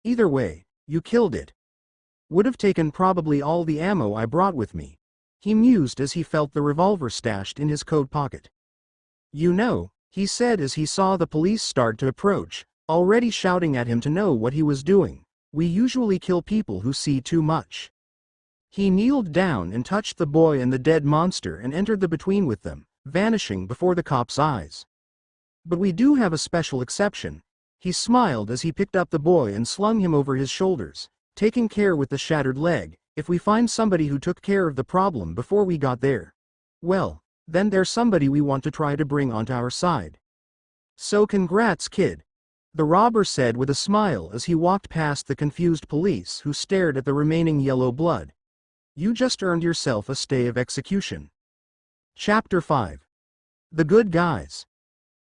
Either way, you killed it. Would have taken probably all the ammo I brought with me, he mused as he felt the revolver stashed in his coat pocket. You know, he said as he saw the police start to approach, already shouting at him to know what he was doing, we usually kill people who see too much. He kneeled down and touched the boy and the dead monster and entered the between with them, vanishing before the cop's eyes. But we do have a special exception. He smiled as he picked up the boy and slung him over his shoulders, taking care with the shattered leg. If we find somebody who took care of the problem before we got there, well, then there's somebody we want to try to bring onto our side. So congrats, kid, the robber said with a smile as he walked past the confused police who stared at the remaining yellow blood. You just earned yourself a stay of execution. Chapter 5. The Good Guys.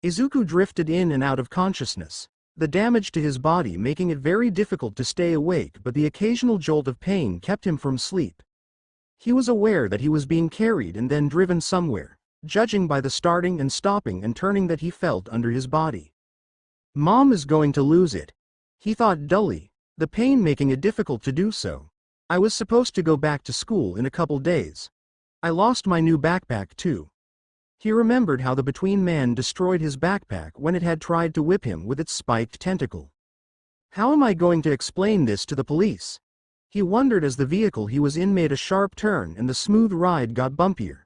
Izuku drifted in and out of consciousness, the damage to his body making it very difficult to stay awake, but the occasional jolt of pain kept him from sleep. He was aware that he was being carried and then driven somewhere, judging by the starting and stopping and turning that he felt under his body. Mom is going to lose it, he thought dully, the pain making it difficult to do so. I was supposed to go back to school in a couple days. I lost my new backpack too. He remembered how the between man destroyed his backpack when it had tried to whip him with its spiked tentacle. How am I going to explain this to the police? He wondered as the vehicle he was in made a sharp turn and the smooth ride got bumpier.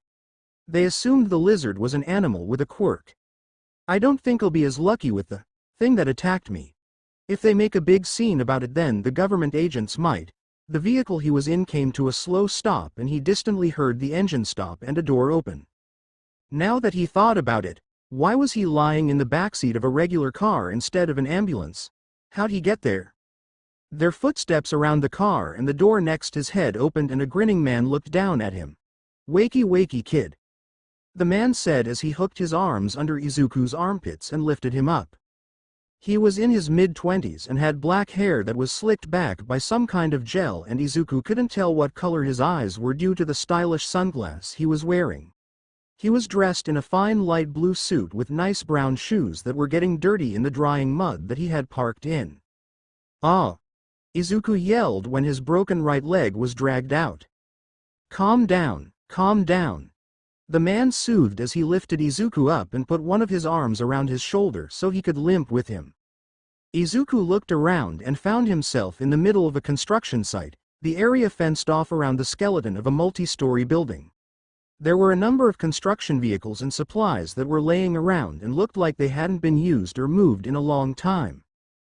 They assumed the lizard was an animal with a quirk. I don't think I'll be as lucky with the thing that attacked me. If they make a big scene about it, then the government agents might. The vehicle he was in came to a slow stop and he distantly heard the engine stop and a door open. Now that he thought about it, why was he lying in the backseat of a regular car instead of an ambulance? How'd he get there? Their footsteps around the car and the door next his head opened and a grinning man looked down at him. Wakey wakey kid, the man said as he hooked his arms under Izuku's armpits and lifted him up. He was in his mid-20s and had black hair that was slicked back by some kind of gel, and Izuku couldn't tell what color his eyes were due to the stylish sunglasses he was wearing. He was dressed in a fine light blue suit with nice brown shoes that were getting dirty in the drying mud that he had parked in. Ah! Izuku yelled when his broken right leg was dragged out. Calm down, calm down. The man soothed as he lifted Izuku up and put one of his arms around his shoulder so he could limp with him. Izuku looked around and found himself in the middle of a construction site, the area fenced off around the skeleton of a multi-story building. There were a number of construction vehicles and supplies that were laying around and looked like they hadn't been used or moved in a long time.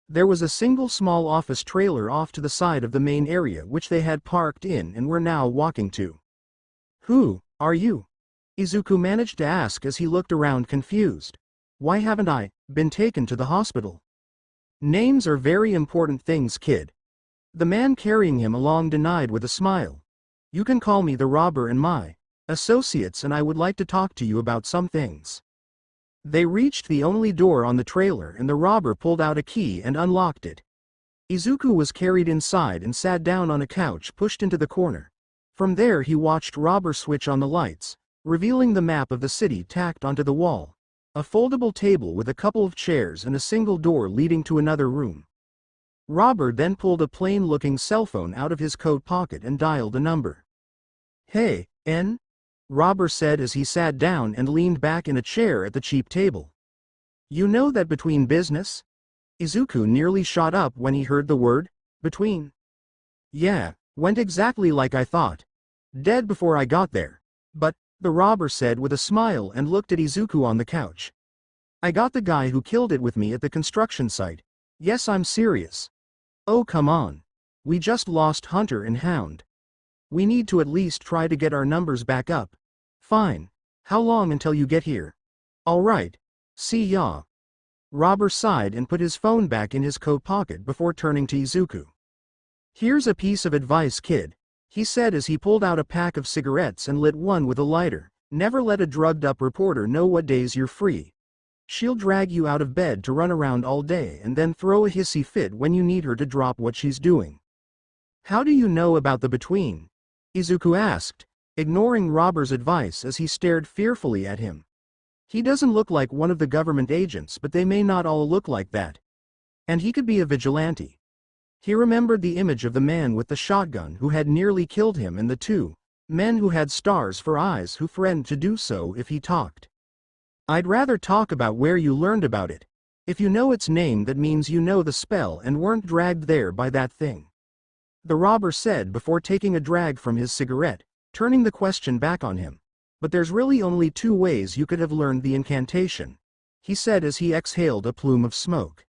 There was a single small office trailer off to the side of the main area which they had parked in and were now walking to. Who are you? Izuku managed to ask as he looked around confused. Why haven't I been taken to the hospital? Names are very important things, kid. The man carrying him along denied with a smile. You can call me the robber and my associates, and I would like to talk to you about some things. They reached the only door on the trailer and the robber pulled out a key and unlocked it. Izuku was carried inside and sat down on a couch pushed into the corner. From there he watched robber switch on the lights, revealing the map of the city tacked onto the wall, a foldable table with a couple of chairs and a single door leading to another room. Robber then pulled a plain-looking cell phone out of his coat pocket and dialed a number. Hey, N? Robber said as he sat down and leaned back in a chair at the cheap table. You know that between business? Izuku nearly shot up when he heard the word, between. Yeah, went exactly like I thought. Dead before I got there. But, the robber said with a smile and looked at Izuku on the couch. I got the guy who killed it with me at the construction site. Yes, I'm serious. Oh, come on. We just lost Hunter and Hound. We need to at least try to get our numbers back up. Fine. How long until you get here? All right. See ya. Robber sighed and put his phone back in his coat pocket before turning to Izuku. Here's a piece of advice, kid. he said as he pulled out a pack of cigarettes and lit one with a lighter. Never let a drugged-up reporter know what days you're free. She'll drag you out of bed to run around all day and then throw a hissy fit when you need her to drop what she's doing. How do you know about the between? Izuku asked, ignoring Robber's advice as he stared fearfully at him. He doesn't look like one of the government agents, but they may not all look like that. And he could be a vigilante. He remembered the image of the man with the shotgun who had nearly killed him and the two men who had stars for eyes who threatened to do so if he talked. I'd rather talk about where you learned about it. If you know its name, that means you know the spell and weren't dragged there by that thing. The robber said before taking a drag from his cigarette, turning the question back on him. But there's really only two ways you could have learned the incantation, he said as he exhaled a plume of smoke.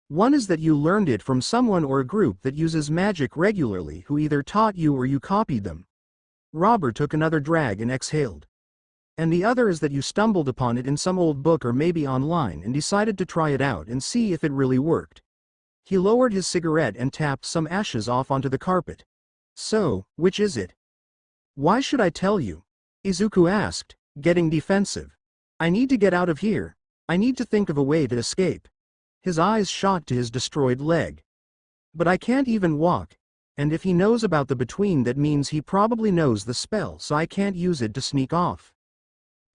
One is that you learned it from someone or a group that uses magic regularly who either taught you or you copied them. Robber took another drag and exhaled. And the other is that you stumbled upon it in some old book or maybe online and decided to try it out and see if it really worked. He lowered his cigarette and tapped some ashes off onto the carpet. So, which is it? Why should I tell you? Izuku asked, getting defensive. I need to get out of here. I need to think of a way to escape. His eyes shot to his destroyed leg. But I can't even walk. And if he knows about the between, that means he probably knows the spell, so I can't use it to sneak off.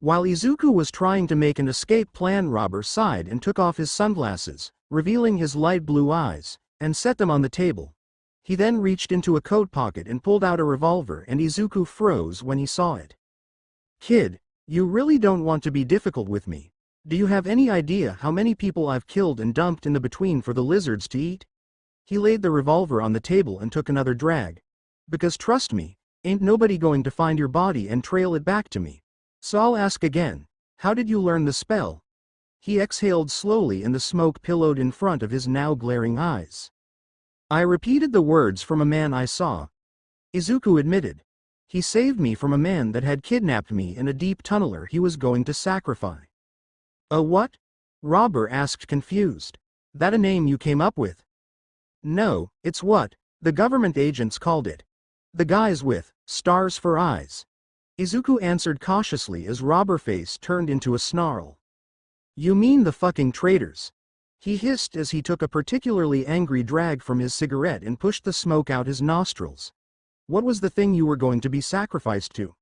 While Izuku was trying to make an escape plan, Robber sighed and took off his sunglasses, revealing his light blue eyes, and set them on the table. He then reached into a coat pocket and pulled out a revolver, and Izuku froze when he saw it. Kid, you really don't want to be difficult with me. Do you have any idea how many people I've killed and dumped in the between for the lizards to eat? He laid the revolver on the table and took another drag. Because trust me, ain't nobody going to find your body and trail it back to me. So I'll ask again, how did you learn the spell? He exhaled slowly and the smoke pillowed in front of his now glaring eyes. I repeated the words from a man I saw. Izuku admitted. He saved me from a man that had kidnapped me in a deep tunneler he was going to sacrifice. A what? Robber asked, confused. That a name you came up with? No, it's what the government agents called it. The guys with stars for eyes. Izuku answered cautiously as Robber's face turned into a snarl. You mean the fucking traitors? He hissed as he took a particularly angry drag from his cigarette and pushed the smoke out his nostrils. What was the thing you were going to be sacrificed to?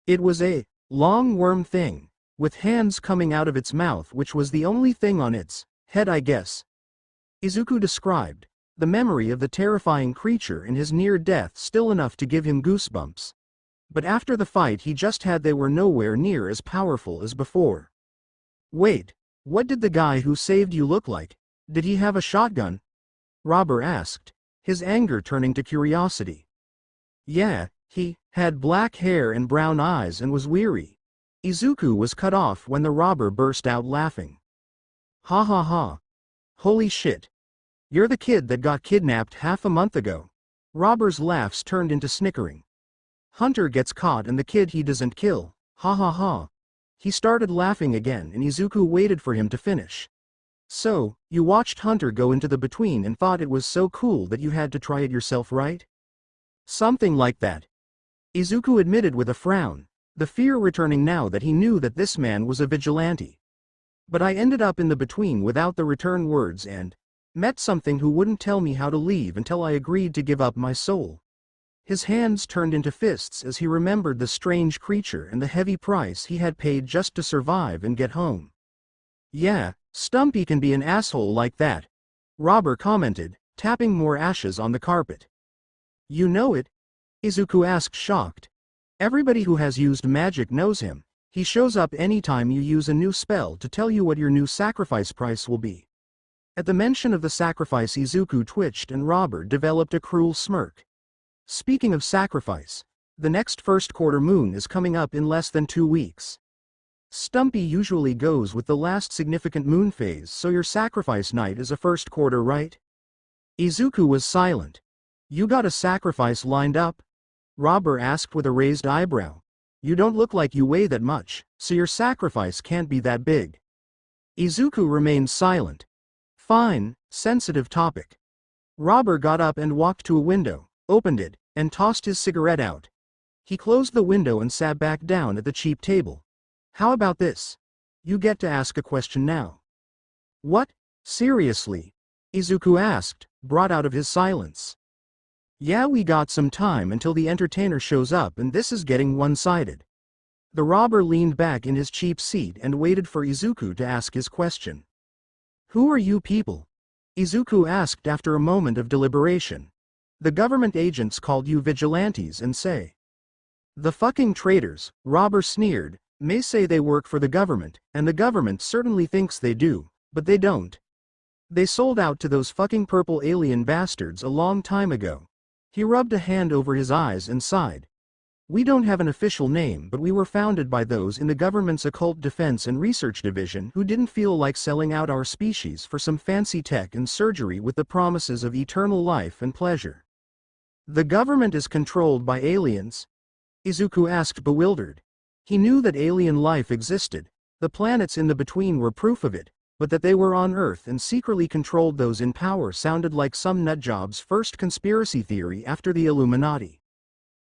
It was a long worm thing, with hands coming out of its mouth, which was the only thing on its head, I guess. Izuku described, the memory of the terrifying creature in his near death still enough to give him goosebumps. But after the fight he just had, they were nowhere near as powerful as before. Wait, what did the guy who saved you look like? Did he have a shotgun? Robber asked, his anger turning to curiosity. Yeah, he had black hair and brown eyes and was weary. Izuku was cut off when the robber burst out laughing. Ha ha ha. Holy shit. You're the kid that got kidnapped half a month ago. Robber's laughs turned into snickering. Hunter gets caught and the kid he doesn't kill. Ha ha ha. He started laughing again and Izuku waited for him to finish. So, you watched Hunter go into the between and thought it was so cool that you had to try it yourself, right? Something like that. Izuku admitted with a frown, the fear returning now that he knew that this man was a vigilante. But I ended up in the between without the return words and met something who wouldn't tell me how to leave until I agreed to give up my soul. His hands turned into fists as he remembered the strange creature and the heavy price he had paid just to survive and get home. Yeah, Stumpy can be an asshole like that, Robber commented, tapping more ashes on the carpet. You know it? Izuku asked, shocked. Everybody who has used magic knows him. He shows up anytime you use a new spell to tell you what your new sacrifice price will be. At the mention of the sacrifice, Izuku twitched and Robber developed a cruel smirk. Speaking of sacrifice, the next first quarter moon is coming up in less than 2 weeks. Stumpy usually goes with the last significant moon phase, so your sacrifice night is a first quarter, right? Izuku was silent. You got a sacrifice lined up? Robber asked with a raised eyebrow. You don't look like you weigh that much, so your sacrifice can't be that big. Izuku remained silent. Fine, sensitive topic. Robber got up and walked to a window, opened it, and tossed his cigarette out. He closed the window and sat back down at the cheap table. How about this? You get to ask a question now. What? Seriously? Izuku asked, brought out of his silence. Yeah, we got some time until the entertainer shows up, and this is getting one-sided. The robber leaned back in his cheap seat and waited for Izuku to ask his question. Who are you people? Izuku asked after a moment of deliberation. The government agents called you vigilantes and say. The fucking traitors, Robber sneered, may say they work for the government, and the government certainly thinks they do, but they don't. They sold out to those fucking purple alien bastards a long time ago. He rubbed a hand over his eyes and sighed. We don't have an official name, but we were founded by those in the government's Occult Defense and Research Division who didn't feel like selling out our species for some fancy tech and surgery with the promises of eternal life and pleasure. The government is controlled by aliens? Izuku asked, bewildered. He knew that alien life existed, the planets in the between were proof of it, but that they were on Earth and secretly controlled those in power sounded like some nutjob's first conspiracy theory after the Illuminati.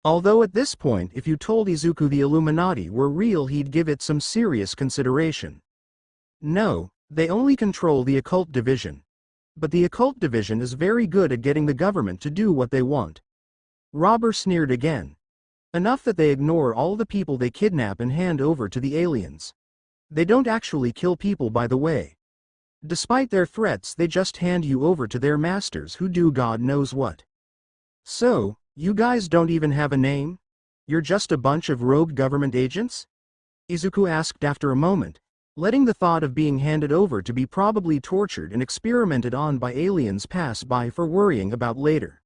Although at this point, if you told Izuku the Illuminati were real, he'd give it some serious consideration. No, they only control the Occult Division. But the Occult Division is very good at getting the government to do what they want. Robber sneered again. Enough that they ignore all the people they kidnap and hand over to the aliens. They don't actually kill people, by the way. Despite their threats, they just hand you over to their masters who do God knows what. So, you guys don't even have a name? You're just a bunch of rogue government agents? Izuku asked after a moment, letting the thought of being handed over to be probably tortured and experimented on by aliens pass by for worrying about later.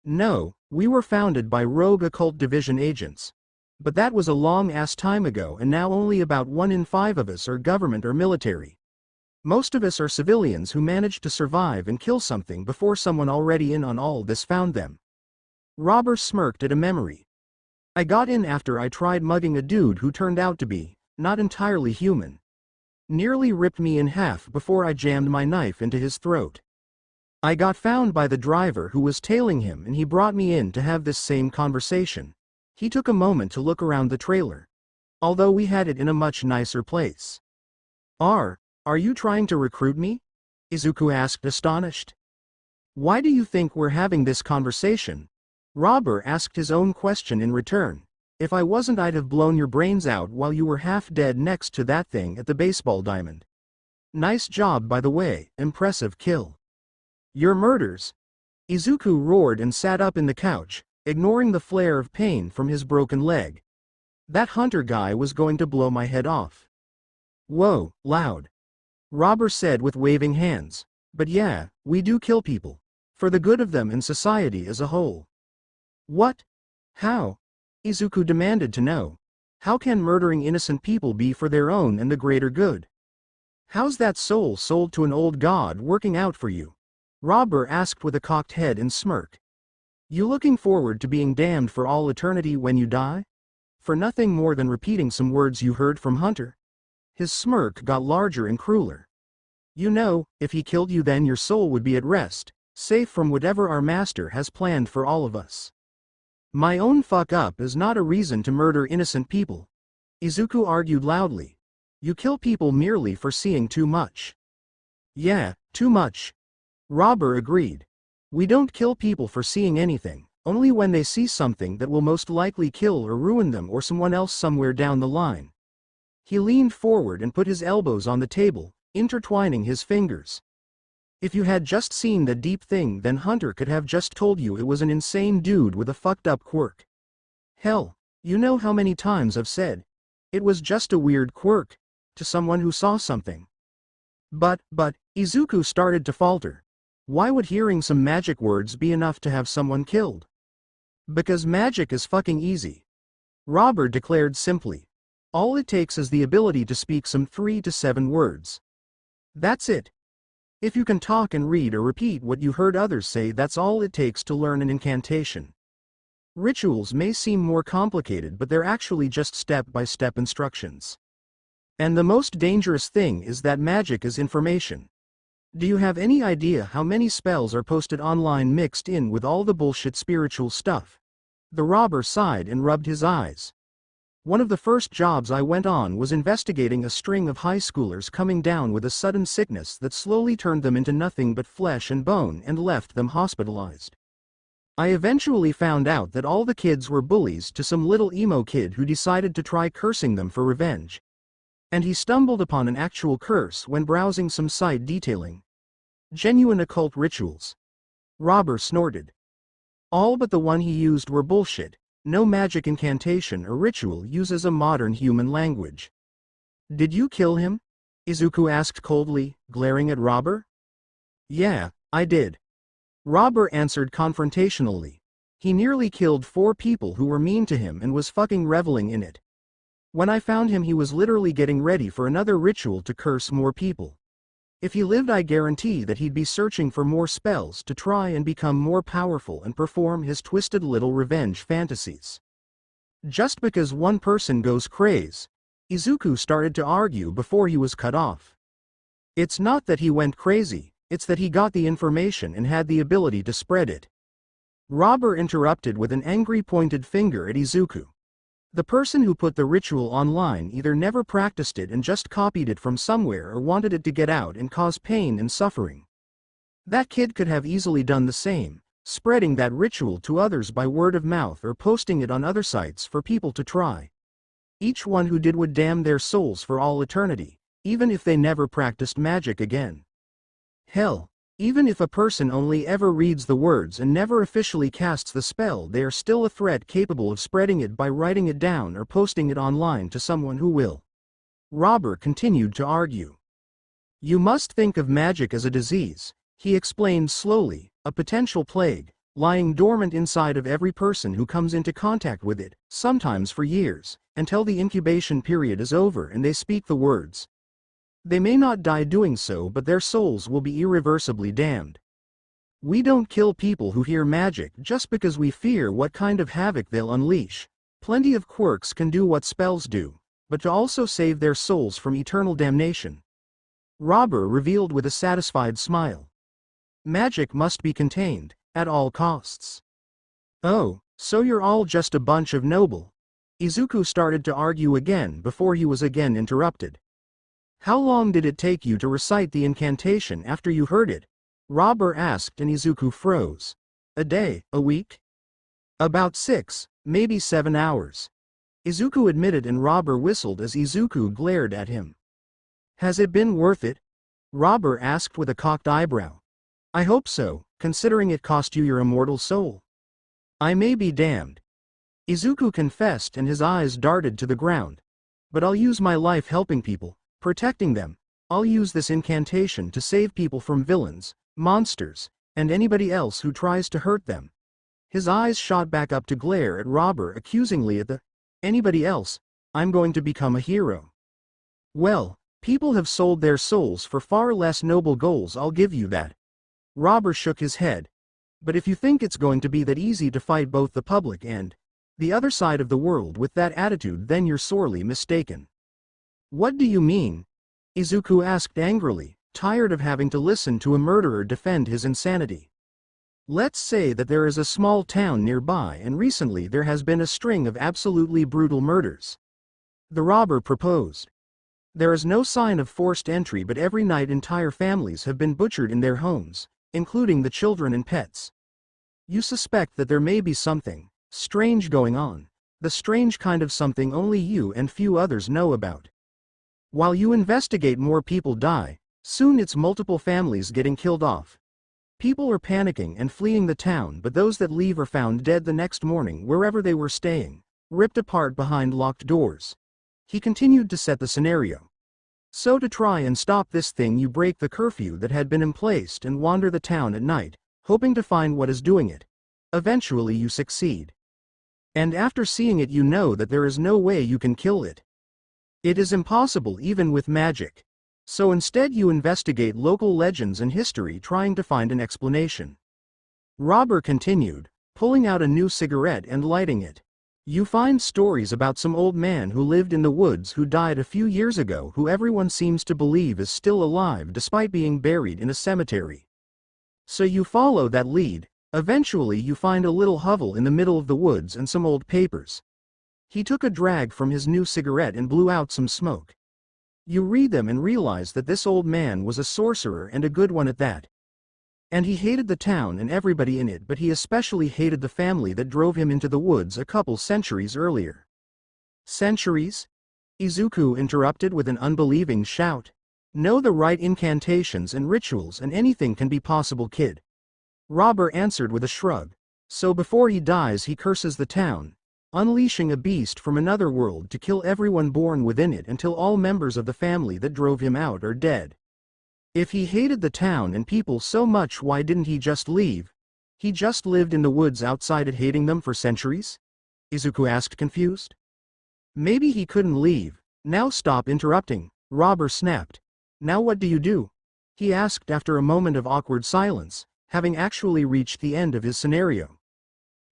No, we were founded by rogue Occult Division agents. But that was a long-ass time ago, and now only about 1 in 5 of us are government or military. Most of us are civilians who managed to survive and kill something before someone already in on all this found them. Robber smirked at a memory. I got in after I tried mugging a dude who turned out to be not entirely human. Nearly ripped me in half before I jammed my knife into his throat. I got found by the driver who was tailing him, and he brought me in to have this same conversation. He took a moment to look around the trailer. Although we had it in a much nicer place. Are you trying to recruit me? Izuku asked, astonished. Why do you think we're having this conversation? Robber asked his own question in return. If I wasn't, I'd have blown your brains out while you were half dead next to that thing at the baseball diamond. Nice job, by the way, impressive kill. Your murders? Izuku roared and sat up in the couch, ignoring the flare of pain from his broken leg. That hunter guy was going to blow my head off. Whoa, loud. Robber said with waving hands. But yeah, we do kill people. For the good of them and society as a whole. What? How? Izuku demanded to know. How can murdering innocent people be for their own and the greater good? How's that soul sold to an old god working out for you? Robber asked with a cocked head and smirk. You looking forward to being damned for all eternity when you die? For nothing more than repeating some words you heard from Hunter? His smirk got larger and crueler. You know, if he killed you, then your soul would be at rest, safe from whatever our master has planned for all of us. My own fuck up is not a reason to murder innocent people. Izuku argued loudly. You kill people merely for seeing too much. Yeah, too much. Robber agreed. We don't kill people for seeing anything, only when they see something that will most likely kill or ruin them or someone else somewhere down the line. He leaned forward and put his elbows on the table, intertwining his fingers. If you had just seen the deep thing, then Hunter could have just told you it was an insane dude with a fucked up quirk. Hell, you know how many times I've said, it was just a weird quirk, to someone who saw something. But, Izuku started to falter. Why would hearing some magic words be enough to have someone killed? Because magic is fucking easy. Robber declared simply. All it takes is the ability to speak some 3 to 7 words. That's it. If you can talk and read or repeat what you heard others say, that's all it takes to learn an incantation. Rituals may seem more complicated, but they're actually just step-by-step instructions. And the most dangerous thing is that magic is information. Do you have any idea how many spells are posted online mixed in with all the bullshit spiritual stuff? The robber sighed and rubbed his eyes. One of the first jobs I went on was investigating a string of high schoolers coming down with a sudden sickness that slowly turned them into nothing but flesh and bone and left them hospitalized. I eventually found out that all the kids were bullies to some little emo kid who decided to try cursing them for revenge. And he stumbled upon an actual curse when browsing some site detailing genuine occult rituals. Robber snorted. All but the one he used were bullshit. No magic incantation or ritual uses a modern human language. Did you kill him? Izuku asked coldly, glaring at Robber. Yeah, I did. Robber answered confrontationally. He nearly killed 4 people who were mean to him and was fucking reveling in it. When I found him, he was literally getting ready for another ritual to curse more people. If he lived, I guarantee that he'd be searching for more spells to try and become more powerful and perform his twisted little revenge fantasies. Just because one person goes crazy, Izuku started to argue before he was cut off. It's not that he went crazy, it's that he got the information and had the ability to spread it. Robber interrupted with an angry pointed finger at Izuku. The person who put the ritual online either never practiced it and just copied it from somewhere or wanted it to get out and cause pain and suffering. That kid could have easily done the same, spreading that ritual to others by word of mouth or posting it on other sites for people to try. Each one who did would damn their souls for all eternity, even if they never practiced magic again. Hell, even if a person only ever reads the words and never officially casts the spell, they are still a threat capable of spreading it by writing it down or posting it online to someone who will. Robber continued to argue. You must think of magic as a disease, he explained slowly, a potential plague, lying dormant inside of every person who comes into contact with it, sometimes for years, until the incubation period is over and they speak the words. They may not die doing so, but their souls will be irreversibly damned. We don't kill people who hear magic just because we fear what kind of havoc they'll unleash. Plenty of quirks can do what spells do, but to also save their souls from eternal damnation. Robber revealed with a satisfied smile. Magic must be contained, at all costs. Oh, so you're all just a bunch of noble. Izuku started to argue again before he was again interrupted. How long did it take you to recite the incantation after you heard it? Robber asked and Izuku froze. A day, a week? About 6, maybe 7 hours. Izuku admitted and Robber whistled as Izuku glared at him. Has it been worth it? Robber asked with a cocked eyebrow. I hope so, considering it cost you your immortal soul. I may be damned. Izuku confessed and his eyes darted to the ground. But I'll use my life helping people. Protecting them. I'll use this incantation to save people from villains, monsters, and anybody else who tries to hurt them. His eyes shot back up to glare at Robber accusingly at the anybody else. I'm going to become a hero. Well, people have sold their souls for far less noble goals, I'll give you that. Robber shook his head. But if you think it's going to be that easy to fight both the public and the other side of the world with that attitude, then you're sorely mistaken. What do you mean? Izuku asked angrily, tired of having to listen to a murderer defend his insanity. Let's say that there is a small town nearby and recently there has been a string of absolutely brutal murders. The robber proposed. There is no sign of forced entry, but every night entire families have been butchered in their homes, including the children and pets. You suspect that there may be something strange going on, the strange kind of something only you and few others know about. While you investigate, more people die. Soon it's multiple families getting killed off. People are panicking and fleeing the town, but those that leave are found dead the next morning wherever they were staying, ripped apart behind locked doors. He continued to set the scenario. So to try and stop this thing, you break the curfew that had been in place and wander the town at night, hoping to find what is doing it. Eventually you succeed. And after seeing it, you know that there is no way you can kill it. It is impossible even with magic. So instead you investigate local legends and history, trying to find an explanation. Robber continued, pulling out a new cigarette and lighting it. You find stories about some old man who lived in the woods who died a few years ago who everyone seems to believe is still alive despite being buried in a cemetery. So you follow that lead. Eventually you find a little hovel in the middle of the woods and some old papers. He took a drag from his new cigarette and blew out some smoke. You read them and realize that this old man was a sorcerer and a good one at that. And he hated the town and everybody in it, but he especially hated the family that drove him into the woods a couple centuries earlier. Centuries? Izuku interrupted with an unbelieving shout. Know the right incantations and rituals and anything can be possible, kid. Robber answered with a shrug. So before he dies he curses the town, unleashing a beast from another world to kill everyone born within it until all members of the family that drove him out are dead. If he hated the town and people so much, why didn't he just leave? He just lived in the woods outside it, hating them for centuries? Izuku asked, confused. Maybe he couldn't leave. Now stop interrupting, Robber snapped. Now what do you do? He asked after a moment of awkward silence, having actually reached the end of his scenario.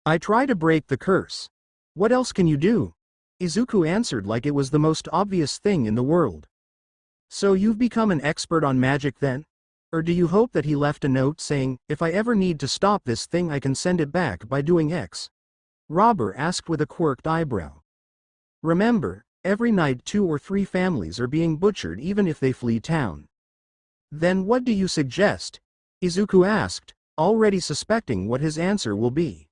I try to break the curse. What else can you do? Izuku answered like it was the most obvious thing in the world. So you've become an expert on magic then? Or do you hope that he left a note saying, if I ever need to stop this thing I can send it back by doing X? Robber asked with a quirked eyebrow. Remember, every night 2 or 3 families are being butchered even if they flee town. Then what do you suggest? Izuku asked, already suspecting what his answer will be.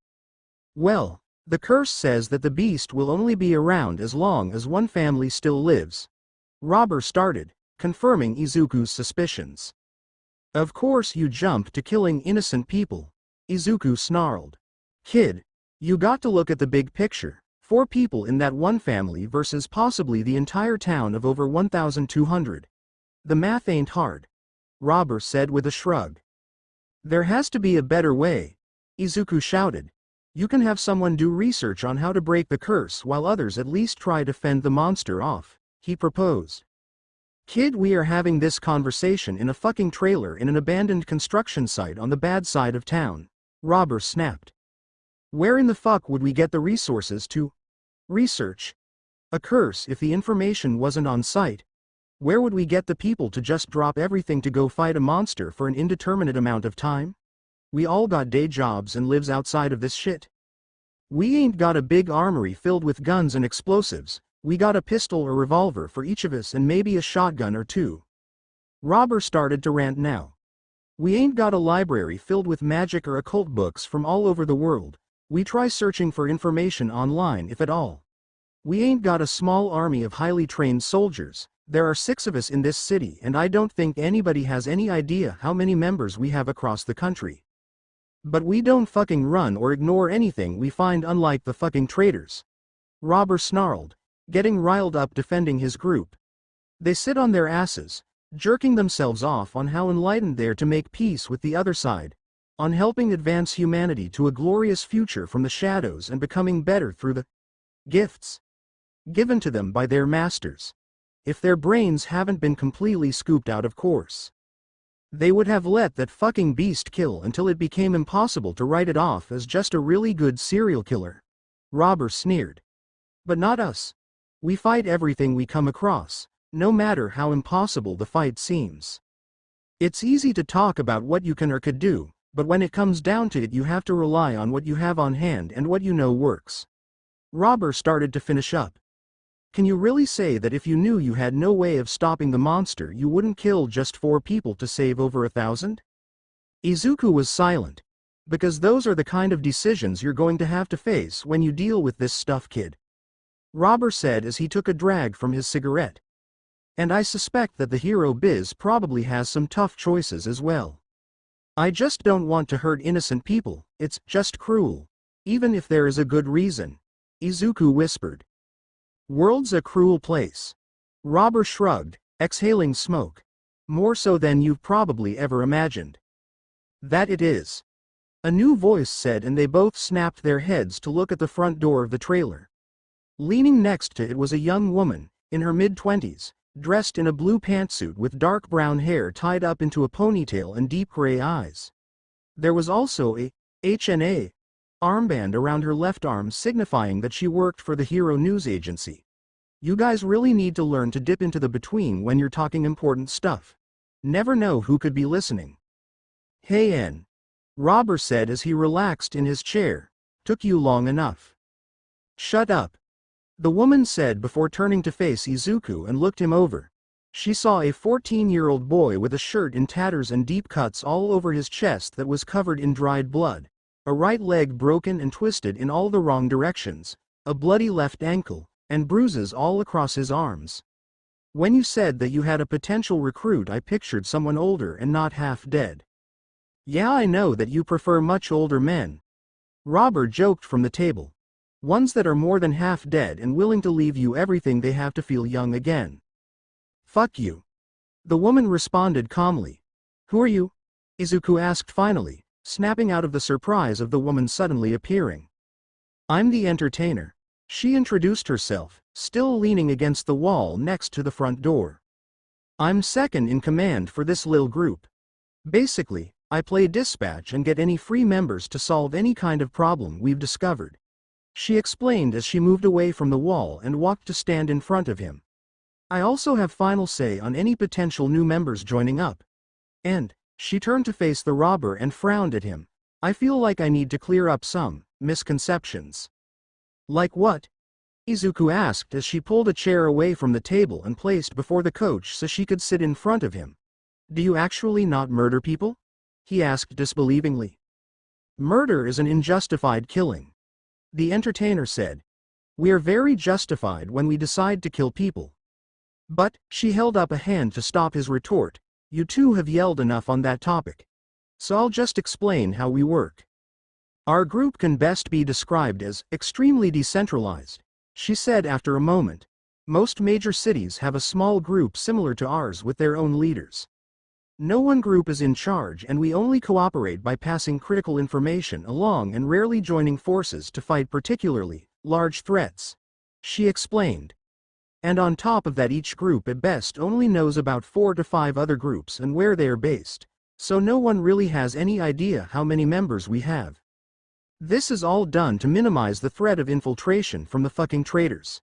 Well, the curse says that the beast will only be around as long as one family still lives. Robber started, confirming Izuku's suspicions. Of course you jump to killing innocent people, Izuku snarled. Kid, you got to look at the big picture. 4 people in that one family versus possibly the entire town of over 1,200. The math ain't hard. Robber said with a shrug. There has to be a better way, Izuku shouted. You can have someone do research on how to break the curse while others at least try to fend the monster off, he proposed. Kid, we are having this conversation in a fucking trailer in an abandoned construction site on the bad side of town, Robber snapped. Where in the fuck would we get the resources to research a curse if the information wasn't on site? Where would we get the people to just drop everything to go fight a monster for an indeterminate amount of time? We all got day jobs and lives outside of this shit. We ain't got a big armory filled with guns and explosives. We got a pistol or revolver for each of us and maybe a shotgun or 2. Robber started to rant now. We ain't got a library filled with magic or occult books from all over the world. We try searching for information online if at all. We ain't got a small army of highly trained soldiers. There are 6 of us in this city and I don't think anybody has any idea how many members we have across the country. But we don't fucking run or ignore anything we find, unlike the fucking traitors. Robber snarled, getting riled up defending his group. They sit on their asses, jerking themselves off on how enlightened they are to make peace with the other side, on helping advance humanity to a glorious future from the shadows and becoming better through the gifts given to them by their masters. If their brains haven't been completely scooped out, of course. They would have let that fucking beast kill until it became impossible to write it off as just a really good serial killer. Robber sneered. But not us. We fight everything we come across, no matter how impossible the fight seems. It's easy to talk about what you can or could do, but when it comes down to it you have to rely on what you have on hand and what you know works. Robber started to finish up. Can you really say that if you knew you had no way of stopping the monster you wouldn't kill just 4 people to save over 1,000? Izuku was silent. Because those are the kind of decisions you're going to have to face when you deal with this stuff, kid. Robber said as he took a drag from his cigarette. And I suspect that the hero biz probably has some tough choices as well. I just don't want to hurt innocent people, it's just cruel. Even if there is a good reason. Izuku whispered. World's a cruel place. Robber shrugged, exhaling smoke. More so than you've probably ever imagined. That it is. A new voice said, and they both snapped their heads to look at the front door of the trailer. Leaning next to it was a young woman, in her mid-20s, dressed in a blue pantsuit with dark brown hair tied up into a ponytail and deep gray eyes. There was also a H&A armband around her left arm signifying that she worked for the Hero News Agency. You guys really need to learn to dip into the between when you're talking important stuff. Never know who could be listening. Hey N. Robber said as he relaxed in his chair. Took you long enough. Shut up. The woman said before turning to face Izuku and looked him over. She saw a 14-year-old boy with a shirt in tatters and deep cuts all over his chest that was covered in dried blood, a right leg broken and twisted in all the wrong directions, a bloody left ankle, and bruises all across his arms. When you said that you had a potential recruit, I pictured someone older and not half dead. Yeah, I know that you prefer much older men. Robber joked from the table. Ones that are more than half dead and willing to leave you everything they have to feel young again. Fuck you. The woman responded calmly. Who are you? Izuku asked finally, snapping out of the surprise of the woman suddenly appearing. I'm the entertainer. She introduced herself, still leaning against the wall next to the front door. I'm second in command for this lil group. Basically, I play dispatch and get any free members to solve any kind of problem we've discovered. She explained as she moved away from the wall and walked to stand in front of him. I also have final say on any potential new members joining up. And, she turned to face the robber and frowned at him. I feel like I need to clear up some misconceptions. Like what? Izuku asked as she pulled a chair away from the table and placed before the coach so she could sit in front of him. Do you actually not murder people? He asked disbelievingly. Murder is an unjustified killing. The entertainer said. We are very justified when we decide to kill people. But, she held up a hand to stop his retort, you two have yelled enough on that topic. So I'll just explain how we work. Our group can best be described as extremely decentralized, she said after a moment. Most major cities have a small group similar to ours with their own leaders. No one group is in charge and we only cooperate by passing critical information along and rarely joining forces to fight particularly large threats. She explained. And on top of that, each group at best only knows about 4 to 5 other groups and where they are based, so no one really has any idea how many members we have. This is all done to minimize the threat of infiltration from the fucking traitors.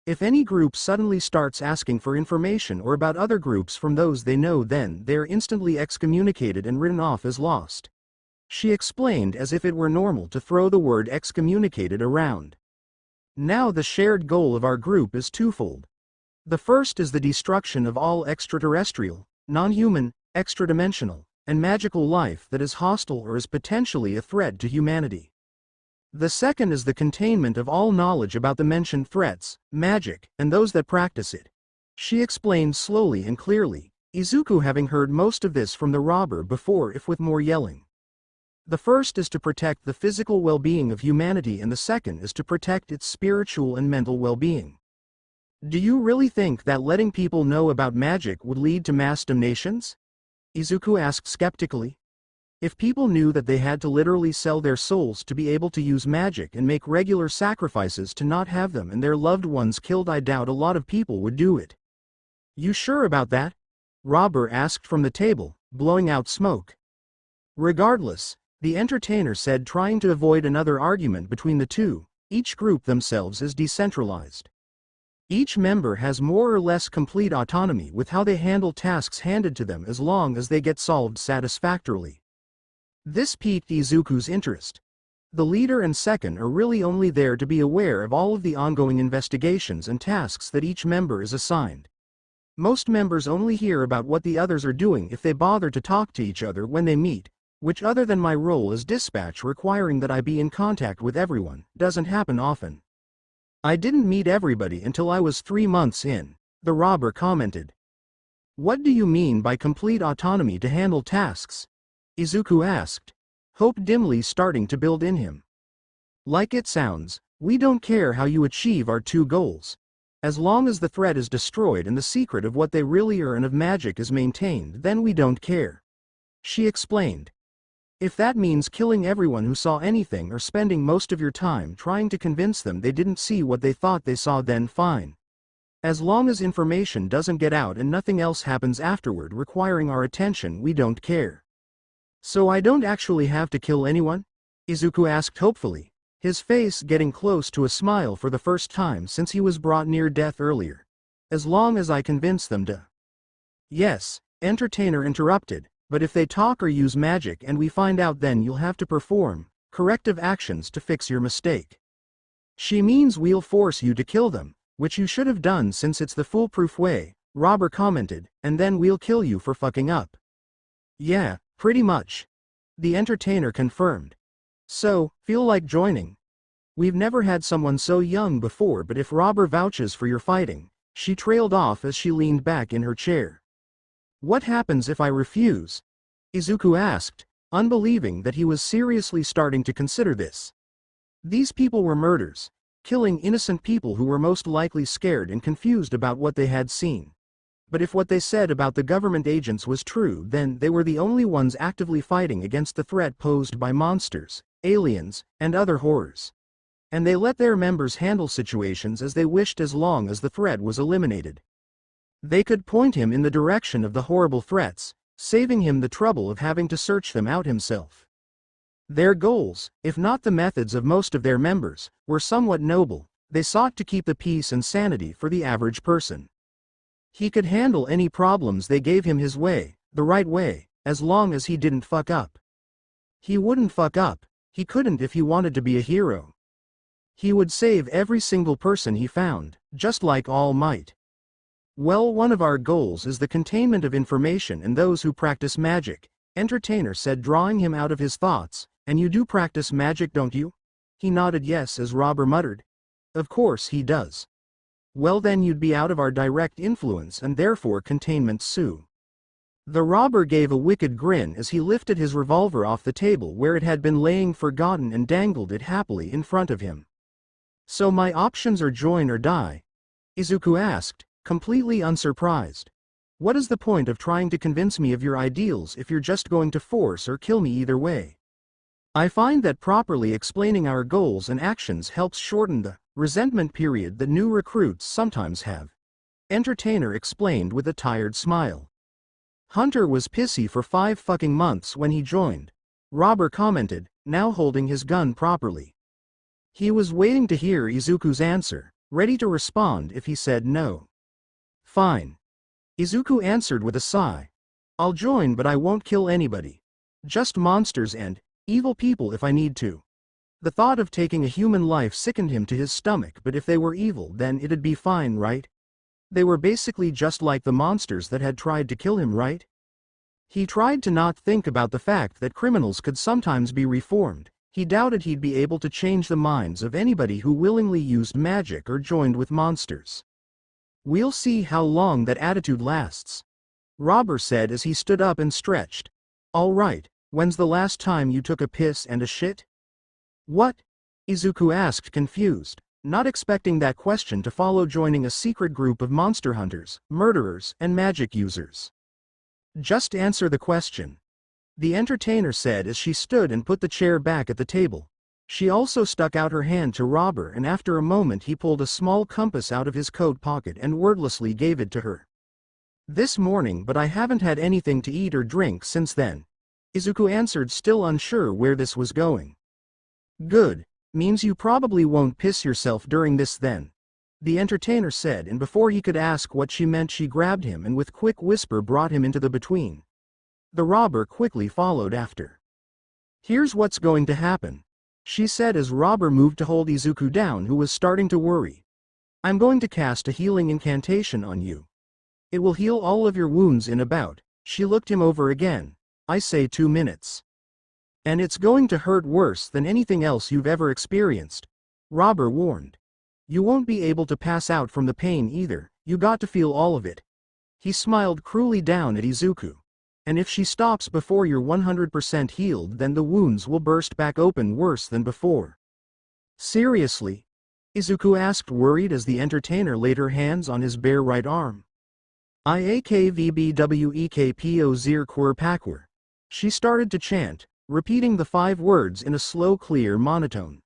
If any group suddenly starts asking for information or about other groups from those they know, then they're instantly excommunicated and written off as lost. She explained as if it were normal to throw the word excommunicated around. Now the shared goal of our group is twofold. The first is the destruction of all extraterrestrial, non-human, extradimensional, and magical life that is hostile or is potentially a threat to humanity. The second is the containment of all knowledge about the mentioned threats, magic, and those that practice it. She explained slowly and clearly, Izuku having heard most of this from the robber before if with more yelling. The first is to protect the physical well-being of humanity and the second is to protect its spiritual and mental well-being. Do you really think that letting people know about magic would lead to mass donations? Izuku asked skeptically. If people knew that they had to literally sell their souls to be able to use magic and make regular sacrifices to not have them and their loved ones killed, I doubt a lot of people would do it. You sure about that? Robber asked from the table, blowing out smoke. Regardless, the entertainer said, trying to avoid another argument between the two, each group themselves is decentralized. Each member has more or less complete autonomy with how they handle tasks handed to them as long as they get solved satisfactorily. This piqued Izuku's interest. The leader and second are really only there to be aware of all of the ongoing investigations and tasks that each member is assigned. Most members only hear about what the others are doing if they bother to talk to each other when they meet, which other than my role as dispatch requiring that I be in contact with everyone, doesn't happen often. I didn't meet everybody until I was 3 months in, the robber commented. What do you mean by complete autonomy to handle tasks? Izuku asked, hope dimly starting to build in him. Like it sounds, we don't care how you achieve our 2 goals. As long as the threat is destroyed and the secret of what they really earn of magic is maintained, then we don't care. She explained. If that means killing everyone who saw anything or spending most of your time trying to convince them they didn't see what they thought they saw, then fine. As long as information doesn't get out and nothing else happens afterward requiring our attention, we don't care. So I don't actually have to kill anyone? Izuku asked hopefully. his face getting close to a smile for the first time since he was brought near death earlier. As long as I convince them to. Yes, entertainer interrupted, but if they talk or use magic and we find out, then you'll have to perform corrective actions to fix your mistake. She means we'll force you to kill them, which you should have done since it's the foolproof way, Robber commented, and then we'll kill you for fucking up. Yeah, pretty much. The entertainer confirmed. So, feel like joining? We've never had someone so young before, but if Robber vouches for your fighting. She trailed off as she leaned back in her chair. What happens if I refuse? Izuku asked, unbelieving that he was seriously starting to consider this. These people were murderers, killing innocent people who were most likely scared and confused about what they had seen. But if what they said about the government agents was true, then they were the only ones actively fighting against the threat posed by monsters, aliens, and other horrors. And they let their members handle situations as they wished as long as the threat was eliminated. They could point him in the direction of the horrible threats, saving him the trouble of having to search them out himself. Their goals, if not the methods of most of their members, were somewhat noble. They sought to keep the peace and sanity for the average person. He could handle any problems they gave him his way, the right way, as long as he didn't fuck up. He wouldn't fuck up. He couldn't if he wanted to be a hero. He would save every single person he found, just like All Might. Well, one of our goals is the containment of information and those who practice magic, entertainer said, drawing him out of his thoughts. And you do practice magic, don't you? He nodded yes as Robber muttered. Of course he does. Well, then you'd be out of our direct influence and therefore containment Sue. The Robber gave a wicked grin as he lifted his revolver off the table where it had been laying forgotten and dangled it happily in front of him. So my options are join or die? Izuku asked, completely unsurprised. What is the point of trying to convince me of your ideals if you're just going to force or kill me either way? I find that properly explaining our goals and actions helps shorten the resentment period that new recruits sometimes have. Entertainer explained with a tired smile. Hunter was pissy for 5 fucking months when he joined. Robber commented, now holding his gun properly. He was waiting to hear Izuku's answer, ready to respond if he said no. Fine. Izuku answered with a sigh. I'll join, but I won't kill anybody. Just monsters and evil people if I need to. The thought of taking a human life sickened him to his stomach, but if they were evil then it'd be fine, right? They were basically just like the monsters that had tried to kill him, right? He tried to not think about the fact that criminals could sometimes be reformed. He doubted he'd be able to change the minds of anybody who willingly used magic or joined with monsters. We'll see how long that attitude lasts. Robber said as he stood up and stretched. All right. When's the last time you took a piss and a shit? What? Izuku asked, confused, not expecting that question to follow joining a secret group of monster hunters, murderers, and magic users. Just answer the question. The entertainer said as she stood and put the chair back at the table. She also stuck out her hand to Robber, and after a moment he pulled a small compass out of his coat pocket and wordlessly gave it to her. This morning, but I haven't had anything to eat or drink since then. Izuku answered, still unsure where this was going. Good. Means you probably won't piss yourself during this then. The entertainer said, and before he could ask what she meant she grabbed him and with quick whisper brought him into the between. The Robber quickly followed after. Here's what's going to happen, she said as Robber moved to hold Izuku down, who was starting to worry. I'm going to cast a healing incantation on you. It will heal all of your wounds in about, she looked him over again, I say 2 minutes. And it's going to hurt worse than anything else you've ever experienced, Robber warned. You won't be able to pass out from the pain either, you got to feel all of it. He smiled cruelly down at Izuku. And if she stops before you're 100% healed, then the wounds will burst back open worse than before. Seriously? Izuku asked, worried, as the entertainer laid her hands on his bare right arm. IAKVBWEKPO Zirkwur Pakwur. She started to chant, repeating the 5 words in a slow, clear monotone.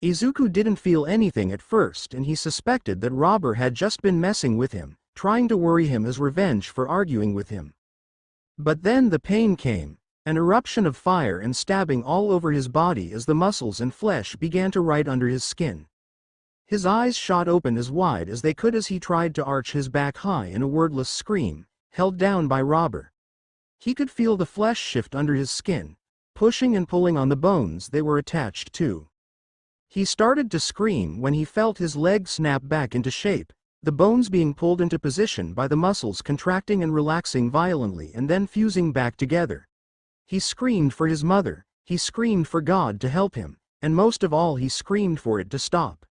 Izuku didn't feel anything at first, and he suspected that Robber had just been messing with him, trying to worry him as revenge for arguing with him. But then the pain came. An eruption of fire and stabbing all over his body as the muscles and flesh began to ride under his skin. His eyes shot open as wide as they could as he tried to arch his back high in a wordless scream, held down by Robber. He could feel the flesh shift under his skin, pushing and pulling on the bones they were attached to. He started to scream when he felt his leg snap back into shape, the bones being pulled into position by the muscles contracting and relaxing violently and then fusing back together. He screamed for his mother, he screamed for God to help him, and most of all he screamed for it to stop.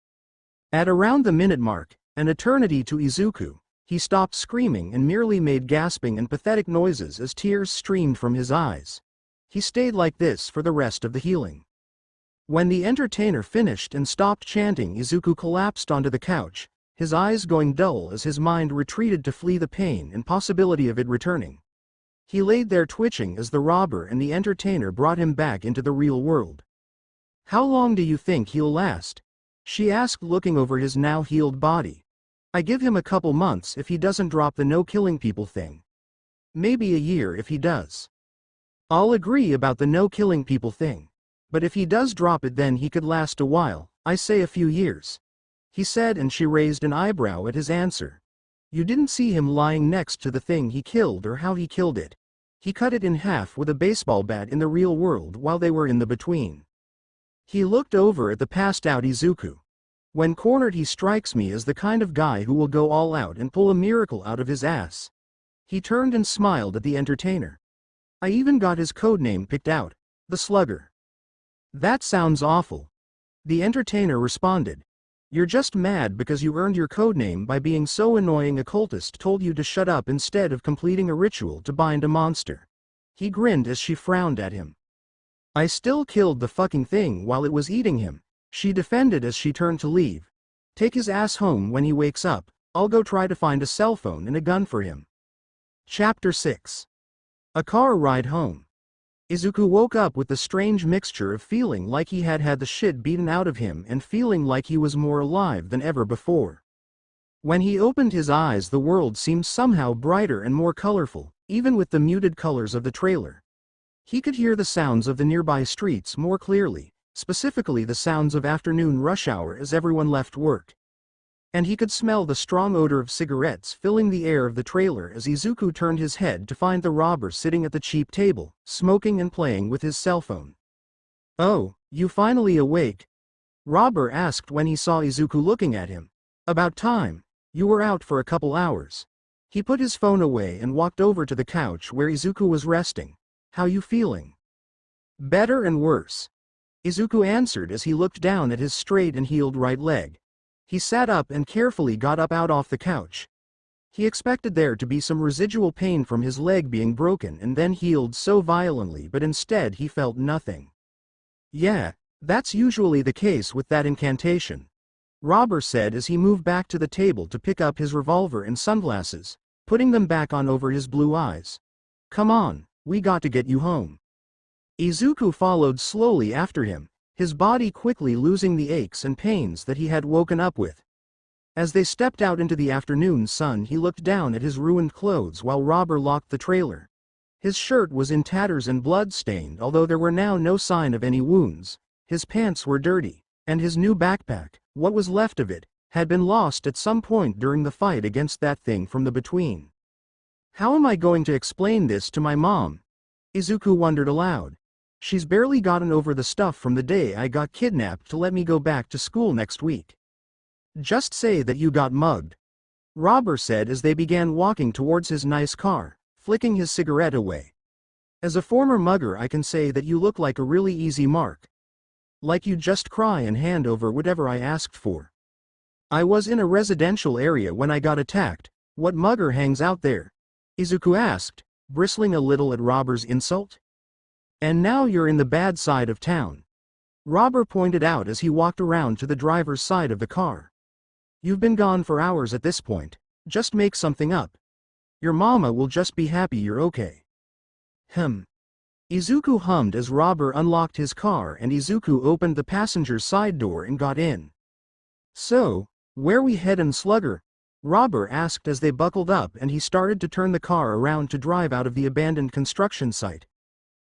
At around the minute mark, an eternity to Izuku, he stopped screaming and merely made gasping and pathetic noises as tears streamed from his eyes. He stayed like this for the rest of the healing. When the entertainer finished and stopped chanting, Izuku collapsed onto the couch, his eyes going dull as his mind retreated to flee the pain and possibility of it returning. He laid there twitching as the robber and the entertainer brought him back into the real world. "How long do you think he'll last?" she asked, looking over his now healed body. "I give him a couple months if he doesn't drop the no killing people thing. Maybe a year if he does. I'll agree about the no killing people thing. But if he does drop it, then he could last a while, I say a few years," he said, and she raised an eyebrow at his answer. "You didn't see him lying next to the thing he killed or how he killed it. He cut it in half with a baseball bat in the real world while they were in the between." He looked over at the passed out Izuku. "When cornered he strikes me as the kind of guy who will go all out and pull a miracle out of his ass." He turned and smiled at the entertainer. "I even got his code name picked out, the Slugger." "That sounds awful," the entertainer responded. "You're just mad because you earned your code name by being so annoying a cultist told you to shut up instead of completing a ritual to bind a monster." He grinned as she frowned at him. "I still killed the fucking thing while it was eating him," she defended as she turned to leave. "Take his ass home when he wakes up, I'll go try to find a cell phone and a gun for him." Chapter 6. A car ride home. Izuku woke up with the strange mixture of feeling like he had had the shit beaten out of him and feeling like he was more alive than ever before. When he opened his eyes, the world seemed somehow brighter and more colorful, even with the muted colors of the trailer. He could hear the sounds of the nearby streets more clearly, specifically the sounds of afternoon rush hour as everyone left work. And he could smell the strong odor of cigarettes filling the air of the trailer as Izuku turned his head to find the robber sitting at the cheap table, smoking and playing with his cell phone. "Oh, you finally awake?" Robber asked when he saw Izuku looking at him. "About time. You were out for a couple hours." He put his phone away and walked over to the couch where Izuku was resting. "How you feeling?" "Better and worse," Izuku answered as he looked down at his straight and healed right leg. He sat up and carefully got up out off the couch. He expected there to be some residual pain from his leg being broken and then healed so violently, but instead he felt nothing. "Yeah, that's usually the case with that incantation," Robber said as he moved back to the table to pick up his revolver and sunglasses, putting them back on over his blue eyes. "Come on, we got to get you home." Izuku followed slowly after him, his body quickly losing the aches and pains that he had woken up with. As they stepped out into the afternoon sun, he looked down at his ruined clothes while Robber locked the trailer. His shirt was in tatters and blood-stained, although there were now no sign of any wounds. His pants were dirty, and his new backpack, what was left of it, had been lost at some point during the fight against that thing from the between. "How am I going to explain this to my mom?" Izuku wondered aloud. "She's barely gotten over the stuff from the day I got kidnapped to let me go back to school next week." "Just say that you got mugged," Robber said as they began walking towards his nice car, flicking his cigarette away. "As a former mugger, I can say that you look like a really easy mark. Like you'd just cry and hand over whatever I asked for." "I was in a residential area when I got attacked. What mugger hangs out there?" Izuku asked, bristling a little at Robber's insult. "And now you're in the bad side of town," Robber pointed out as he walked around to the driver's side of the car. "You've been gone for hours at this point. Just make something up. Your mama will just be happy you're okay." Izuku hummed as Robber unlocked his car and Izuku opened the passenger's side door and got in. "So, where we headin', Slugger?" Robber asked as they buckled up and he started to turn the car around to drive out of the abandoned construction site.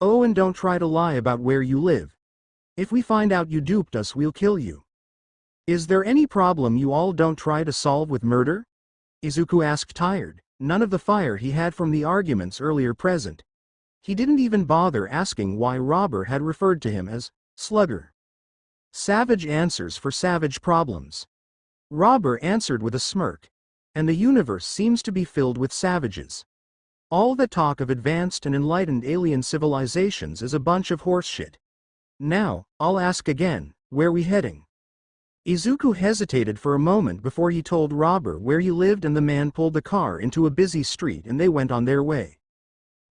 Oh, and don't try to lie about where you live. If we find out you duped us, we'll kill you. Is there any problem you all don't try to solve with murder? Izuku asked, tired, none of the fire he had from the arguments earlier present. He didn't even bother asking why Robber had referred to him as slugger. Savage answers for savage problems. Robber answered with a smirk. And the universe seems to be filled with savages. All the talk of advanced and enlightened alien civilizations is a bunch of horseshit. Now, I'll ask again, where we heading? Izuku hesitated for a moment before he told Robber where he lived, and the man pulled the car into a busy street and they went on their way.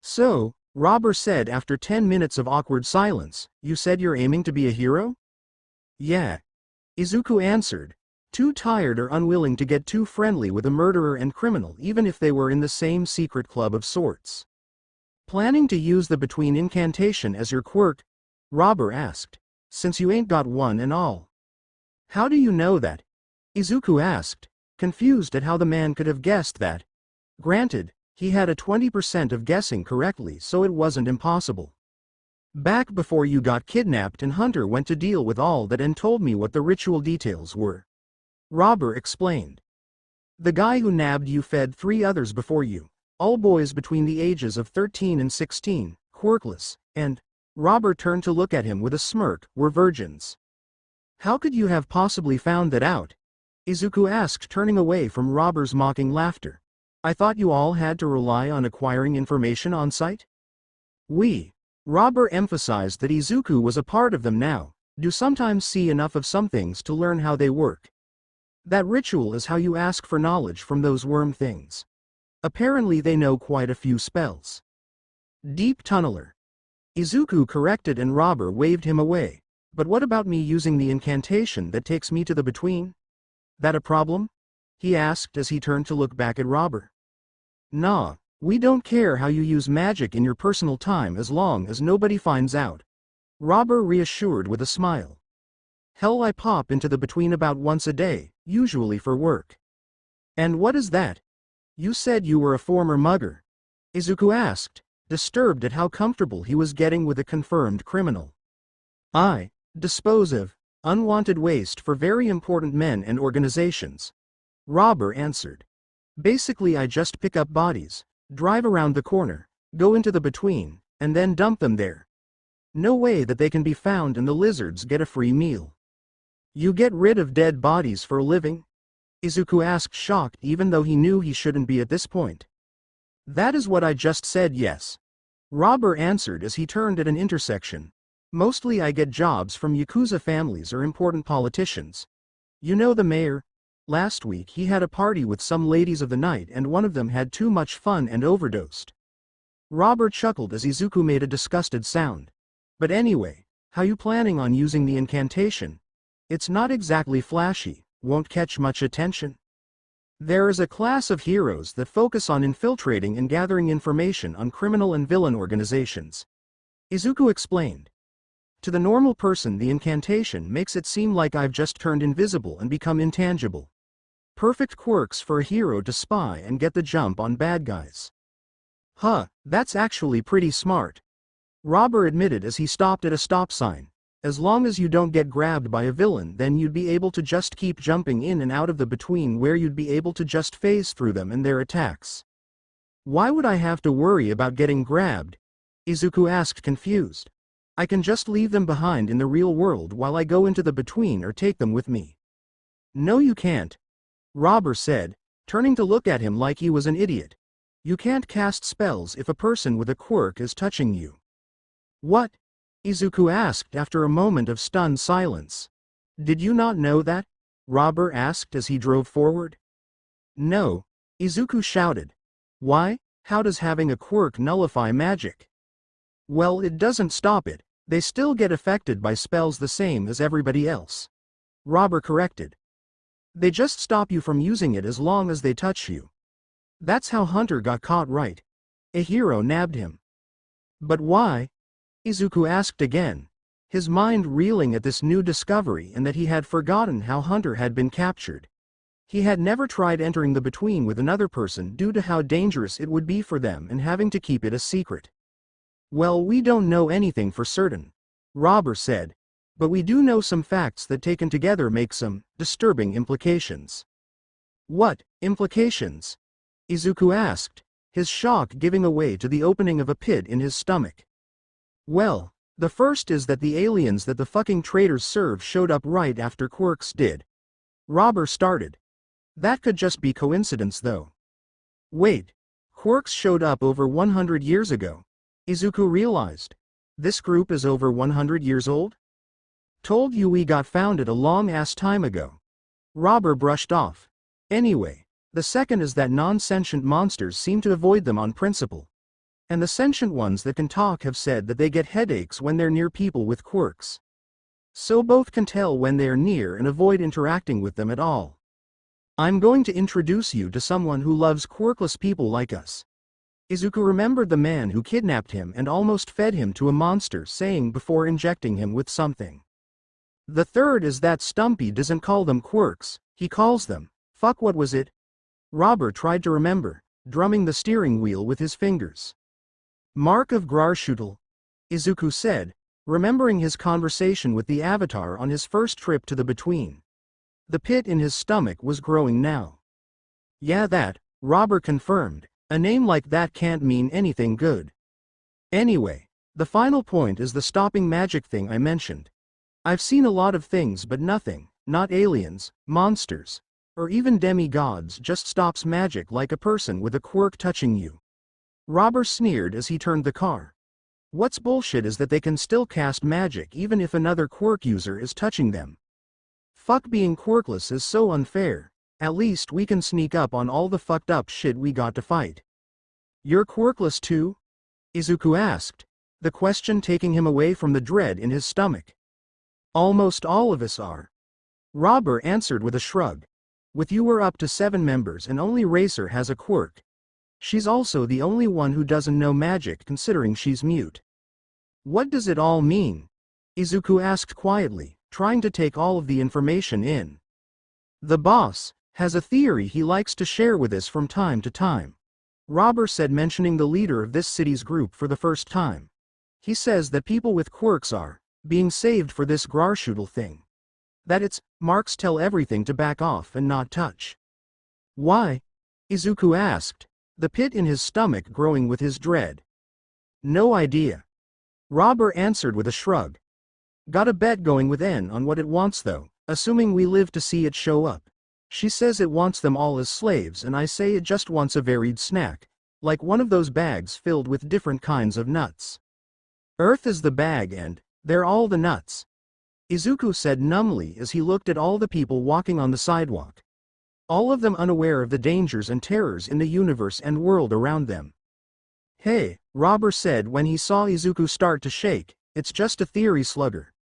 So, Robber said after 10 minutes of awkward silence, you said you're aiming to be a hero? Yeah. Izuku answered, too tired or unwilling to get too friendly with a murderer and criminal even if they were in the same secret club of sorts. Planning to use the between incantation as your quirk? Robber asked. Since you ain't got one and all. How do you know that? Izuku asked, confused at how the man could have guessed that. Granted, he had a 20% of guessing correctly, so it wasn't impossible. Back before you got kidnapped and Hunter went to deal with all that and told me what the ritual details were. Robber explained. The guy who nabbed you fed 3 others before you, all boys between the ages of 13 and 16, quirkless, and, Robber turned to look at him with a smirk, were virgins. How could you have possibly found that out? Izuku asked, turning away from Robber's mocking laughter. I thought you all had to rely on acquiring information on sight? Robber emphasized that Izuku was a part of them now, do sometimes see enough of some things to learn how they work. That ritual is how you ask for knowledge from those worm things. Apparently they know quite a few spells. Deep tunneler. Izuku corrected and Robber waved him away. But what about me using the incantation that takes me to the between? That a problem? He asked as he turned to look back at Robber. Nah, we don't care how you use magic in your personal time as long as nobody finds out. Robber reassured with a smile. Hell, I pop into the between about once a day, usually for work. And what is that? You said you were a former mugger. Izuku asked, disturbed at how comfortable he was getting with a confirmed criminal. I dispose of unwanted waste for very important men and organizations. Robber answered. Basically I just pick up bodies, drive around the corner, go into the between, and then dump them there. No way that they can be found and the lizards get a free meal. You get rid of dead bodies for a living? Izuku asked, shocked even though he knew he shouldn't be at this point. That is what I just said, yes. Robber answered as he turned at an intersection. Mostly I get jobs from Yakuza families or important politicians. You know the mayor? Last week he had a party with some ladies of the night and one of them had too much fun and overdosed. Robber chuckled as Izuku made a disgusted sound. But anyway, how you planning on using the incantation? It's not exactly flashy, won't catch much attention. There is a class of heroes that focus on infiltrating and gathering information on criminal and villain organizations. Izuku explained. To the normal person the incantation makes it seem like I've just turned invisible and become intangible. Perfect quirks for a hero to spy and get the jump on bad guys. Huh, that's actually pretty smart. Robber admitted as he stopped at a stop sign. As long as you don't get grabbed by a villain, then you'd be able to just keep jumping in and out of the between where you'd be able to just phase through them and their attacks. Why would I have to worry about getting grabbed? Izuku asked, confused. I can just leave them behind in the real world while I go into the between or take them with me. No you can't. Robber said, turning to look at him like he was an idiot. You can't cast spells if a person with a quirk is touching you. What? Izuku asked after a moment of stunned silence. Did you not know that? Robber asked as he drove forward. No, Izuku shouted. Why? How does having a quirk nullify magic? Well, it doesn't stop it, they still get affected by spells the same as everybody else. Robber corrected. They just stop you from using it as long as they touch you. That's how Hunter got caught, right? A hero nabbed him. But why? Izuku asked again, his mind reeling at this new discovery and that he had forgotten how Hunter had been captured. He had never tried entering the between with another person due to how dangerous it would be for them and having to keep it a secret. Well, we don't know anything for certain, Robber said. But we do know some facts that taken together make some disturbing implications. What implications? Izuku asked, his shock giving way to the opening of a pit in his stomach. Well, the first is that the aliens that the fucking traitors serve showed up right after Quirks did. Robber started. That could just be coincidence though. Wait, Quirks showed up over 100 years ago. Izuku realized. This group is over 100 years old? Told you we got founded a long-ass time ago. Robber brushed off. Anyway, the second is that non-sentient monsters seem to avoid them on principle. And the sentient ones that can talk have said that they get headaches when they're near people with quirks. So both can tell when they're near and avoid interacting with them at all. I'm going to introduce you to someone who loves quirkless people like us. Izuku remembered the man who kidnapped him and almost fed him to a monster, saying before injecting him with something. The third is that Stumpy doesn't call them quirks, he calls them, fuck, what was it? Robber tried to remember, drumming the steering wheel with his fingers. Mark of Grarschutel, Izuku said, remembering his conversation with the Avatar on his first trip to the Between. The pit in his stomach was growing now. Yeah, that, Robber confirmed, a name like that can't mean anything good. Anyway, the final point is the stopping magic thing I mentioned. I've seen a lot of things, but nothing, not aliens, monsters, or even demigods, just stops magic like a person with a quirk touching you. Robber sneered as he turned the car. What's bullshit is that they can still cast magic even if another quirk user is touching them. Fuck, being quirkless is so unfair. At least we can sneak up on all the fucked up shit we got to fight. You're quirkless too? Izuku asked, the question taking him away from the dread in his stomach. Almost all of us are. Robber answered with a shrug. With you we're up to 7 members and only Racer has a quirk. She's also the only one who doesn't know magic considering she's mute. What does it all mean? Izuku asked quietly, trying to take all of the information in. The boss has a theory he likes to share with us from time to time. Robber said, mentioning the leader of this city's group for the first time. He says that people with quirks are being saved for this Grarschutel thing. That it's marks tell everything to back off and not touch. Why? Izuku asked, the pit in his stomach growing with his dread. No idea. Robber answered with a shrug. Got a bet going with N on what it wants though, assuming we live to see it show up. She says it wants them all as slaves and I say it just wants a varied snack, like one of those bags filled with different kinds of nuts. Earth is the bag and they're all the nuts. Izuku said numbly as he looked at all the people walking on the sidewalk. All of them unaware of the dangers and terrors in the universe and world around them. Hey, Robber said when he saw Izuku start to shake, it's just a theory, slugger.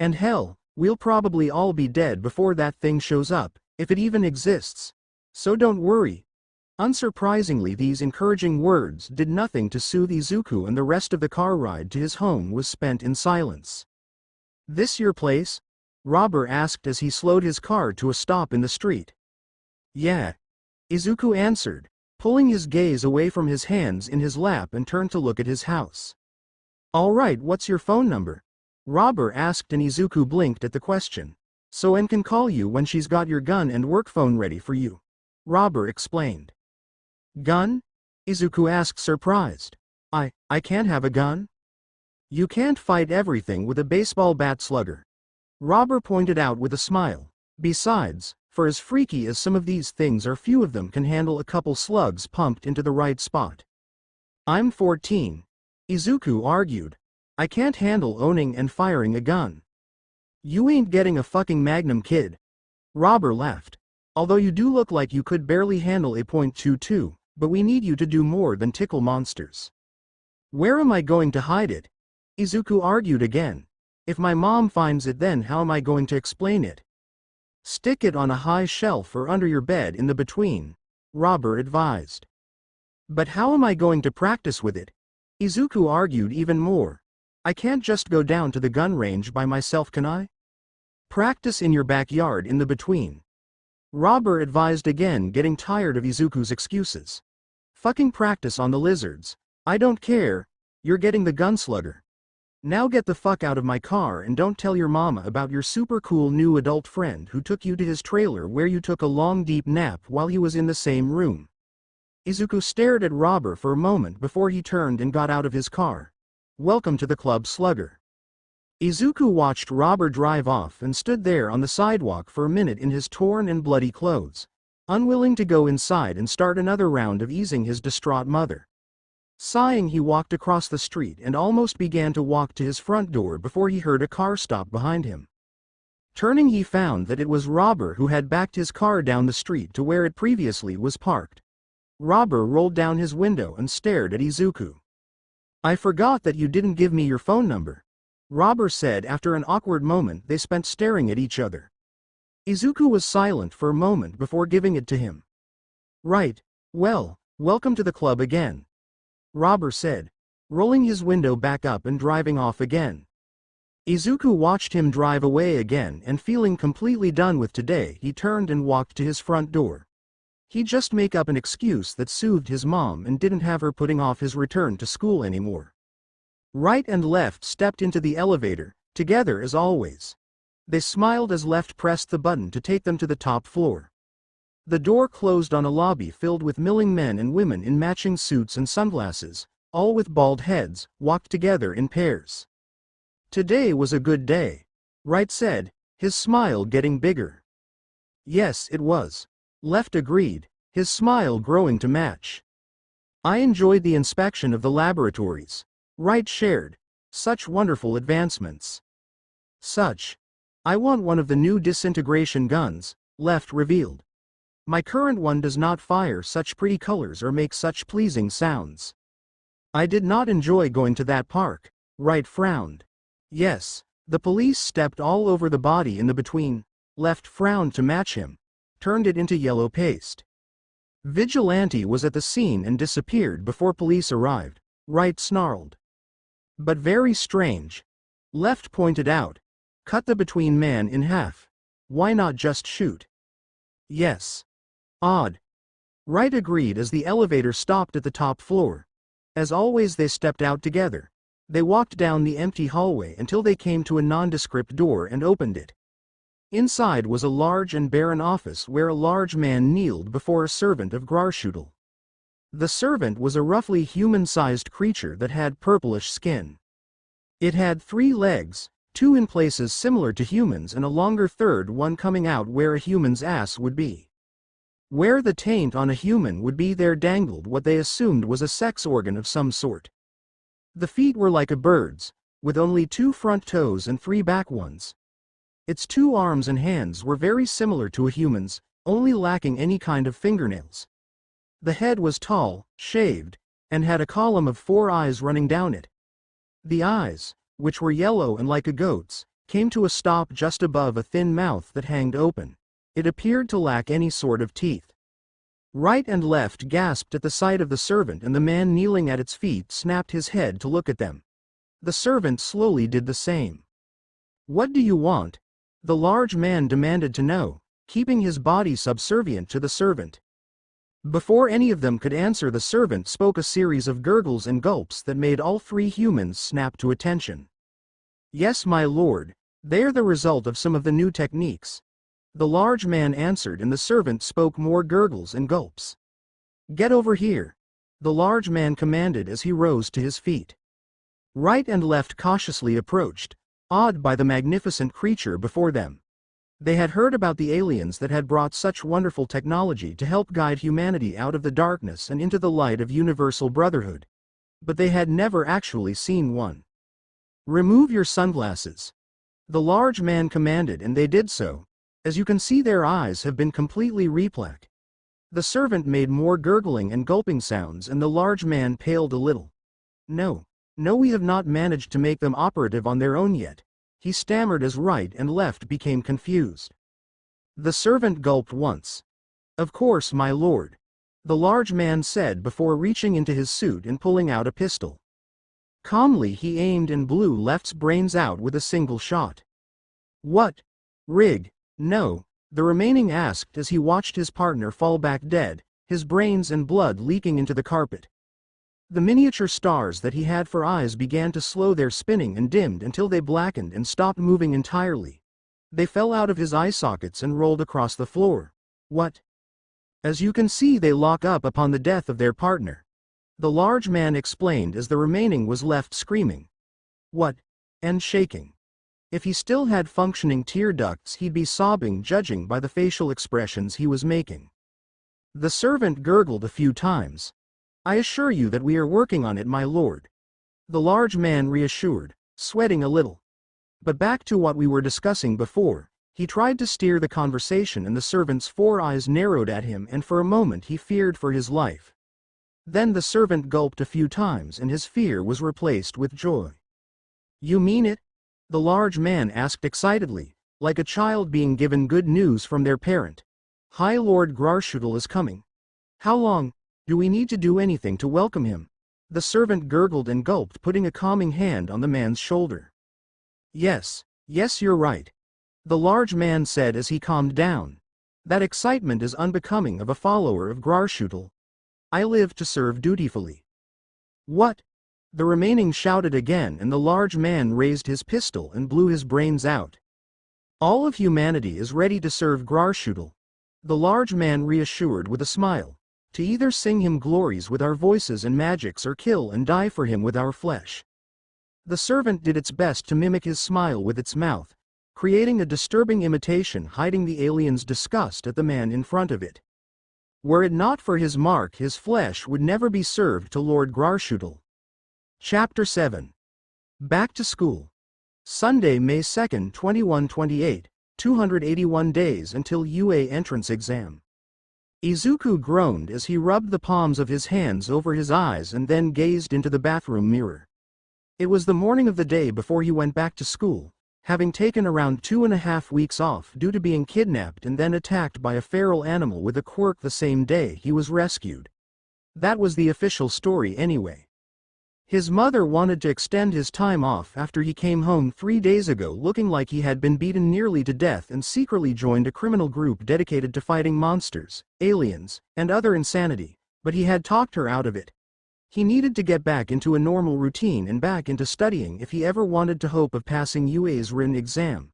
And hell, we'll probably all be dead before that thing shows up, if it even exists. So don't worry. Unsurprisingly, these encouraging words did nothing to soothe Izuku, and the rest of the car ride to his home was spent in silence. This your place? Robber asked as he slowed his car to a stop in the street. Yeah. Izuku answered, pulling his gaze away from his hands in his lap and turned to look at his house. Alright, what's your phone number? Robber asked, and Izuku blinked at the question. So N can call you when she's got your gun and work phone ready for you. Robber explained. Gun? Izuku asked, surprised. I can't have a gun? You can't fight everything with a baseball bat, slugger. Robber pointed out with a smile. Besides, for as freaky as some of these things are, few of them can handle a couple slugs pumped into the right spot. I'm 14. Izuku argued. I can't handle owning and firing a gun. You ain't getting a fucking Magnum, kid. Robber laughed. Although you do look like you could barely handle a .22, but we need you to do more than tickle monsters. Where am I going to hide it? Izuku argued again. If my mom finds it, then how am I going to explain it? Stick it on a high shelf or under your bed in the between, Robber advised. But how am I going to practice with it? Izuku argued even more. I can't just go down to the gun range by myself, can I? Practice in your backyard in the between. Robber advised again, getting tired of Izuku's excuses. Fucking practice on the lizards. I don't care. You're getting the gunslinger. Now get the fuck out of my car and don't tell your mama about your super cool new adult friend who took you to his trailer where you took a long deep nap while he was in the same room. Izuku stared at Robber for a moment before he turned and got out of his car. Welcome to the club, slugger. Izuku watched Robber drive off and stood there on the sidewalk for a minute in his torn and bloody clothes, unwilling to go inside and start another round of easing his distraught mother. Sighing, he walked across the street and almost began to walk to his front door before he heard a car stop behind him. Turning, he found that it was Robber who had backed his car down the street to where it previously was parked. Robber rolled down his window and stared at Izuku. I forgot that you didn't give me your phone number, Robber said after an awkward moment they spent staring at each other. Izuku was silent for a moment before giving it to him. Right, well, welcome to the club again, Robber said, rolling his window back up and driving off again. Izuku watched him drive away again and feeling completely done with today he turned and walked to his front door. He'd just make up an excuse that soothed his mom and didn't have her putting off his return to school anymore. Right and Left stepped into the elevator, together as always. They smiled as Left pressed the button to take them to the top floor. The door closed on a lobby filled with milling men and women in matching suits and sunglasses, all with bald heads, walked together in pairs. Today was a good day, Right said, his smile getting bigger. Yes, it was. Left agreed, his smile growing to match. I enjoyed the inspection of the laboratories, Right shared. Such wonderful advancements. I want one of the new disintegration guns, Left revealed. My current one does not fire such pretty colors or make such pleasing sounds. I did not enjoy going to that park, Right frowned. Yes, the police stepped all over the body in the between, Left frowned to match him, turned it into yellow paste. Vigilante was at the scene and disappeared before police arrived, Right snarled. But very strange, Left pointed out. Cut the between man in half. Why not just shoot? Yes. Odd. Right agreed as the elevator stopped at the top floor. As always they stepped out together. They walked down the empty hallway until they came to a nondescript door and opened it. Inside was a large and barren office where a large man kneeled before a servant of Grarshudel. The servant was a roughly human-sized creature that had purplish skin. It had 3 legs, 2 in places similar to humans and a longer third one coming out where a human's ass would be. Where the taint on a human would be there dangled what they assumed was a sex organ of some sort. The feet were like a bird's, with only 2 front toes and 3 back ones. Its 2 arms and hands were very similar to a human's, only lacking any kind of fingernails. The head was tall, shaved, and had a column of 4 eyes running down it. The eyes, which were yellow and like a goat's, came to a stop just above a thin mouth that hanged open. It appeared to lack any sort of teeth. Right and Left gasped at the sight of the servant and the man kneeling at its feet snapped his head to look at them. The servant slowly did the same. What do you want? The large man demanded to know, keeping his body subservient to the servant. Before any of them could answer the servant spoke a series of gurgles and gulps that made all 3 humans snap to attention. Yes, my lord, they're the result of some of the new techniques. The large man answered and the servant spoke more gurgles and gulps. Get over here, the large man commanded as he rose to his feet. Right and Left cautiously approached, awed by the magnificent creature before them. They had heard about the aliens that had brought such wonderful technology to help guide humanity out of the darkness and into the light of universal brotherhood. But they had never actually seen one. Remove your sunglasses, the large man commanded and they did so. As you can see their eyes have been completely replacked. The servant made more gurgling and gulping sounds and the large man paled a little. No, we have not managed to make them operative on their own yet, he stammered as Right and Left became confused. The servant gulped once. Of course, my lord, the large man said before reaching into his suit and pulling out a pistol. Calmly he aimed and blew Left's brains out with a single shot. What? Rig? No, the remaining asked as he watched his partner fall back dead, his brains and blood leaking into the carpet. The miniature stars that he had for eyes began to slow their spinning and dimmed until they blackened and stopped moving entirely. They fell out of his eye sockets and rolled across the floor. What? As you can see, they lock up upon the death of their partner. The large man explained as the remaining was left screaming. What? And shaking. If he still had functioning tear ducts, he'd be sobbing, judging by the facial expressions he was making. The servant gurgled a few times. I assure you that we are working on it, my lord. The large man reassured, sweating a little. But back to what we were discussing before. He tried to steer the conversation and the servant's 4 eyes narrowed at him, and for a moment he feared for his life. Then the servant gulped a few times and his fear was replaced with joy. You mean it? The large man asked excitedly, like a child being given good news from their parent. High Lord Grarschutel is coming. How long? Do we need to do anything to welcome him? The servant gurgled and gulped, putting a calming hand on the man's shoulder. Yes, you're right. The large man said as he calmed down. That excitement is unbecoming of a follower of Grarschutel. I live to serve dutifully. What? The remaining shouted again, and the large man raised his pistol and blew his brains out. All of humanity is ready to serve Grarschutel. The large man reassured with a smile. To either sing him glories with our voices and magics or kill and die for him with our flesh. The servant did its best to mimic his smile with its mouth, creating a disturbing imitation hiding the alien's disgust at the man in front of it. Were it not for his mark, his flesh would never be served to Lord Grarschutel. Chapter 7. Back to School. Sunday, May 2nd, 2128, 281 days until UA entrance exam. Izuku groaned as he rubbed the palms of his hands over his eyes and then gazed into the bathroom mirror. It was the morning of the day before he went back to school, having taken around 2.5 weeks off due to being kidnapped and then attacked by a feral animal with a quirk the same day he was rescued. That was the official story anyway. His mother wanted to extend his time off after he came home 3 days ago looking like he had been beaten nearly to death and secretly joined a criminal group dedicated to fighting monsters, aliens, and other insanity, but he had talked her out of it. He needed to get back into a normal routine and back into studying if he ever wanted to hope of passing UA's written exam.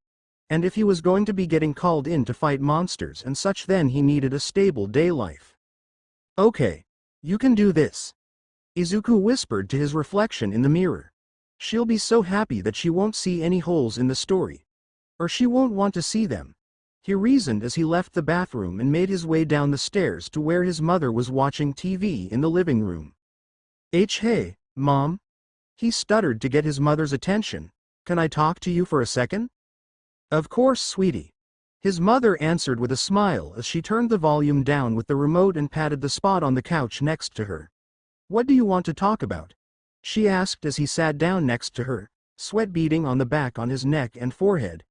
And if he was going to be getting called in to fight monsters and such, then he needed a stable day life. Okay. You can do this. Izuku whispered to his reflection in the mirror. She'll be so happy that she won't see any holes in the story. Or she won't want to see them. He reasoned as he left the bathroom and made his way down the stairs to where his mother was watching TV in the living room. Hey, Mom? He stuttered to get his mother's attention. Can I talk to you for a second? Of course, sweetie. His mother answered with a smile as she turned the volume down with the remote and patted the spot on the couch next to her. What do you want to talk about? She asked as he sat down next to her, sweat beading on the back on his neck and forehead.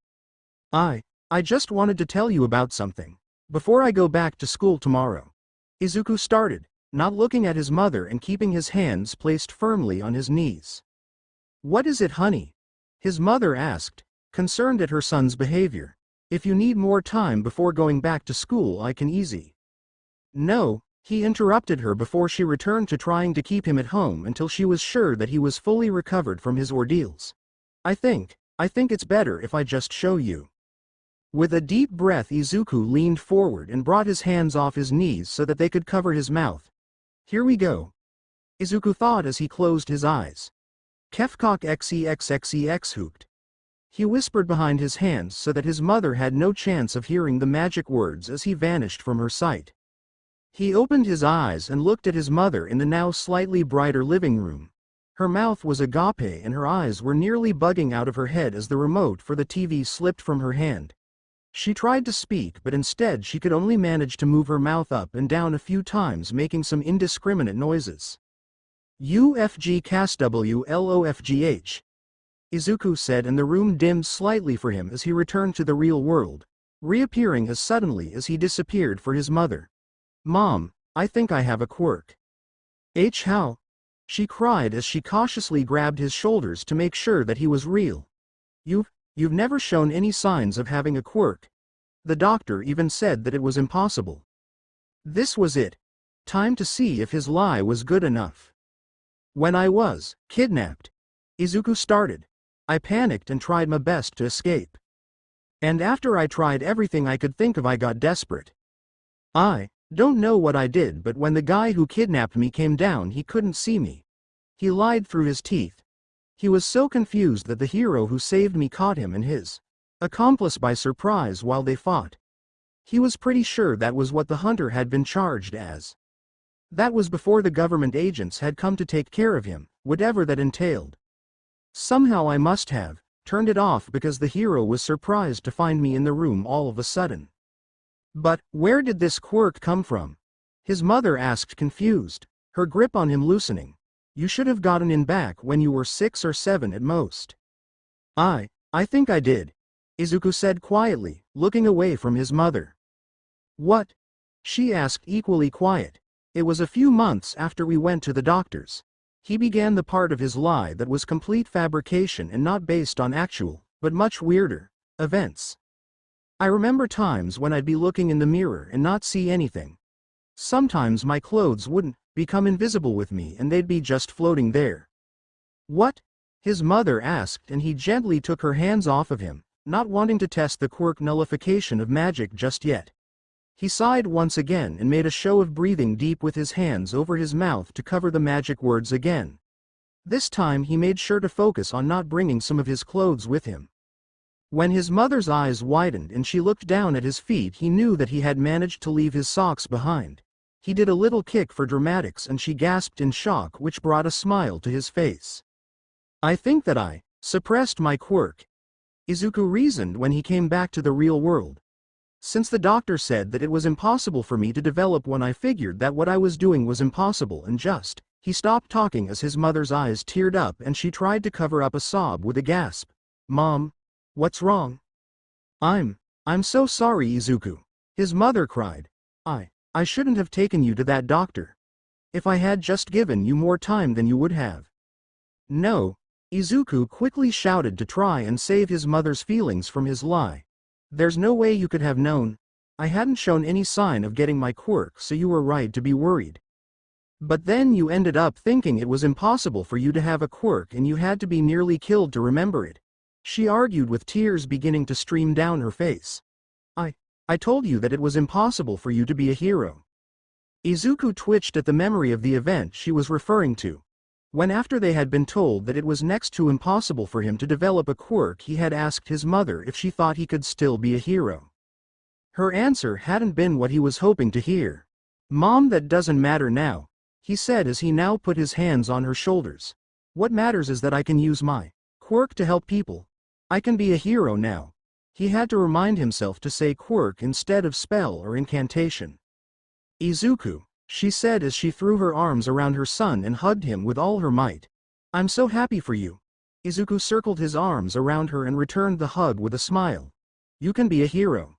I just wanted to tell you about something. Before I go back to school tomorrow. Izuku started, not looking at his mother and keeping his hands placed firmly on his knees. What is it, honey? His mother asked, concerned at her son's behavior. If you need more time before going back to school, I can easy. No. He interrupted her before she returned to trying to keep him at home until she was sure that he was fully recovered from his ordeals. I think it's better if I just show you. With a deep breath, Izuku leaned forward and brought his hands off his knees so that they could cover his mouth. Here we go. Izuku thought as he closed his eyes. Kefkok xexxex hooked. He whispered behind his hands so that his mother had no chance of hearing the magic words as he vanished from her sight. He opened his eyes and looked at his mother in the now slightly brighter living room. Her mouth was agape and her eyes were nearly bugging out of her head as the remote for the TV slipped from her hand. She tried to speak, but instead she could only manage to move her mouth up and down a few times, making some indiscriminate noises. UFG CASWLOFGH. Izuku said, and the room dimmed slightly for him as he returned to the real world, reappearing as suddenly as he disappeared for his mother. Mom, I think I have a quirk. How? She cried as she cautiously grabbed his shoulders to make sure that he was real. You've never shown any signs of having a quirk. The doctor even said that it was impossible. This was it. Time to see if his lie was good enough. When I was kidnapped, Izuku started. I panicked and tried my best to escape. And after I tried everything I could think of, I got desperate. I don't know what I did, but when the guy who kidnapped me came down, he couldn't see me. He lied through his teeth. He was so confused that the hero who saved me caught him and his accomplice by surprise while they fought. He was pretty sure that was what the hunter had been charged as. That was before the government agents had come to take care of him, whatever that entailed. Somehow I must have turned it off because the hero was surprised to find me in the room all of a sudden. But where did this quirk come from? His mother asked, confused, her grip on him loosening. You should have gotten in back when you were 6 or 7 at most. I think I did, Izuku said quietly, looking away from his mother. What? She asked, equally quiet. It was a few months after we went to the doctor's. He began the part of his lie that was complete fabrication and not based on actual, but much weirder, events. I remember times when I'd be looking in the mirror and not see anything. Sometimes my clothes wouldn't become invisible with me and they'd be just floating there. What? His mother asked, and he gently took her hands off of him, not wanting to test the quirk nullification of magic just yet. He sighed once again and made a show of breathing deep with his hands over his mouth to cover the magic words again. This time he made sure to focus on not bringing some of his clothes with him. When his mother's eyes widened and she looked down at his feet, he knew that he had managed to leave his socks behind. He did a little kick for dramatics and she gasped in shock, which brought a smile to his face. I think that I suppressed my quirk, Izuku reasoned when he came back to the real world. Since the doctor said that it was impossible for me to develop one, I figured that what I was doing was impossible and just. He stopped talking as his mother's eyes teared up and she tried to cover up a sob with a gasp. Mom, what's wrong? I'm so sorry, Izuku, his mother cried. I shouldn't have taken you to that doctor. If I had just given you more time than you would have. No, Izuku quickly shouted to try and save his mother's feelings from his lie. There's no way you could have known. I hadn't shown any sign of getting my quirk, so you were right to be worried. But then you ended up thinking it was impossible for you to have a quirk and you had to be nearly killed to remember it. She argued with tears beginning to stream down her face. I told you that it was impossible for you to be a hero. Izuku twitched at the memory of the event she was referring to. When after they had been told that it was next to impossible for him to develop a quirk, he had asked his mother if she thought he could still be a hero. Her answer hadn't been what he was hoping to hear. Mom, that doesn't matter now, he said as he now put his hands on her shoulders. What matters is that I can use my quirk to help people. I can be a hero now. He had to remind himself to say quirk instead of spell or incantation. Izuku, she said as she threw her arms around her son and hugged him with all her might. I'm so happy for you. Izuku circled his arms around her and returned the hug with a smile. You can be a hero.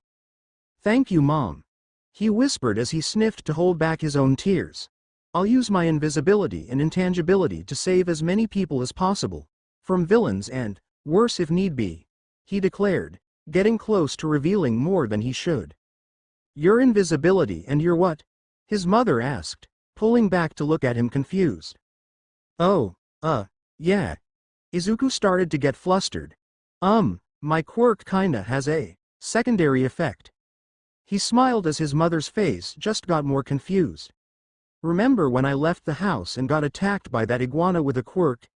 Thank you, Mom, he whispered as he sniffed to hold back his own tears. I'll use my invisibility and intangibility to save as many people as possible. From villains and, worse if need be, he declared, getting close to revealing more than he should. Your invisibility and your what? His mother asked, pulling back to look at him confused. Oh, yeah. Izuku started to get flustered. My quirk kinda has a secondary effect. He smiled as his mother's face just got more confused. Remember when I left the house and got attacked by that iguana with a quirk?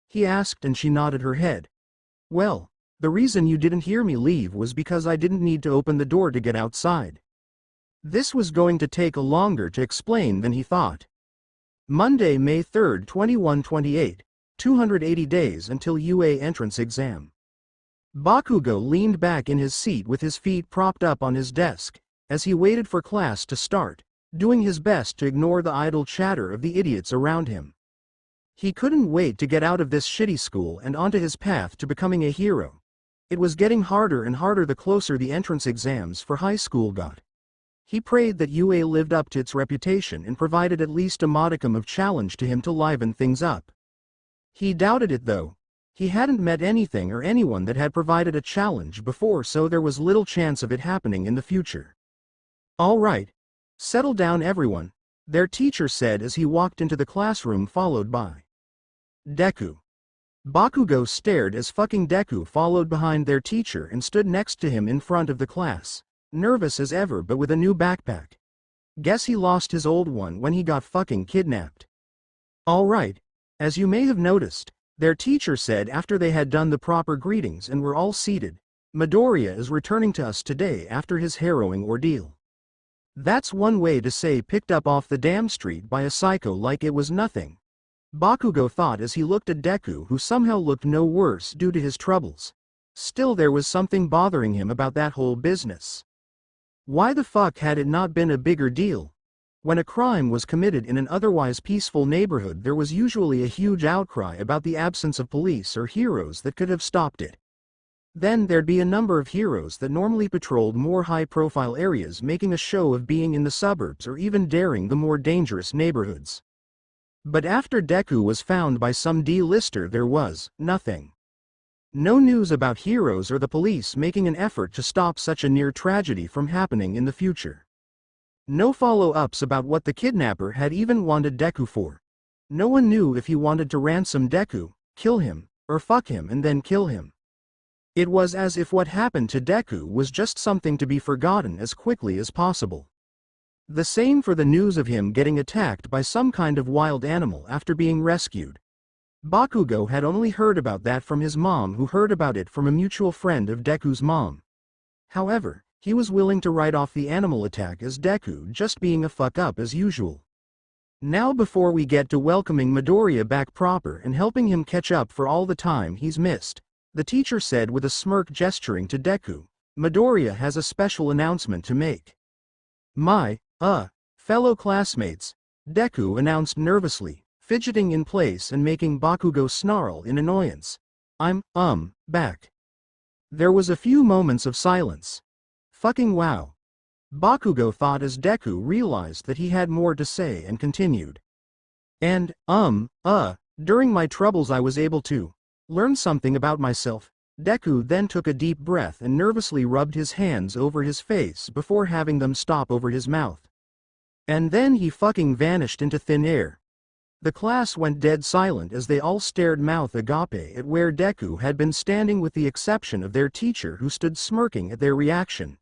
He asked and she nodded her head. Well, the reason you didn't hear me leave was because I didn't need to open the door to get outside. This was going to take longer to explain than he thought. Monday, May 3, 2128, 280 days until UA entrance exam. Bakugo leaned back in his seat with his feet propped up on his desk, as he waited for class to start, doing his best to ignore the idle chatter of the idiots around him. He couldn't wait to get out of this shitty school and onto his path to becoming a hero. It was getting harder and harder the closer the entrance exams for high school got. He prayed that UA lived up to its reputation and provided at least a modicum of challenge to him to liven things up. He doubted it though. He hadn't met anything or anyone that had provided a challenge before, so there was little chance of it happening in the future. All right. Settle down everyone, their teacher said as he walked into the classroom followed by Deku. Bakugo stared as fucking Deku followed behind their teacher and stood next to him in front of the class, nervous as ever but with a new backpack. Guess he lost his old one when he got fucking kidnapped. Alright. As you may have noticed, their teacher said after they had done the proper greetings and were all seated, Midoriya is returning to us today after his harrowing ordeal. That's one way to say picked up off the damn street by a psycho like it was nothing. Bakugo thought as he looked at Deku, who somehow looked no worse due to his troubles. Still there was something bothering him about that whole business. Why the fuck had it not been a bigger deal? When a crime was committed in an otherwise peaceful neighborhood, there was usually a huge outcry about the absence of police or heroes that could have stopped it. Then there'd be a number of heroes that normally patrolled more high-profile areas, making a show of being in the suburbs or even daring the more dangerous neighborhoods. But after Deku was found by some D-lister, there was nothing. No news about heroes or the police making an effort to stop such a near tragedy from happening in the future. No follow-ups about what the kidnapper had even wanted Deku for. No one knew if he wanted to ransom Deku, kill him, or fuck him and then kill him. It was as if what happened to Deku was just something to be forgotten as quickly as possible. The same for the news of him getting attacked by some kind of wild animal after being rescued. Bakugo had only heard about that from his mom, who heard about it from a mutual friend of Deku's mom. However, he was willing to write off the animal attack as Deku just being a fuck up as usual. Now before we get to welcoming Midoriya back proper and helping him catch up for all the time he's missed, the teacher said with a smirk, gesturing to Deku, Midoriya has a special announcement to make. My, fellow classmates, Deku announced nervously, fidgeting in place and making Bakugo snarl in annoyance. I'm, back. There was a few moments of silence. Fucking wow. Bakugo thought as Deku realized that he had more to say and continued. And, during my troubles I was able to learn something about myself. Deku then took a deep breath and nervously rubbed his hands over his face before having them stop over his mouth. And then he fucking vanished into thin air. The class went dead silent as they all stared mouth agape at where Deku had been standing, with the exception of their teacher, who stood smirking at their reaction.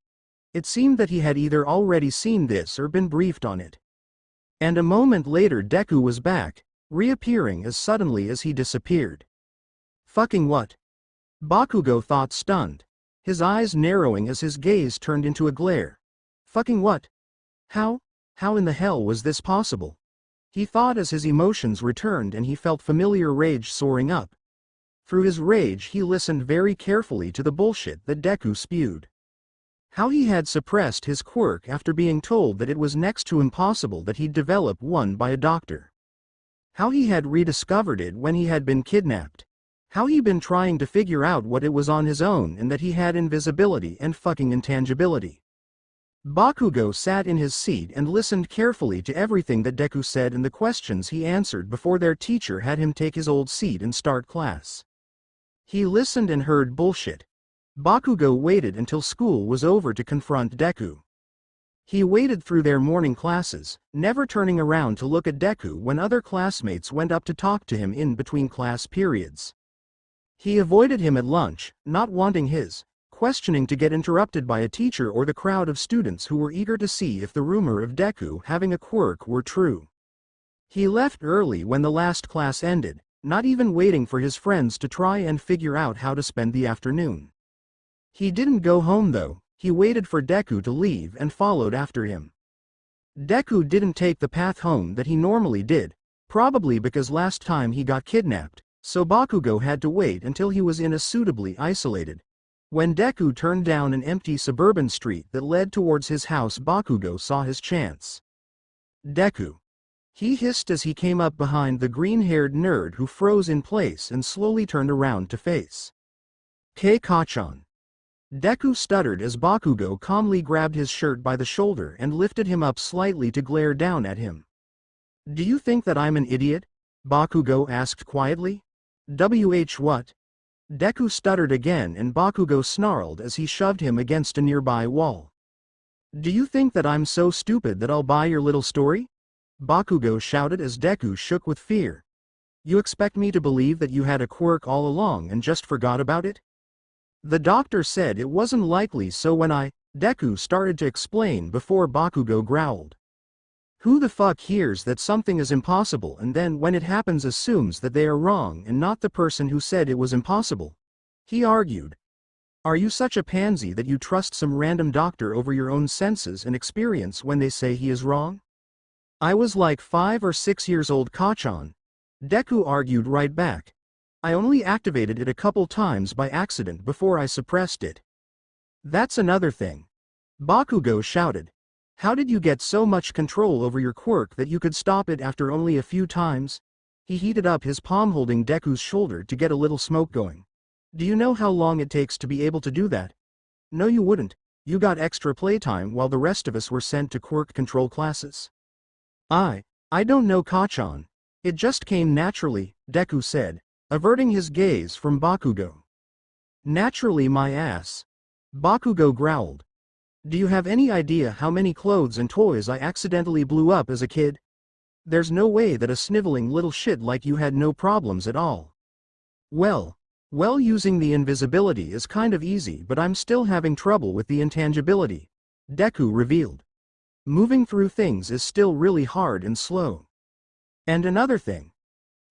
It seemed that he had either already seen this or been briefed on it. And a moment later Deku was back, reappearing as suddenly as he disappeared. Fucking what? Bakugo thought, stunned, his eyes narrowing as his gaze turned into a glare. Fucking what? How in the hell was this possible? He thought as his emotions returned and he felt familiar rage soaring up. Through his rage he listened very carefully to the bullshit that Deku spewed. How he had suppressed his quirk after being told that it was next to impossible that he'd develop one by a doctor. How he had rediscovered it when he had been kidnapped. How he'd been trying to figure out what it was on his own, and that he had invisibility and fucking intangibility. Bakugo sat in his seat and listened carefully to everything that Deku said and the questions he answered before their teacher had him take his old seat and start class. He listened and heard bullshit. Bakugo waited until school was over to confront Deku. He waited through their morning classes, never turning around to look at Deku when other classmates went up to talk to him in between class periods. He avoided him at lunch, not wanting his questioning to get interrupted by a teacher or the crowd of students who were eager to see if the rumor of Deku having a quirk were true. He left early when the last class ended, not even waiting for his friends to try and figure out how to spend the afternoon. He didn't go home though, he waited for Deku to leave and followed after him. Deku didn't take the path home that he normally did, probably because last time he got kidnapped, so Bakugo had to wait until he was in a suitably isolated. When Deku turned down an empty suburban street that led towards his house, Bakugo saw his chance. Deku. He hissed as he came up behind the green-haired nerd who froze in place and slowly turned around to face Keikachan. Deku stuttered as Bakugo calmly grabbed his shirt by the shoulder and lifted him up slightly to glare down at him. Do you think that I'm an idiot? Bakugo asked quietly. What? Deku stuttered again and Bakugo snarled as he shoved him against a nearby wall. Do you think that I'm so stupid that I'll buy your little story? Bakugo shouted as Deku shook with fear. You expect me to believe that you had a quirk all along and just forgot about it? The doctor said it wasn't likely, so when Deku started to explain before Bakugo growled. Who the fuck hears that something is impossible and then when it happens assumes that they are wrong and not the person who said it was impossible? He argued. Are you such a pansy that you trust some random doctor over your own senses and experience when they say he is wrong? I was like 5 or 6 years old, Kachan. Deku argued right back. I only activated it a couple times by accident before I suppressed it. That's another thing. Bakugo shouted. How did you get so much control over your quirk that you could stop it after only a few times? He heated up his palm, holding Deku's shoulder to get a little smoke going. Do you know how long it takes to be able to do that? No, you wouldn't. You got extra playtime while the rest of us were sent to quirk control classes. I don't know, Kachan. It just came naturally, Deku said, averting his gaze from Bakugo. Naturally, my ass. Bakugo growled. Do you have any idea how many clothes and toys I accidentally blew up as a kid? There's no way that a sniveling little shit like you had no problems at all. Well, using the invisibility is kind of easy, but I'm still having trouble with the intangibility, Deku revealed. Moving through things is still really hard and slow. And another thing.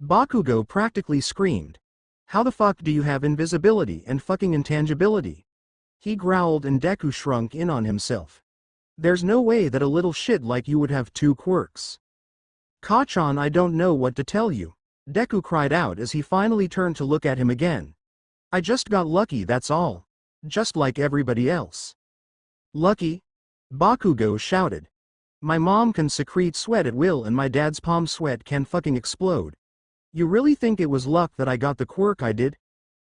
Bakugo practically screamed. How the fuck do you have invisibility and fucking intangibility? He growled and Deku shrunk in on himself. There's no way that a little shit like you would have 2 quirks. Kachan, I don't know what to tell you, Deku cried out as he finally turned to look at him again. I just got lucky, that's all. Just like everybody else. Lucky? Bakugo shouted. My mom can secrete sweat at will and my dad's palm sweat can fucking explode. You really think it was luck that I got the quirk I did?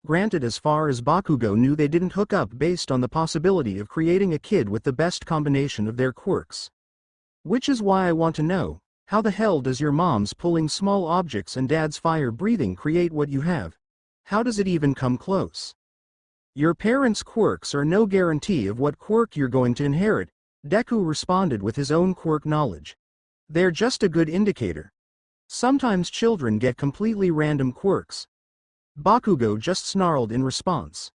Granted, as far as Bakugo knew, they didn't hook up based on the possibility of creating a kid with the best combination of their quirks. Which is why I want to know, how the hell does your mom's pulling small objects and dad's fire breathing create what you have? How does it even come close? Your parents' quirks are no guarantee of what quirk you're going to inherit, Deku responded with his own quirk knowledge. They're just a good indicator. Sometimes children get completely random quirks. Bakugo just snarled in response.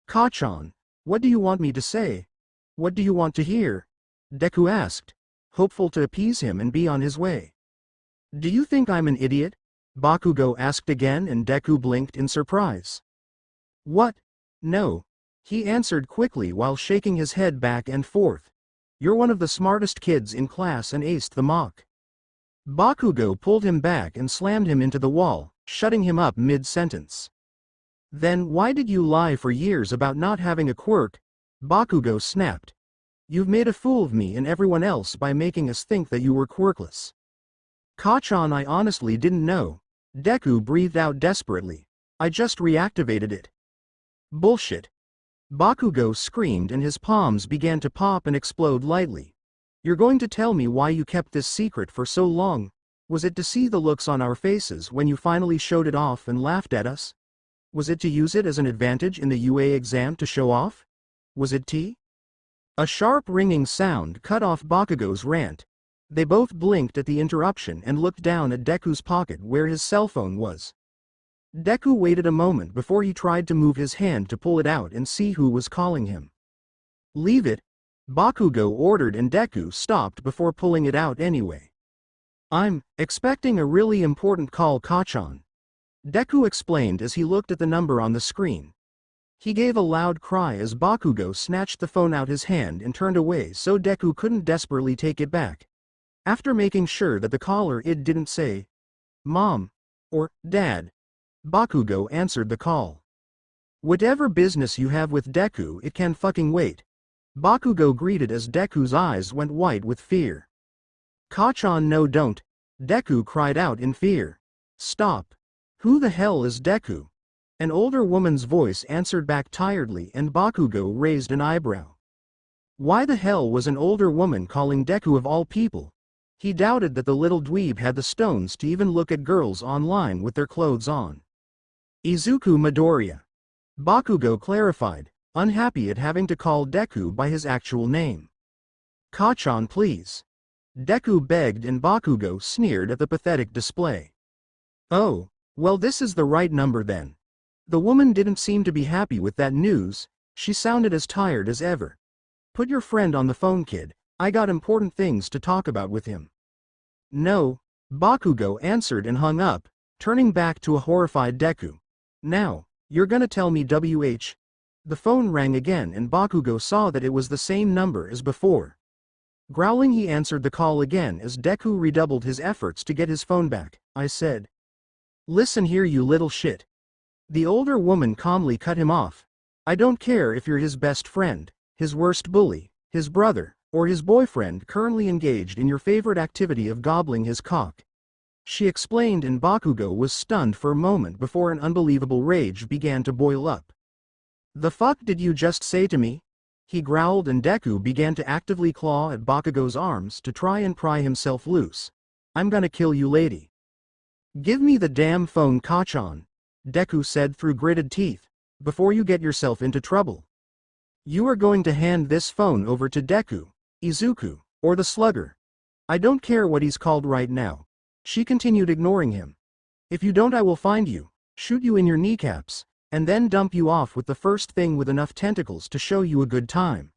Kachan, what do you want me to say? What do you want to hear? Deku asked, hopeful to appease him and be on his way. Do you think I'm an idiot? Bakugo asked again and Deku blinked in surprise. What? No. He answered quickly while shaking his head back and forth. You're one of the smartest kids in class and aced the mock. Bakugo pulled him back and slammed him into the wall, shutting him up mid-sentence. Then why did you lie for years about not having a quirk? Bakugo snapped. You've made a fool of me and everyone else by making us think that you were quirkless. Kachan, I honestly didn't know. Deku breathed out desperately. I just reactivated it. Bullshit. Bakugo screamed and his palms began to pop and explode lightly. You're going to tell me why you kept this secret for so long? Was it to see the looks on our faces when you finally showed it off and laughed at us? Was it to use it as an advantage in the UA exam to show off? Was it T? A sharp ringing sound cut off Bakugo's rant. They both blinked at the interruption and looked down at Deku's pocket where his cell phone was. Deku waited a moment before he tried to move his hand to pull it out and see who was calling him. Leave it, Bakugo ordered and Deku stopped before pulling it out anyway. I'm expecting a really important call, Kachan. Deku explained as he looked at the number on the screen. He gave a loud cry as Bakugo snatched the phone out his hand and turned away so Deku couldn't desperately take it back. After making sure that the caller didn't say, Mom, or Dad, Bakugo answered the call. Whatever business you have with Deku, it can fucking wait. Bakugo greeted as Deku's eyes went white with fear. Kachan, no don't. Deku cried out in fear. Stop. Who the hell is Deku? An older woman's voice answered back tiredly and Bakugo raised an eyebrow. Why the hell was an older woman calling Deku of all people? He doubted that the little dweeb had the stones to even look at girls online with their clothes on. Izuku Midoriya. Bakugo clarified, unhappy at having to call Deku by his actual name. Kachan, please. Deku begged and Bakugo sneered at the pathetic display. Oh, Well, this is the right number then. The woman didn't seem to be happy with that news, she sounded as tired as ever. Put your friend on the phone, kid, I got important things to talk about with him. No, Bakugo answered and hung up, turning back to a horrified Deku. Now, you're gonna tell me WH? The phone rang again and Bakugo saw that it was the same number as before. Growling, he answered the call again as Deku redoubled his efforts to get his phone back. I said. Listen here, you little shit. The older woman calmly cut him off. I don't care if you're his best friend, his worst bully, his brother, or his boyfriend currently engaged in your favorite activity of gobbling his cock. She explained, and Bakugo was stunned for a moment before an unbelievable rage began to boil up. The fuck did you just say to me? He growled, and Deku began to actively claw at Bakugo's arms to try and pry himself loose. I'm gonna kill you, lady. Give me the damn phone, Kachan, Deku said through gritted teeth, before you get yourself into trouble. You are going to hand this phone over to Deku, Izuku, or the slugger. I don't care what he's called right now. She continued, ignoring him. If you don't, I will find you, shoot you in your kneecaps, and then dump you off with the first thing with enough tentacles to show you a good time.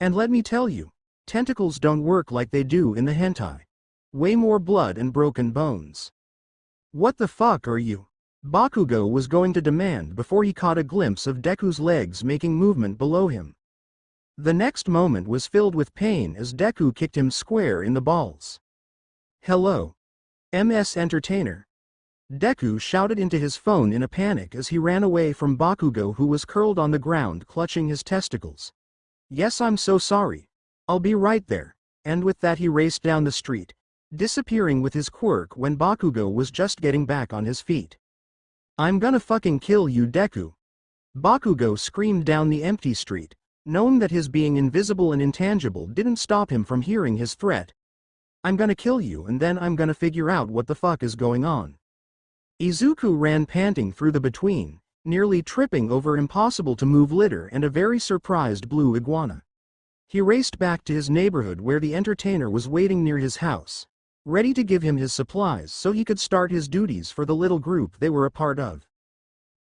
And let me tell you, tentacles don't work like they do in the hentai. Way more blood and broken bones. What the fuck are you? Bakugo was going to demand before he caught a glimpse of Deku's legs making movement below him. The next moment was filled with pain as Deku kicked him square in the balls. Hello. MS Entertainer. Deku shouted into his phone in a panic as he ran away from Bakugo, who was curled on the ground clutching his testicles. Yes, I'm so sorry. I'll be right there. And with that he raced down the street, disappearing with his quirk when Bakugo was just getting back on his feet. I'm gonna fucking kill you, Deku. Bakugo screamed down the empty street, knowing that his being invisible and intangible didn't stop him from hearing his threat. I'm gonna kill you, and then I'm gonna figure out what the fuck is going on. Izuku ran panting through the between, nearly tripping over impossible to move litter and a very surprised blue iguana. He raced back to his neighborhood where the entertainer was waiting near his house, ready to give him his supplies so he could start his duties for the little group they were a part of.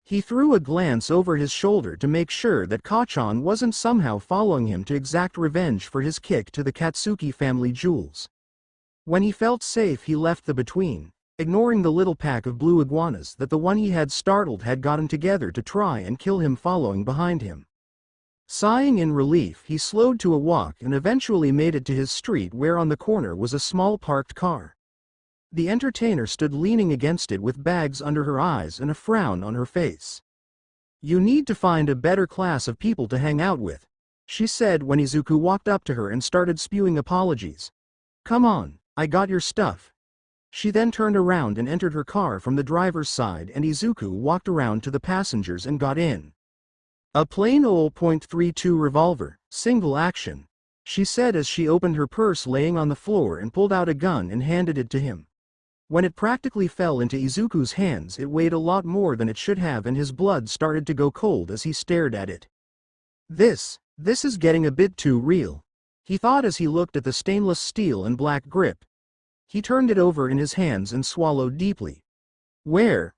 He threw a glance over his shoulder to make sure that Kachan wasn't somehow following him to exact revenge for his kick to the Katsuki family jewels. When he felt safe, he left the between, ignoring the little pack of blue iguanas that the one he had startled had gotten together to try and kill him following behind him. Sighing in relief, he slowed to a walk and eventually made it to his street, where on the corner was a small parked car. The entertainer stood leaning against it with bags under her eyes and a frown on her face. You need to find a better class of people to hang out with, she said when Izuku walked up to her and started spewing apologies. Come on, I got your stuff. She then turned around and entered her car from the driver's side, and Izuku walked around to the passengers and got in. A plain old .32 revolver, single action, she said as she opened her purse laying on the floor and pulled out a gun and handed it to him. When it practically fell into Izuku's hands, it weighed a lot more than it should have, and his blood started to go cold as he stared at it. This is getting a bit too real, he thought as he looked at the stainless steel and black grip. He turned it over in his hands and swallowed deeply. Where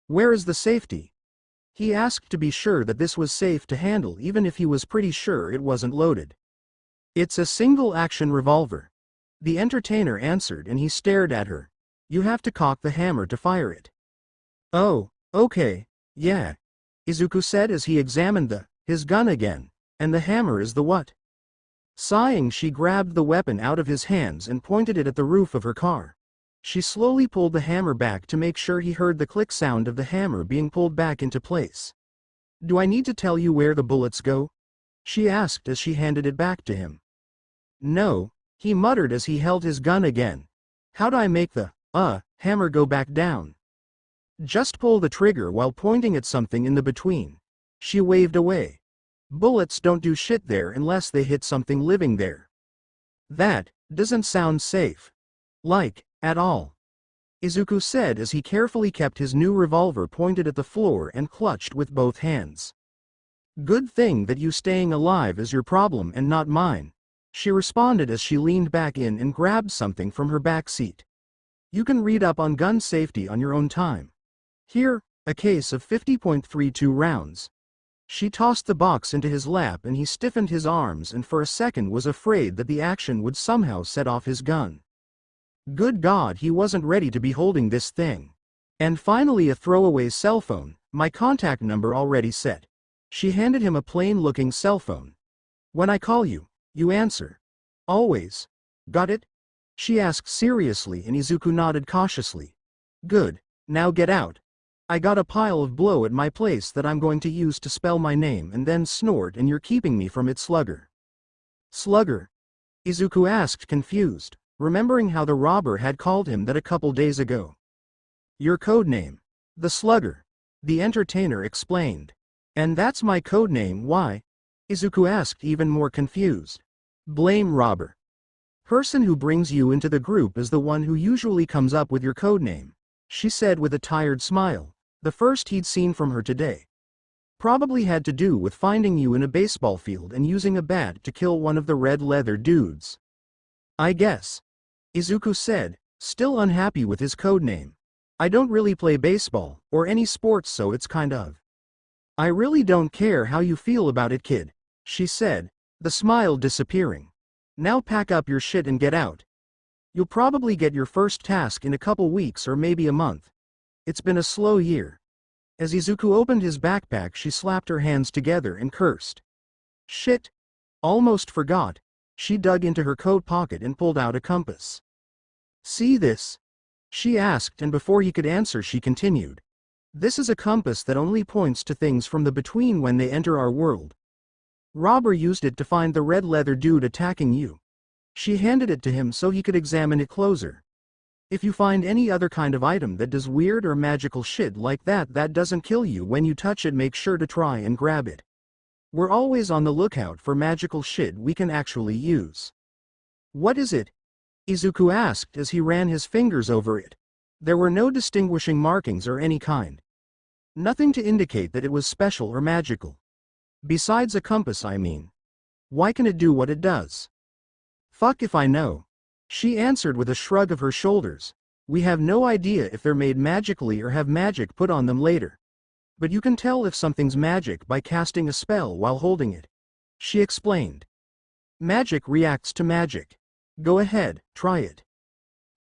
is the safety? He asked to be sure that this was safe to handle, even if he was pretty sure it wasn't loaded. It's a single-action revolver, the entertainer answered, and he stared at her. You have to cock the hammer to fire it. Oh, okay, yeah, Izuku said as he examined his gun again. And the hammer is the what? Sighing, she grabbed the weapon out of his hands and pointed it at the roof of her car. She slowly pulled the hammer back to make sure he heard the click sound of the hammer being pulled back into place. Do I need to tell you where the bullets go? She asked as she handed it back to him. No, he muttered as he held his gun again. How'd I make the hammer go back down? Just pull the trigger while pointing at something in the between. She waved away. Bullets don't do shit there unless they hit something living there. That doesn't sound safe. Like, at all. Izuku said as he carefully kept his new revolver pointed at the floor and clutched with both hands. Good thing that you staying alive is your problem and not mine, she responded as she leaned back in and grabbed something from her back seat. You can read up on gun safety on your own time. Here, a case of 50.32 rounds. She tossed the box into his lap and he stiffened his arms and for a second was afraid that the action would somehow set off his gun. Good God, he wasn't ready to be holding this thing. And finally a throwaway cell phone, my contact number already set. She handed him a plain-looking cell phone. When I call you, you answer. Always. Got it? She asked seriously and Izuku nodded cautiously. Good. Now get out. I got a pile of blow at my place that I'm going to use to spell my name and then snort and you're keeping me from it, Slugger. Slugger? Izuku asked confused, remembering how the robber had called him that a couple days ago. Your code name. The Slugger. The entertainer explained. And that's my code name, why? Izuku asked even more confused. Blame robber. Person who brings you into the group is the one who usually comes up with your code name, she said with a tired smile, the first he'd seen from her today. Probably had to do with finding you in a baseball field and using a bat to kill one of the red leather dudes. I guess. Izuku said, still unhappy with his code name. I don't really play baseball, or any sports so it's kind of. I really don't care how you feel about it, kid, she said, the smile disappearing. Now pack up your shit and get out. You'll probably get your first task in a couple weeks or maybe a month. It's been a slow year. As Izuku opened his backpack she slapped her hands together and cursed. Shit. Almost forgot. She dug into her coat pocket and pulled out a compass. See this? She asked and before he could answer she continued. This is a compass that only points to things from the between when they enter our world. Robber used it to find the red leather dude attacking you. She handed it to him so he could examine it closer. If you find any other kind of item that does weird or magical shit like that doesn't kill you when you touch it, make sure to try and grab it. We're always on the lookout for magical shit we can actually use. What is it? Izuku asked as he ran his fingers over it. There were no distinguishing markings or any kind. Nothing to indicate that it was special or magical. Besides a compass, I mean. Why can it do what it does? Fuck if I know. She answered with a shrug of her shoulders. We have no idea if they're made magically or have magic put on them later. But you can tell if something's magic by casting a spell while holding it. She explained. Magic reacts to magic. Go ahead, try it.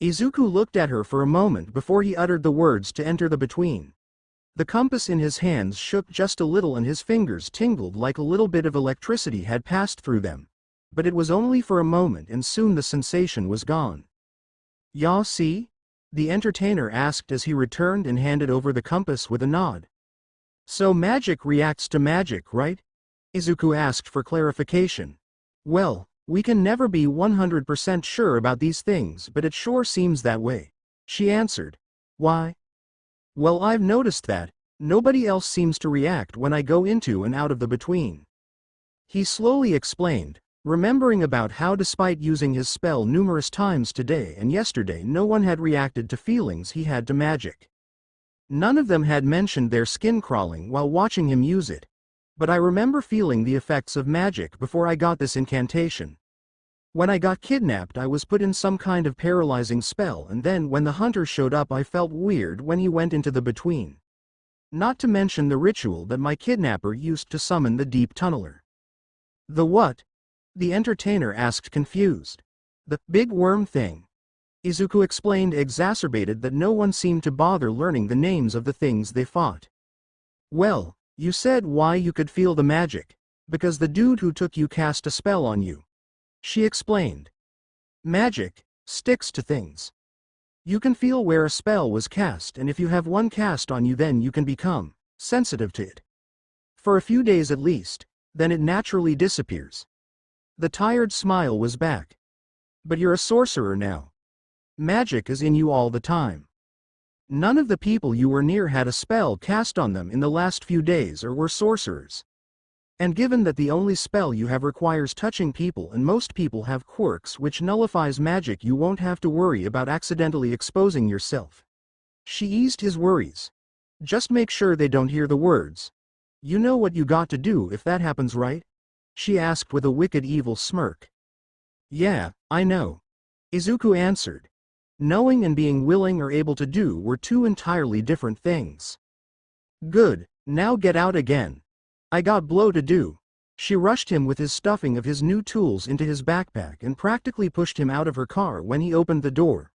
Izuku looked at her for a moment before he uttered the words to enter the between. The compass in his hands shook just a little and his fingers tingled like a little bit of electricity had passed through them. But it was only for a moment and soon the sensation was gone. Ya see? The entertainer asked as he returned and handed over the compass with a nod. So magic reacts to magic, right? Izuku asked for clarification. Well, we can never be 100% sure about these things but it sure seems that way, she answered. Why? Well, I've noticed that nobody else seems to react when I go into and out of the between. He slowly explained, remembering about how despite using his spell numerous times today and yesterday no one had reacted to feelings he had to magic. None of them had mentioned their skin crawling while watching him use it. But I remember feeling the effects of magic before I got this incantation. When I got kidnapped I was put in some kind of paralyzing spell and then when the hunter showed up I felt weird when he went into the between. Not to mention the ritual that my kidnapper used to summon the deep tunneler. The what? The entertainer asked confused. The big worm thing. Izuku explained, exacerbated that no one seemed to bother learning the names of the things they fought. Well, you said why you could feel the magic. Because the dude who took you cast a spell on you. She explained. Magic sticks to things. You can feel where a spell was cast and if you have one cast on you then you can become sensitive to it. For a few days at least, then it naturally disappears. The tired smile was back. But you're a sorcerer now. Magic is in you all the time. None of the people you were near had a spell cast on them in the last few days or were sorcerers. And given that the only spell you have requires touching people and most people have quirks which nullifies magic, you won't have to worry about accidentally exposing yourself. She eased his worries. Just make sure they don't hear the words. You know what you got to do if that happens, right? She asked with a wicked evil smirk. Yeah, I know. Izuku answered. Knowing and being willing or able to do were two entirely different things. Good, now get out again. I got blow to do. She rushed him with his stuffing of his new tools into his backpack and practically pushed him out of her car when he opened the door.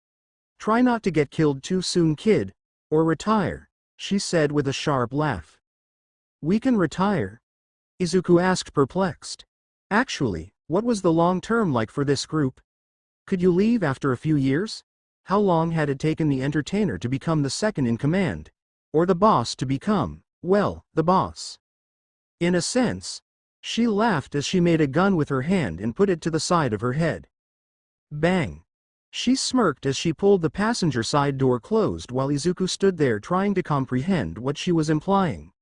Try not to get killed too soon, kid. Or retire, she said with a sharp laugh. We can retire? Izuku asked, perplexed. Actually, what was the long term like for this group? Could you leave after a few years? How long had it taken the entertainer to become the second in command? Or the boss to become, well, the boss? In a sense. She laughed as she made a gun with her hand and put it to the side of her head. Bang. She smirked as she pulled the passenger side door closed while Izuku stood there trying to comprehend what she was implying.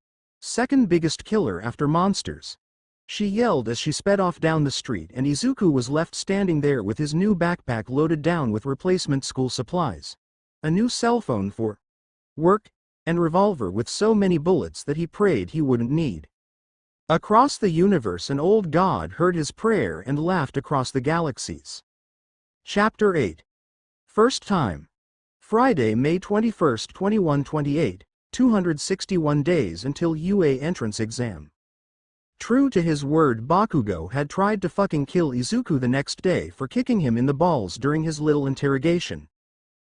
Second biggest killer after monsters. She yelled as she sped off down the street, and Izuku was left standing there with his new backpack loaded down with replacement school supplies. A new cell phone for work, and revolver with so many bullets that he prayed he wouldn't need. Across the universe an old god heard his prayer and laughed across the galaxies. Chapter 8. First time. Friday, May 21, 2128, 261 days until UA entrance exam. True to his word, Bakugo had tried to fucking kill Izuku the next day for kicking him in the balls during his little interrogation.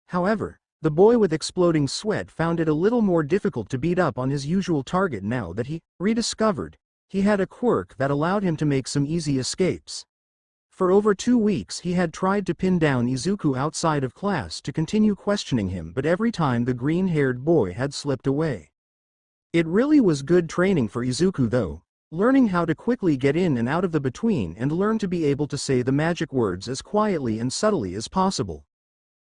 However, the boy with exploding sweat found it a little more difficult to beat up on his usual target now that he rediscovered he had a quirk that allowed him to make some easy escapes. For over 2 weeks he had tried to pin down Izuku outside of class to continue questioning him, but every time the green-haired boy had slipped away. It really was good training for Izuku though, learning how to quickly get in and out of the between and learn to be able to say the magic words as quietly and subtly as possible.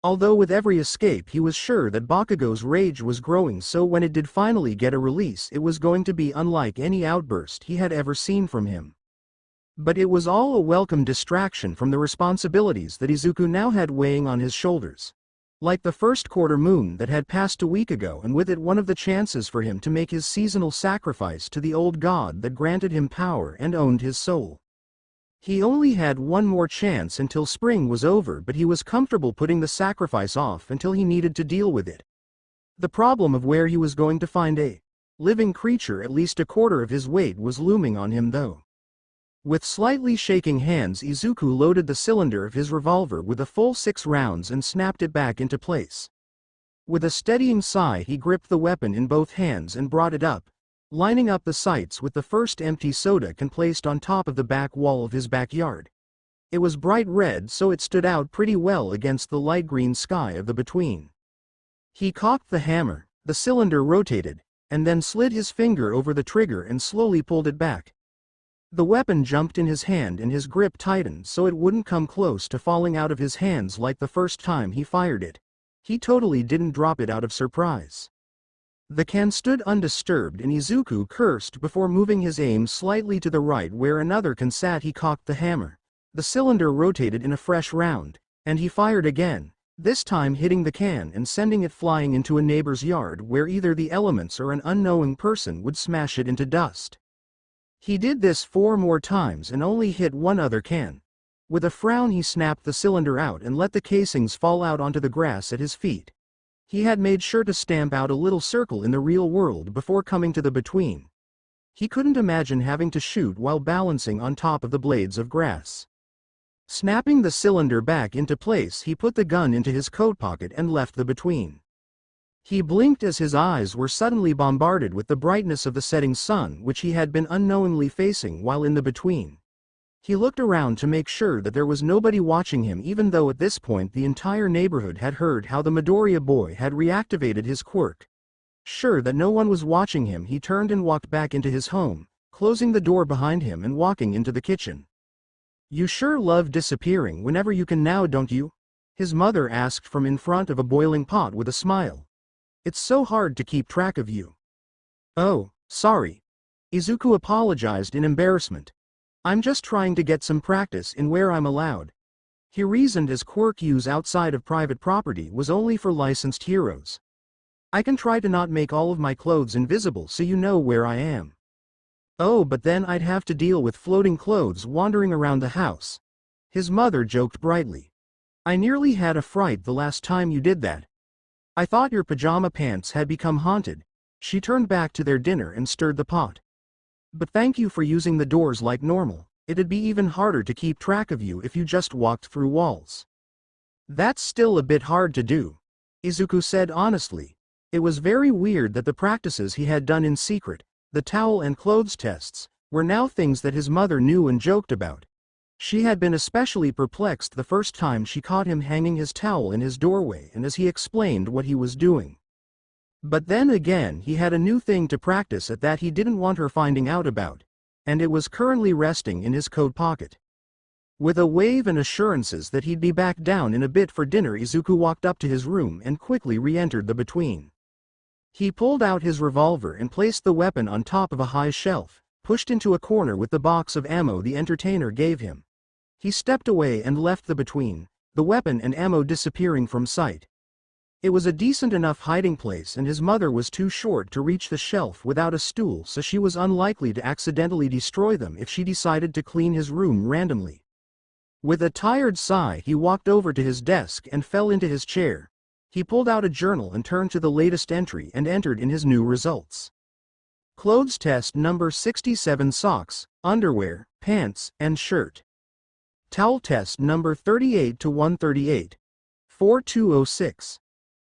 Although with every escape he was sure that Bakugo's rage was growing, so when it did finally get a release it was going to be unlike any outburst he had ever seen from him. But it was all a welcome distraction from the responsibilities that Izuku now had weighing on his shoulders. Like the first quarter moon that had passed a week ago, and with it one of the chances for him to make his seasonal sacrifice to the old god that granted him power and owned his soul. He only had one more chance until spring was over, but he was comfortable putting the sacrifice off until he needed to deal with it. The problem of where he was going to find a living creature at least a quarter of his weight was looming on him though. With slightly shaking hands, Izuku loaded the cylinder of his revolver with a full 6 rounds and snapped it back into place. With a steadying sigh he gripped the weapon in both hands and brought it up, lining up the sights with the first empty soda can placed on top of the back wall of his backyard. It was bright red, so it stood out pretty well against the light green sky of the between. He cocked the hammer, the cylinder rotated, and then slid his finger over the trigger and slowly pulled it back. The weapon jumped in his hand and his grip tightened so it wouldn't come close to falling out of his hands like the first time he fired it. He totally didn't drop it out of surprise. The can stood undisturbed and Izuku cursed before moving his aim slightly to the right where another can sat. He cocked the hammer. The cylinder rotated in a fresh round, and he fired again, this time hitting the can and sending it flying into a neighbor's yard where either the elements or an unknowing person would smash it into dust. He did this 4 more times and only hit one other can. With a frown he snapped the cylinder out and let the casings fall out onto the grass at his feet. He had made sure to stamp out a little circle in the real world before coming to the between. He couldn't imagine having to shoot while balancing on top of the blades of grass. Snapping the cylinder back into place, he put the gun into his coat pocket and left the between. He blinked as his eyes were suddenly bombarded with the brightness of the setting sun which he had been unknowingly facing while in the between. He looked around to make sure that there was nobody watching him, even though at this point the entire neighborhood had heard how the Midoriya boy had reactivated his quirk. Sure that no one was watching him, he turned and walked back into his home, closing the door behind him and walking into the kitchen. "You sure love disappearing whenever you can now, don't you?" his mother asked from in front of a boiling pot with a smile. "It's so hard to keep track of you." "Oh, sorry." Izuku apologized in embarrassment. "I'm just trying to get some practice in where I'm allowed." He reasoned, as quirk use outside of private property was only for licensed heroes. "I can try to not make all of my clothes invisible so you know where I am." "Oh, but then I'd have to deal with floating clothes wandering around the house," his mother joked brightly. I nearly had a fright the last time you did that. I thought your pajama pants had become haunted. She turned back to their dinner and stirred the pot. But thank you for using the doors like normal. It'd be even harder to keep track of you if you just walked through walls. That's still a bit hard to do, Izuku said honestly. It was very weird that the practices he had done in secret, the towel and clothes tests, were now things that his mother knew and joked about. She had been especially perplexed the first time she caught him hanging his towel in his doorway and as he explained what he was doing. But then again he had a new thing to practice at that he didn't want her finding out about, and it was currently resting in his coat pocket. With a wave and assurances that he'd be back down in a bit for dinner, Izuku walked up to his room and quickly re-entered the between. He pulled out his revolver and placed the weapon on top of a high shelf, pushed into a corner with the box of ammo the entertainer gave him. He stepped away and left the between, the weapon and ammo disappearing from sight. It was a decent enough hiding place and his mother was too short to reach the shelf without a stool, so she was unlikely to accidentally destroy them if she decided to clean his room randomly. With a tired sigh he walked over to his desk and fell into his chair. He pulled out a journal and turned to the latest entry and entered in his new results. Clothes test number 67: socks, underwear, pants, and shirt. Towel test number 38 to 138. 4206.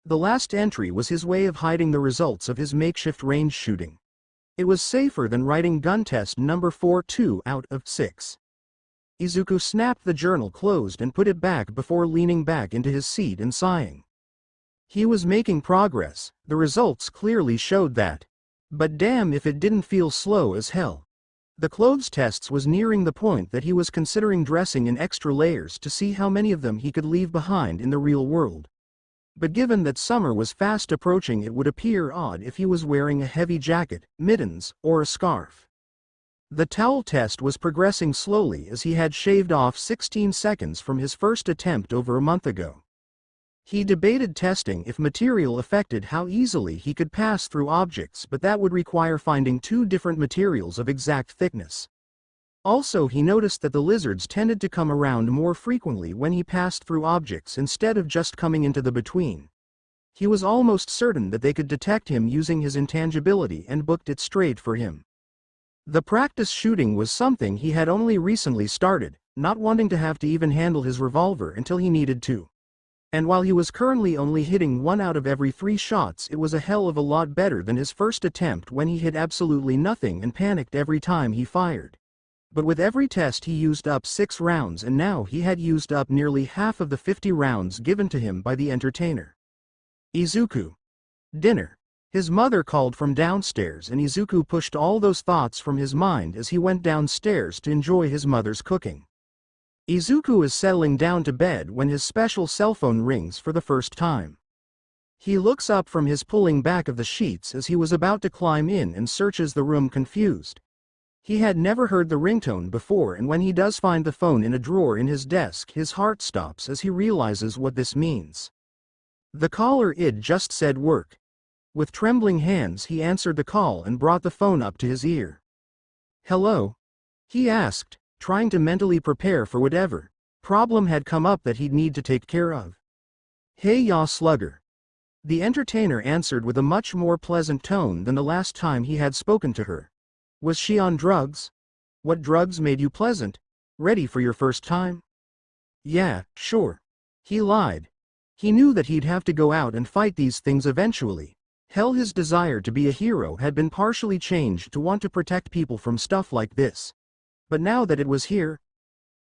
The last entry was his way of hiding the results of his makeshift range shooting. It was safer than writing gun test number 42 out of 6. Izuku snapped the journal closed and put it back before leaning back into his seat and sighing. He was making progress, the results clearly showed that. But damn if it didn't feel slow as hell. The clothes tests was nearing the point that he was considering dressing in extra layers to see how many of them he could leave behind in the real world. But given that summer was fast approaching, it would appear odd if he was wearing a heavy jacket, mittens, or a scarf. The towel test was progressing slowly as he had shaved off 16 seconds from his first attempt over a month ago. He debated testing if material affected how easily he could pass through objects, but that would require finding 2 different materials of exact thickness. Also he noticed that the lizards tended to come around more frequently when he passed through objects instead of just coming into the between. He was almost certain that they could detect him using his intangibility and booked it straight for him. The practice shooting was something he had only recently started, not wanting to have to even handle his revolver until he needed to. And while he was currently only hitting 1 out of every 3 shots, it was a hell of a lot better than his first attempt when he hit absolutely nothing and panicked every time he fired. But with every test he used up 6 rounds, and now he had used up nearly half of the 50 rounds given to him by the entertainer. Izuku. Dinner. His mother called from downstairs and Izuku pushed all those thoughts from his mind as he went downstairs to enjoy his mother's cooking. Izuku is settling down to bed when his special cell phone rings for the first time. He looks up from his pulling back of the sheets as he was about to climb in and searches the room confused. He had never heard the ringtone before, and when he does find the phone in a drawer in his desk, his heart stops as he realizes what this means. The caller id just said work. With trembling hands he answered the call and brought the phone up to his ear. "Hello?" he asked, trying to mentally prepare for whatever problem had come up that he'd need to take care of. "Hey ya slugger." The entertainer answered with a much more pleasant tone than the last time he had spoken to her. "Was she on drugs? What drugs made you pleasant? Ready for your first time?" "Yeah, sure." He lied. He knew that he'd have to go out and fight these things eventually. Hell, his desire to be a hero had been partially changed to want to protect people from stuff like this. But now that it was here,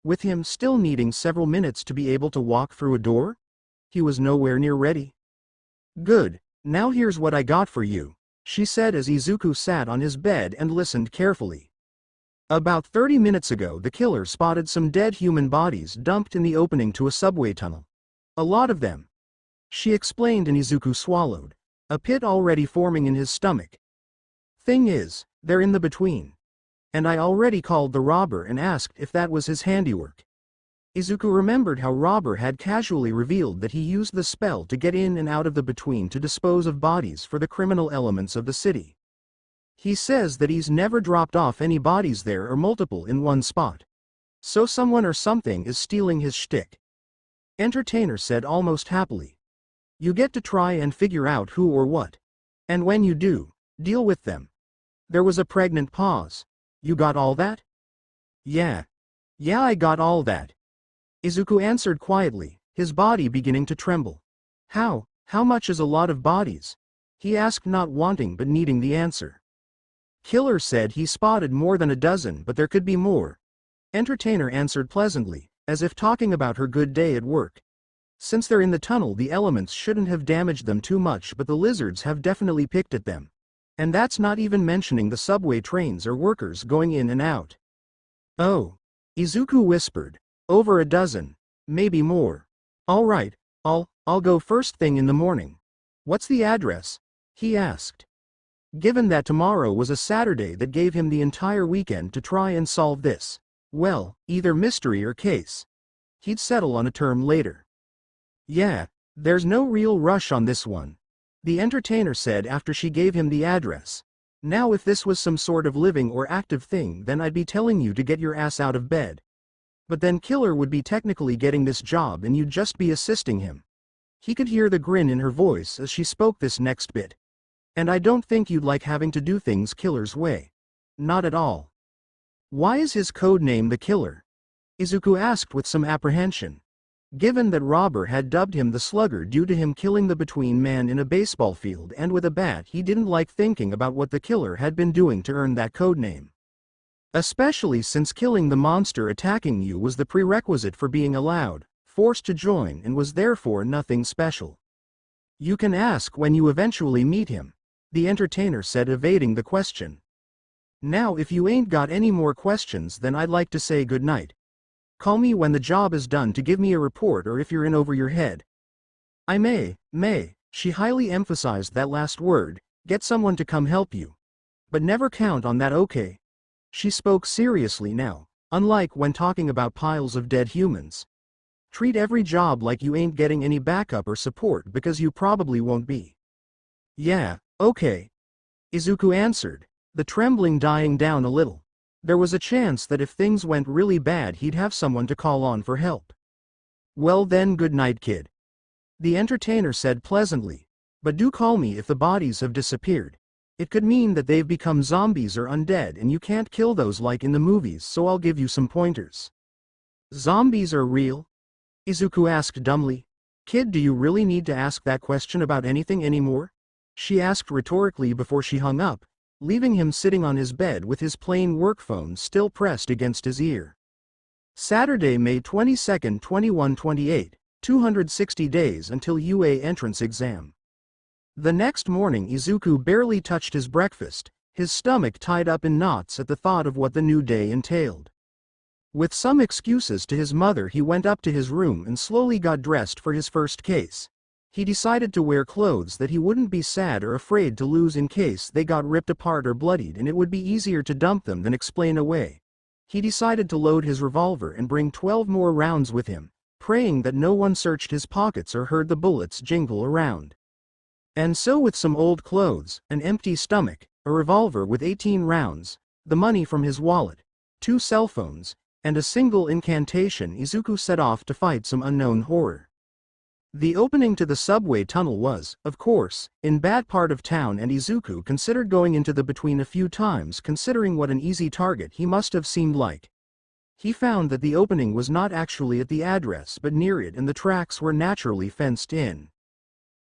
with him still needing several minutes to be able to walk through a door, he was nowhere near ready. "Good, now here's what I got for you," she said as Izuku sat on his bed and listened carefully. About 30 minutes ago the killer spotted some dead human bodies dumped in the opening to a subway tunnel. A lot of them, she explained, and Izuku swallowed, a pit already forming in his stomach. "Thing is, they're in the between. And I already called the robber and asked if that was his handiwork." Izuku remembered how Robber had casually revealed that he used the spell to get in and out of the between to dispose of bodies for the criminal elements of the city. He says that he's never dropped off any bodies there or multiple in one spot. So someone or something is stealing his shtick. Entertainer said almost happily. You get to try and figure out who or what. And when you do, deal with them. There was a pregnant pause. You got all that? Yeah. Yeah, I got all that. Izuku answered quietly, his body beginning to tremble. How much is a lot of bodies? He asked, not wanting but needing the answer. Killer said he spotted more than a dozen, but there could be more. Entertainer answered pleasantly, as if talking about her good day at work. Since they're in the tunnel, the elements shouldn't have damaged them too much, but the lizards have definitely picked at them. And that's not even mentioning the subway trains or workers going in and out. Oh. Izuku whispered. Over a dozen. Maybe more. All right, I'll go first thing in the morning. What's the address? He asked. Given that tomorrow was a Saturday, that gave him the entire weekend to try and solve this, well, either mystery or case. He'd settle on a term later. Yeah, there's no real rush on this one, the entertainer said after she gave him the address. Now if this was some sort of living or active thing, then I'd be telling you to get your ass out of bed. But then Killer would be technically getting this job and you'd just be assisting him. He could hear the grin in her voice as she spoke this next bit. And I don't think you'd like having to do things Killer's way. Not at all. Why is his code name the Killer? Izuku asked with some apprehension. Given that Robber had dubbed him the Slugger due to him killing the Between Man in a baseball field and with a bat, he didn't like thinking about what the Killer had been doing to earn that code name. Especially since killing the monster attacking you was the prerequisite for being allowed, forced to join, and was therefore nothing special. You can ask when you eventually meet him, the entertainer said, evading the question. Now if you ain't got any more questions, then I'd like to say good night. Call me when the job is done to give me a report, or if you're in over your head. I may, she highly emphasized that last word, get someone to come help you. But never count on that, okay? She spoke seriously now, unlike when talking about piles of dead humans. Treat every job like you ain't getting any backup or support, because you probably won't be. Yeah, okay. Izuku answered, the trembling dying down a little. There was a chance that if things went really bad, he'd have someone to call on for help. Well then, good night, kid. The entertainer said pleasantly, but do call me if the bodies have disappeared. It could mean that they've become zombies or undead and you can't kill those like in the movies, so I'll give you some pointers. Zombies are real? Izuku asked dumbly. Kid, do you really need to ask that question about anything anymore? She asked rhetorically before she hung up, leaving him sitting on his bed with his plain work phone still pressed against his ear. Saturday, May 22, 2128, 260 days until UA entrance exam. The next morning Izuku barely touched his breakfast, his stomach tied up in knots at the thought of what the new day entailed. With some excuses to his mother, he went up to his room and slowly got dressed for his first case. He decided to wear clothes that he wouldn't be sad or afraid to lose in case they got ripped apart or bloodied, and it would be easier to dump them than explain away. He decided to load his revolver and bring 12 more rounds with him, praying that no one searched his pockets or heard the bullets jingle around. And so, with some old clothes, an empty stomach, a revolver with 18 rounds, the money from his wallet, 2 cell phones, and a single incantation, Izuku set off to fight some unknown horror. The opening to the subway tunnel was, of course, in bad part of town, and Izuku considered going into the Between a few times, considering what an easy target he must have seemed like. He found that the opening was not actually at the address but near it, and the tracks were naturally fenced in.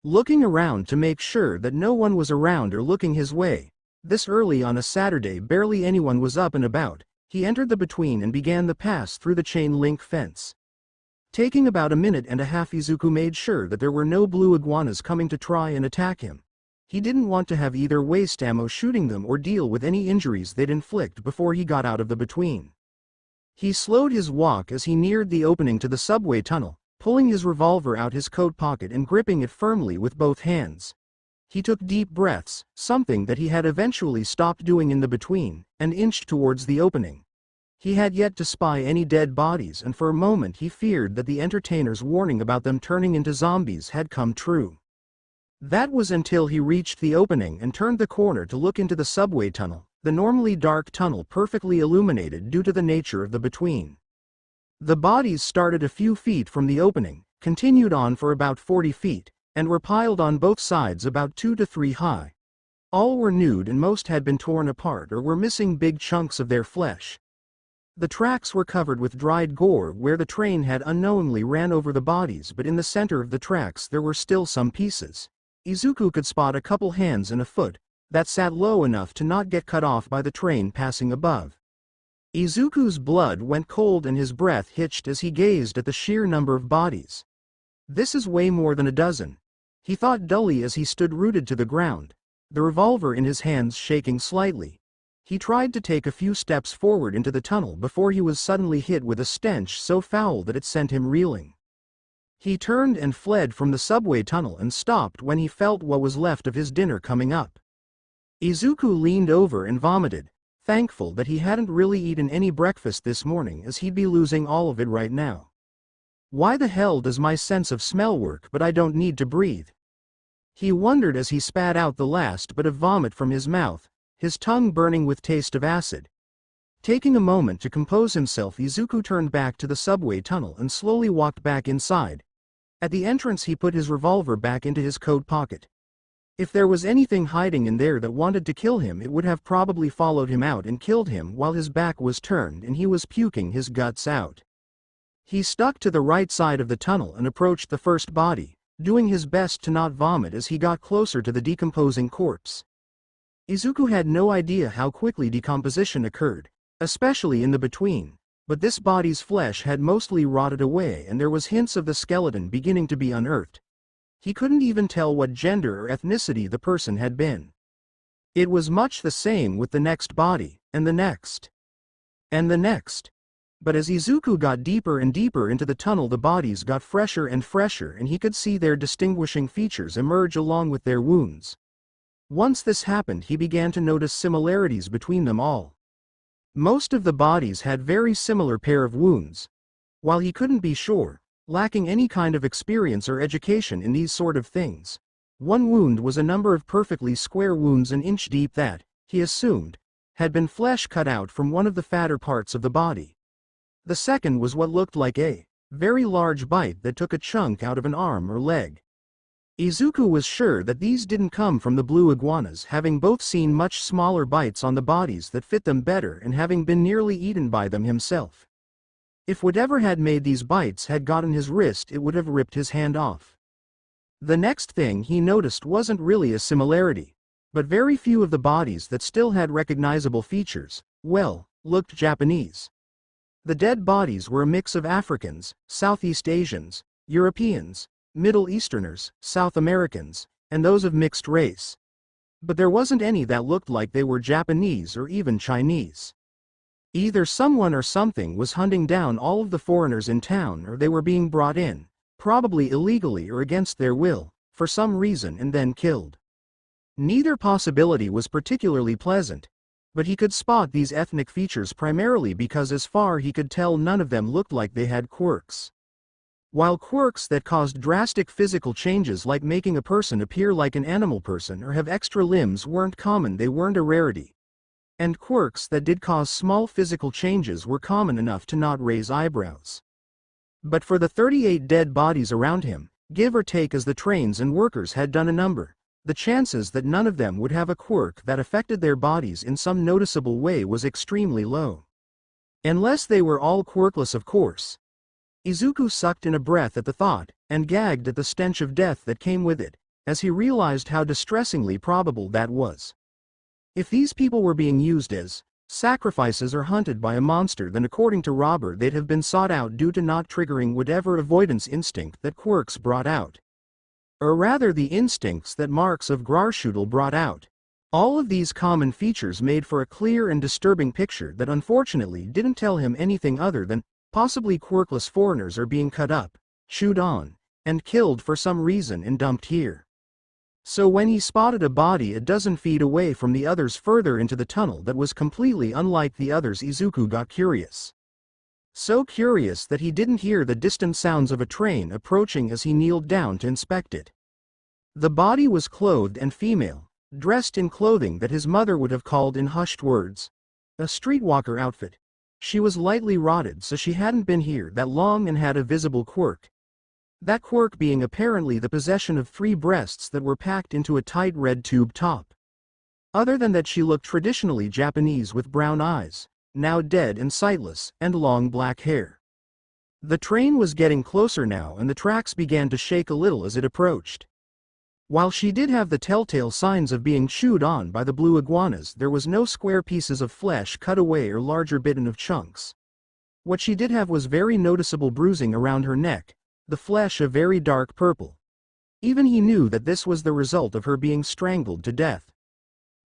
Looking around to make sure that no one was around or looking his way, this early on a Saturday barely anyone was up and about, he entered the Between and began the pass through the chain-link fence. Taking about a minute and a half, Izuku made sure that there were no blue iguanas coming to try and attack him. He didn't want to have either waste ammo shooting them or deal with any injuries they'd inflict before he got out of the Between. He slowed his walk as he neared the opening to the subway tunnel, pulling his revolver out his coat pocket and gripping it firmly with both hands. He took deep breaths, something that he had eventually stopped doing in the Between, and inched towards the opening. He had yet to spy any dead bodies, and for a moment he feared that the entertainer's warning about them turning into zombies had come true. That was until he reached the opening and turned the corner to look into the subway tunnel, the normally dark tunnel perfectly illuminated due to the nature of the Between. The bodies started a few feet from the opening, continued on for about 40 feet, and were piled on both sides about 2 to 3 high. All were nude and most had been torn apart or were missing big chunks of their flesh. The tracks were covered with dried gore where the train had unknowingly ran over the bodies, but in the center of the tracks there were still some pieces. Izuku could spot a couple hands and a foot that sat low enough to not get cut off by the train passing above. Izuku's blood went cold and his breath hitched as he gazed at the sheer number of bodies. This is way more than a dozen, he thought dully as he stood rooted to the ground, the revolver in his hands shaking slightly. He tried to take a few steps forward into the tunnel before he was suddenly hit with a stench so foul that it sent him reeling. He turned and fled from the subway tunnel and stopped when he felt what was left of his dinner coming up. Izuku leaned over and vomited, thankful that he hadn't really eaten any breakfast this morning as he'd be losing all of it right now. Why the hell does my sense of smell work but I don't need to breathe? He wondered as he spat out the last bit of vomit from his mouth, his tongue burning with taste of acid. Taking a moment to compose himself, Izuku turned back to the subway tunnel and slowly walked back inside. At the entrance he put his revolver back into his coat pocket. If there was anything hiding in there that wanted to kill him, it would have probably followed him out and killed him while his back was turned and he was puking his guts out. He stuck to the right side of the tunnel and approached the first body, doing his best to not vomit as he got closer to the decomposing corpse. Izuku had no idea how quickly decomposition occurred, especially in the between, but this body's flesh had mostly rotted away and there was hints of the skeleton beginning to be unearthed. He couldn't even tell what gender or ethnicity the person had been. It was much the same with the next body, and the next. And the next. But as Izuku got deeper and deeper into the tunnel, the bodies got fresher and fresher and he could see their distinguishing features emerge along with their wounds. Once this happened, he began to notice similarities between them all. Most of the bodies had very similar pair of wounds. While he couldn't be sure, lacking any kind of experience or education in these sort of things, one wound was a number of perfectly square wounds an inch deep that, he assumed, had been flesh cut out from one of the fatter parts of the body. The second was what looked like a very large bite that took a chunk out of an arm or leg. Izuku was sure that these didn't come from the blue iguanas, having both seen much smaller bites on the bodies that fit them better and having been nearly eaten by them himself. If whatever had made these bites had gotten his wrist, it would have ripped his hand off. The next thing he noticed wasn't really a similarity, but very few of the bodies that still had recognizable features, looked Japanese. The dead bodies were a mix of Africans, Southeast Asians, Europeans, Middle Easterners, South Americans, and those of mixed race. But there wasn't any that looked like they were Japanese or even Chinese. Either someone or something was hunting down all of the foreigners in town, or they were being brought in, probably illegally or against their will, for some reason and then killed. Neither possibility was particularly pleasant, but he could spot these ethnic features primarily because as far he could tell none of them looked like they had quirks. While quirks that caused drastic physical changes like making a person appear like an animal person or have extra limbs weren't common, they weren't a rarity. And quirks that did cause small physical changes were common enough to not raise eyebrows. But for the 38 dead bodies around him, give or take as the trains and workers had done a number, the chances that none of them would have a quirk that affected their bodies in some noticeable way was extremely low. Unless they were all quirkless, of course. Izuku sucked in a breath at the thought, and gagged at the stench of death that came with it, as he realized how distressingly probable that was. If these people were being used as sacrifices or hunted by a monster, then according to Robert they'd have been sought out due to not triggering whatever avoidance instinct that quirks brought out. Or rather the instincts that marks of Grarschudel brought out. All of these common features made for a clear and disturbing picture that unfortunately didn't tell him anything other than possibly quirkless foreigners are being cut up, chewed on, and killed for some reason and dumped here. So when he spotted a body a dozen feet away from the others further into the tunnel that was completely unlike the others, Izuku got curious. So curious that he didn't hear the distant sounds of a train approaching as he kneeled down to inspect it. The body was clothed and female, dressed in clothing that his mother would have called in hushed words a streetwalker outfit. She was lightly rotted, so she hadn't been here that long and had a visible quirk. that quirk being apparently the possession of 3 breasts that were packed into a tight red tube top. Other than that, she looked traditionally Japanese with brown eyes, now dead and sightless, and long black hair. The train was getting closer now, and the tracks began to shake a little as it approached. While she did have the telltale signs of being chewed on by the blue iguanas, there was no square pieces of flesh cut away or larger bitten of chunks. What she did have was very noticeable bruising around her neck, the flesh a very dark purple. Even he knew that this was the result of her being strangled to death.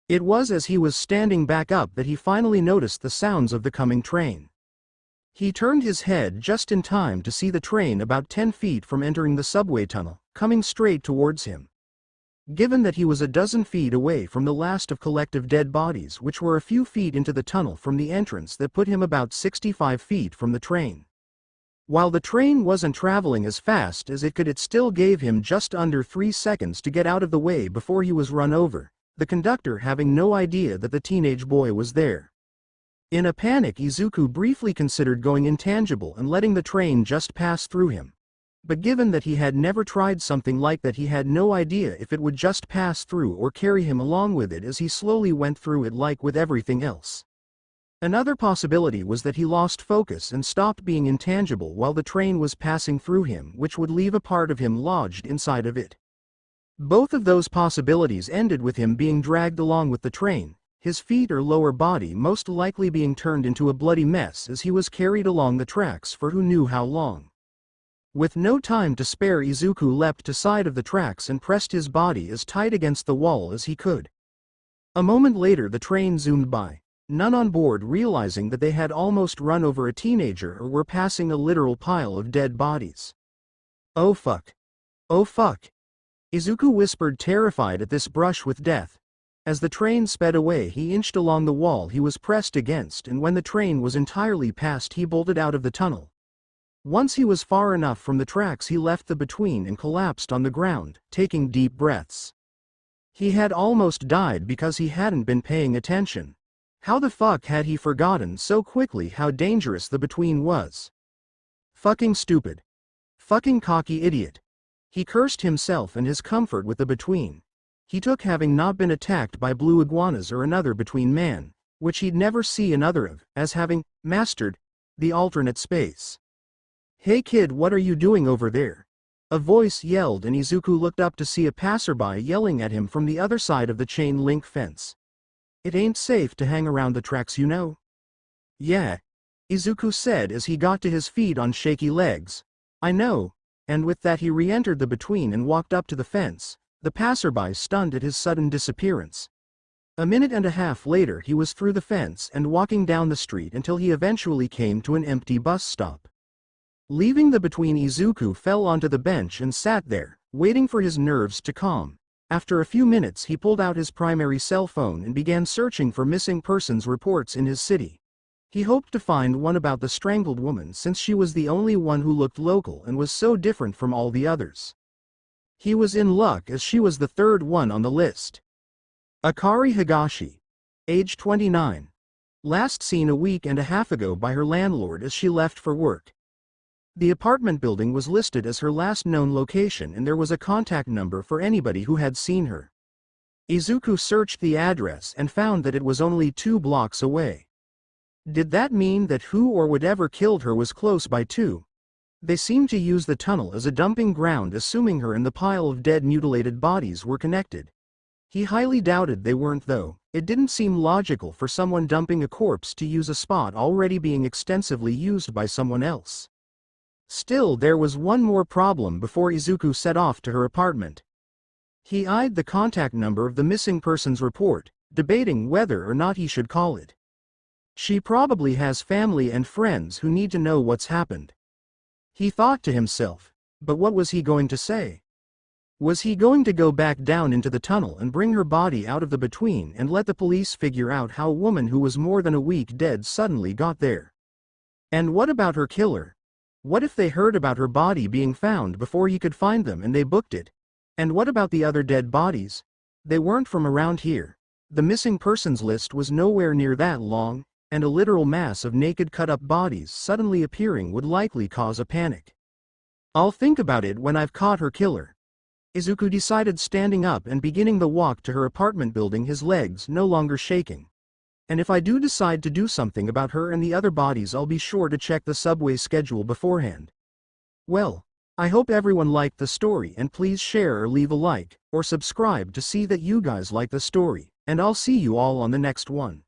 It was as he was standing back up that he finally noticed the sounds of the coming train. He turned his head just in time to see the train about 10 feet from entering the subway tunnel, coming straight towards him. Given that he was a dozen feet away from the last of collective dead bodies which were a few feet into the tunnel from the entrance, that put him about 65 feet from the train. While the train wasn't traveling as fast as it could, it still gave him just under 3 seconds to get out of the way before he was run over, the conductor having no idea that the teenage boy was there. In a panic, Izuku briefly considered going intangible and letting the train just pass through him. But given that he had never tried something like that, he had no idea if it would just pass through or carry him along with it as he slowly went through it, like with everything else. Another possibility was that he lost focus and stopped being intangible while the train was passing through him, which would leave a part of him lodged inside of it. Both of those possibilities ended with him being dragged along with the train, his feet or lower body most likely being turned into a bloody mess as he was carried along the tracks for who knew how long. With no time to spare, Izuku leapt to side of the tracks and pressed his body as tight against the wall as he could. A moment later the train zoomed by, none on board realizing that they had almost run over a teenager or were passing a literal pile of dead bodies. "Oh fuck. Oh fuck." Izuku whispered, terrified at this brush with death. As the train sped away, he inched along the wall he was pressed against, and when the train was entirely past, he bolted out of the tunnel. Once he was far enough from the tracks, he left the between and collapsed on the ground, taking deep breaths. He had almost died because he hadn't been paying attention. How the fuck had he forgotten so quickly how dangerous the between was? Fucking stupid. Fucking cocky idiot. He cursed himself and his comfort with the between. He took having not been attacked by blue iguanas or another between man, which he'd never see another of, as having mastered the alternate space. "Hey kid, what are you doing over there?" a voice yelled, and Izuku looked up to see a passerby yelling at him from the other side of the chain link fence. "It ain't safe to hang around the tracks, you know." "Yeah," Izuku said as he got to his feet on shaky legs. "I know," and with that he re-entered the between and walked up to the fence, the passerby stunned at his sudden disappearance. A minute and a half later he was through the fence and walking down the street until he eventually came to an empty bus stop. Leaving the between, Izuku fell onto the bench and sat there, waiting for his nerves to calm. After a few minutes he pulled out his primary cell phone and began searching for missing persons reports in his city. He hoped to find one about the strangled woman, since she was the only one who looked local and was so different from all the others. He was in luck as she was the third one on the list. Akari Higashi, age 29. Last seen a week and a half ago by her landlord as she left for work. The apartment building was listed as her last known location, and there was a contact number for anybody who had seen her. Izuku searched the address and found that it was only 2 blocks away. Did that mean that who or whatever killed her was close by too? They seemed to use the tunnel as a dumping ground, assuming her and the pile of dead mutilated bodies were connected. He highly doubted they weren't, though. It didn't seem logical for someone dumping a corpse to use a spot already being extensively used by someone else. Still, there was one more problem before Izuku set off to her apartment. He eyed the contact number of the missing persons report, debating whether or not he should call it. She probably has family and friends who need to know what's happened. He thought to himself, but what was he going to say? Was he going to go back down into the tunnel and bring her body out of the between and let the police figure out how a woman who was more than a week dead suddenly got there? And what about her killer? What if they heard about her body being found before he could find them and they booked it? And what about the other dead bodies? They weren't from around here. The missing persons list was nowhere near that long, and a literal mass of naked cut-up bodies suddenly appearing would likely cause a panic. I'll think about it when I've caught her killer. Izuku decided, standing up and beginning the walk to her apartment building, his legs no longer shaking. And if I do decide to do something about her and the other bodies, I'll be sure to check the subway schedule beforehand. Well, I hope everyone liked the story, and please share or leave a like, or subscribe to see that you guys like the story, and I'll see you all on the next one.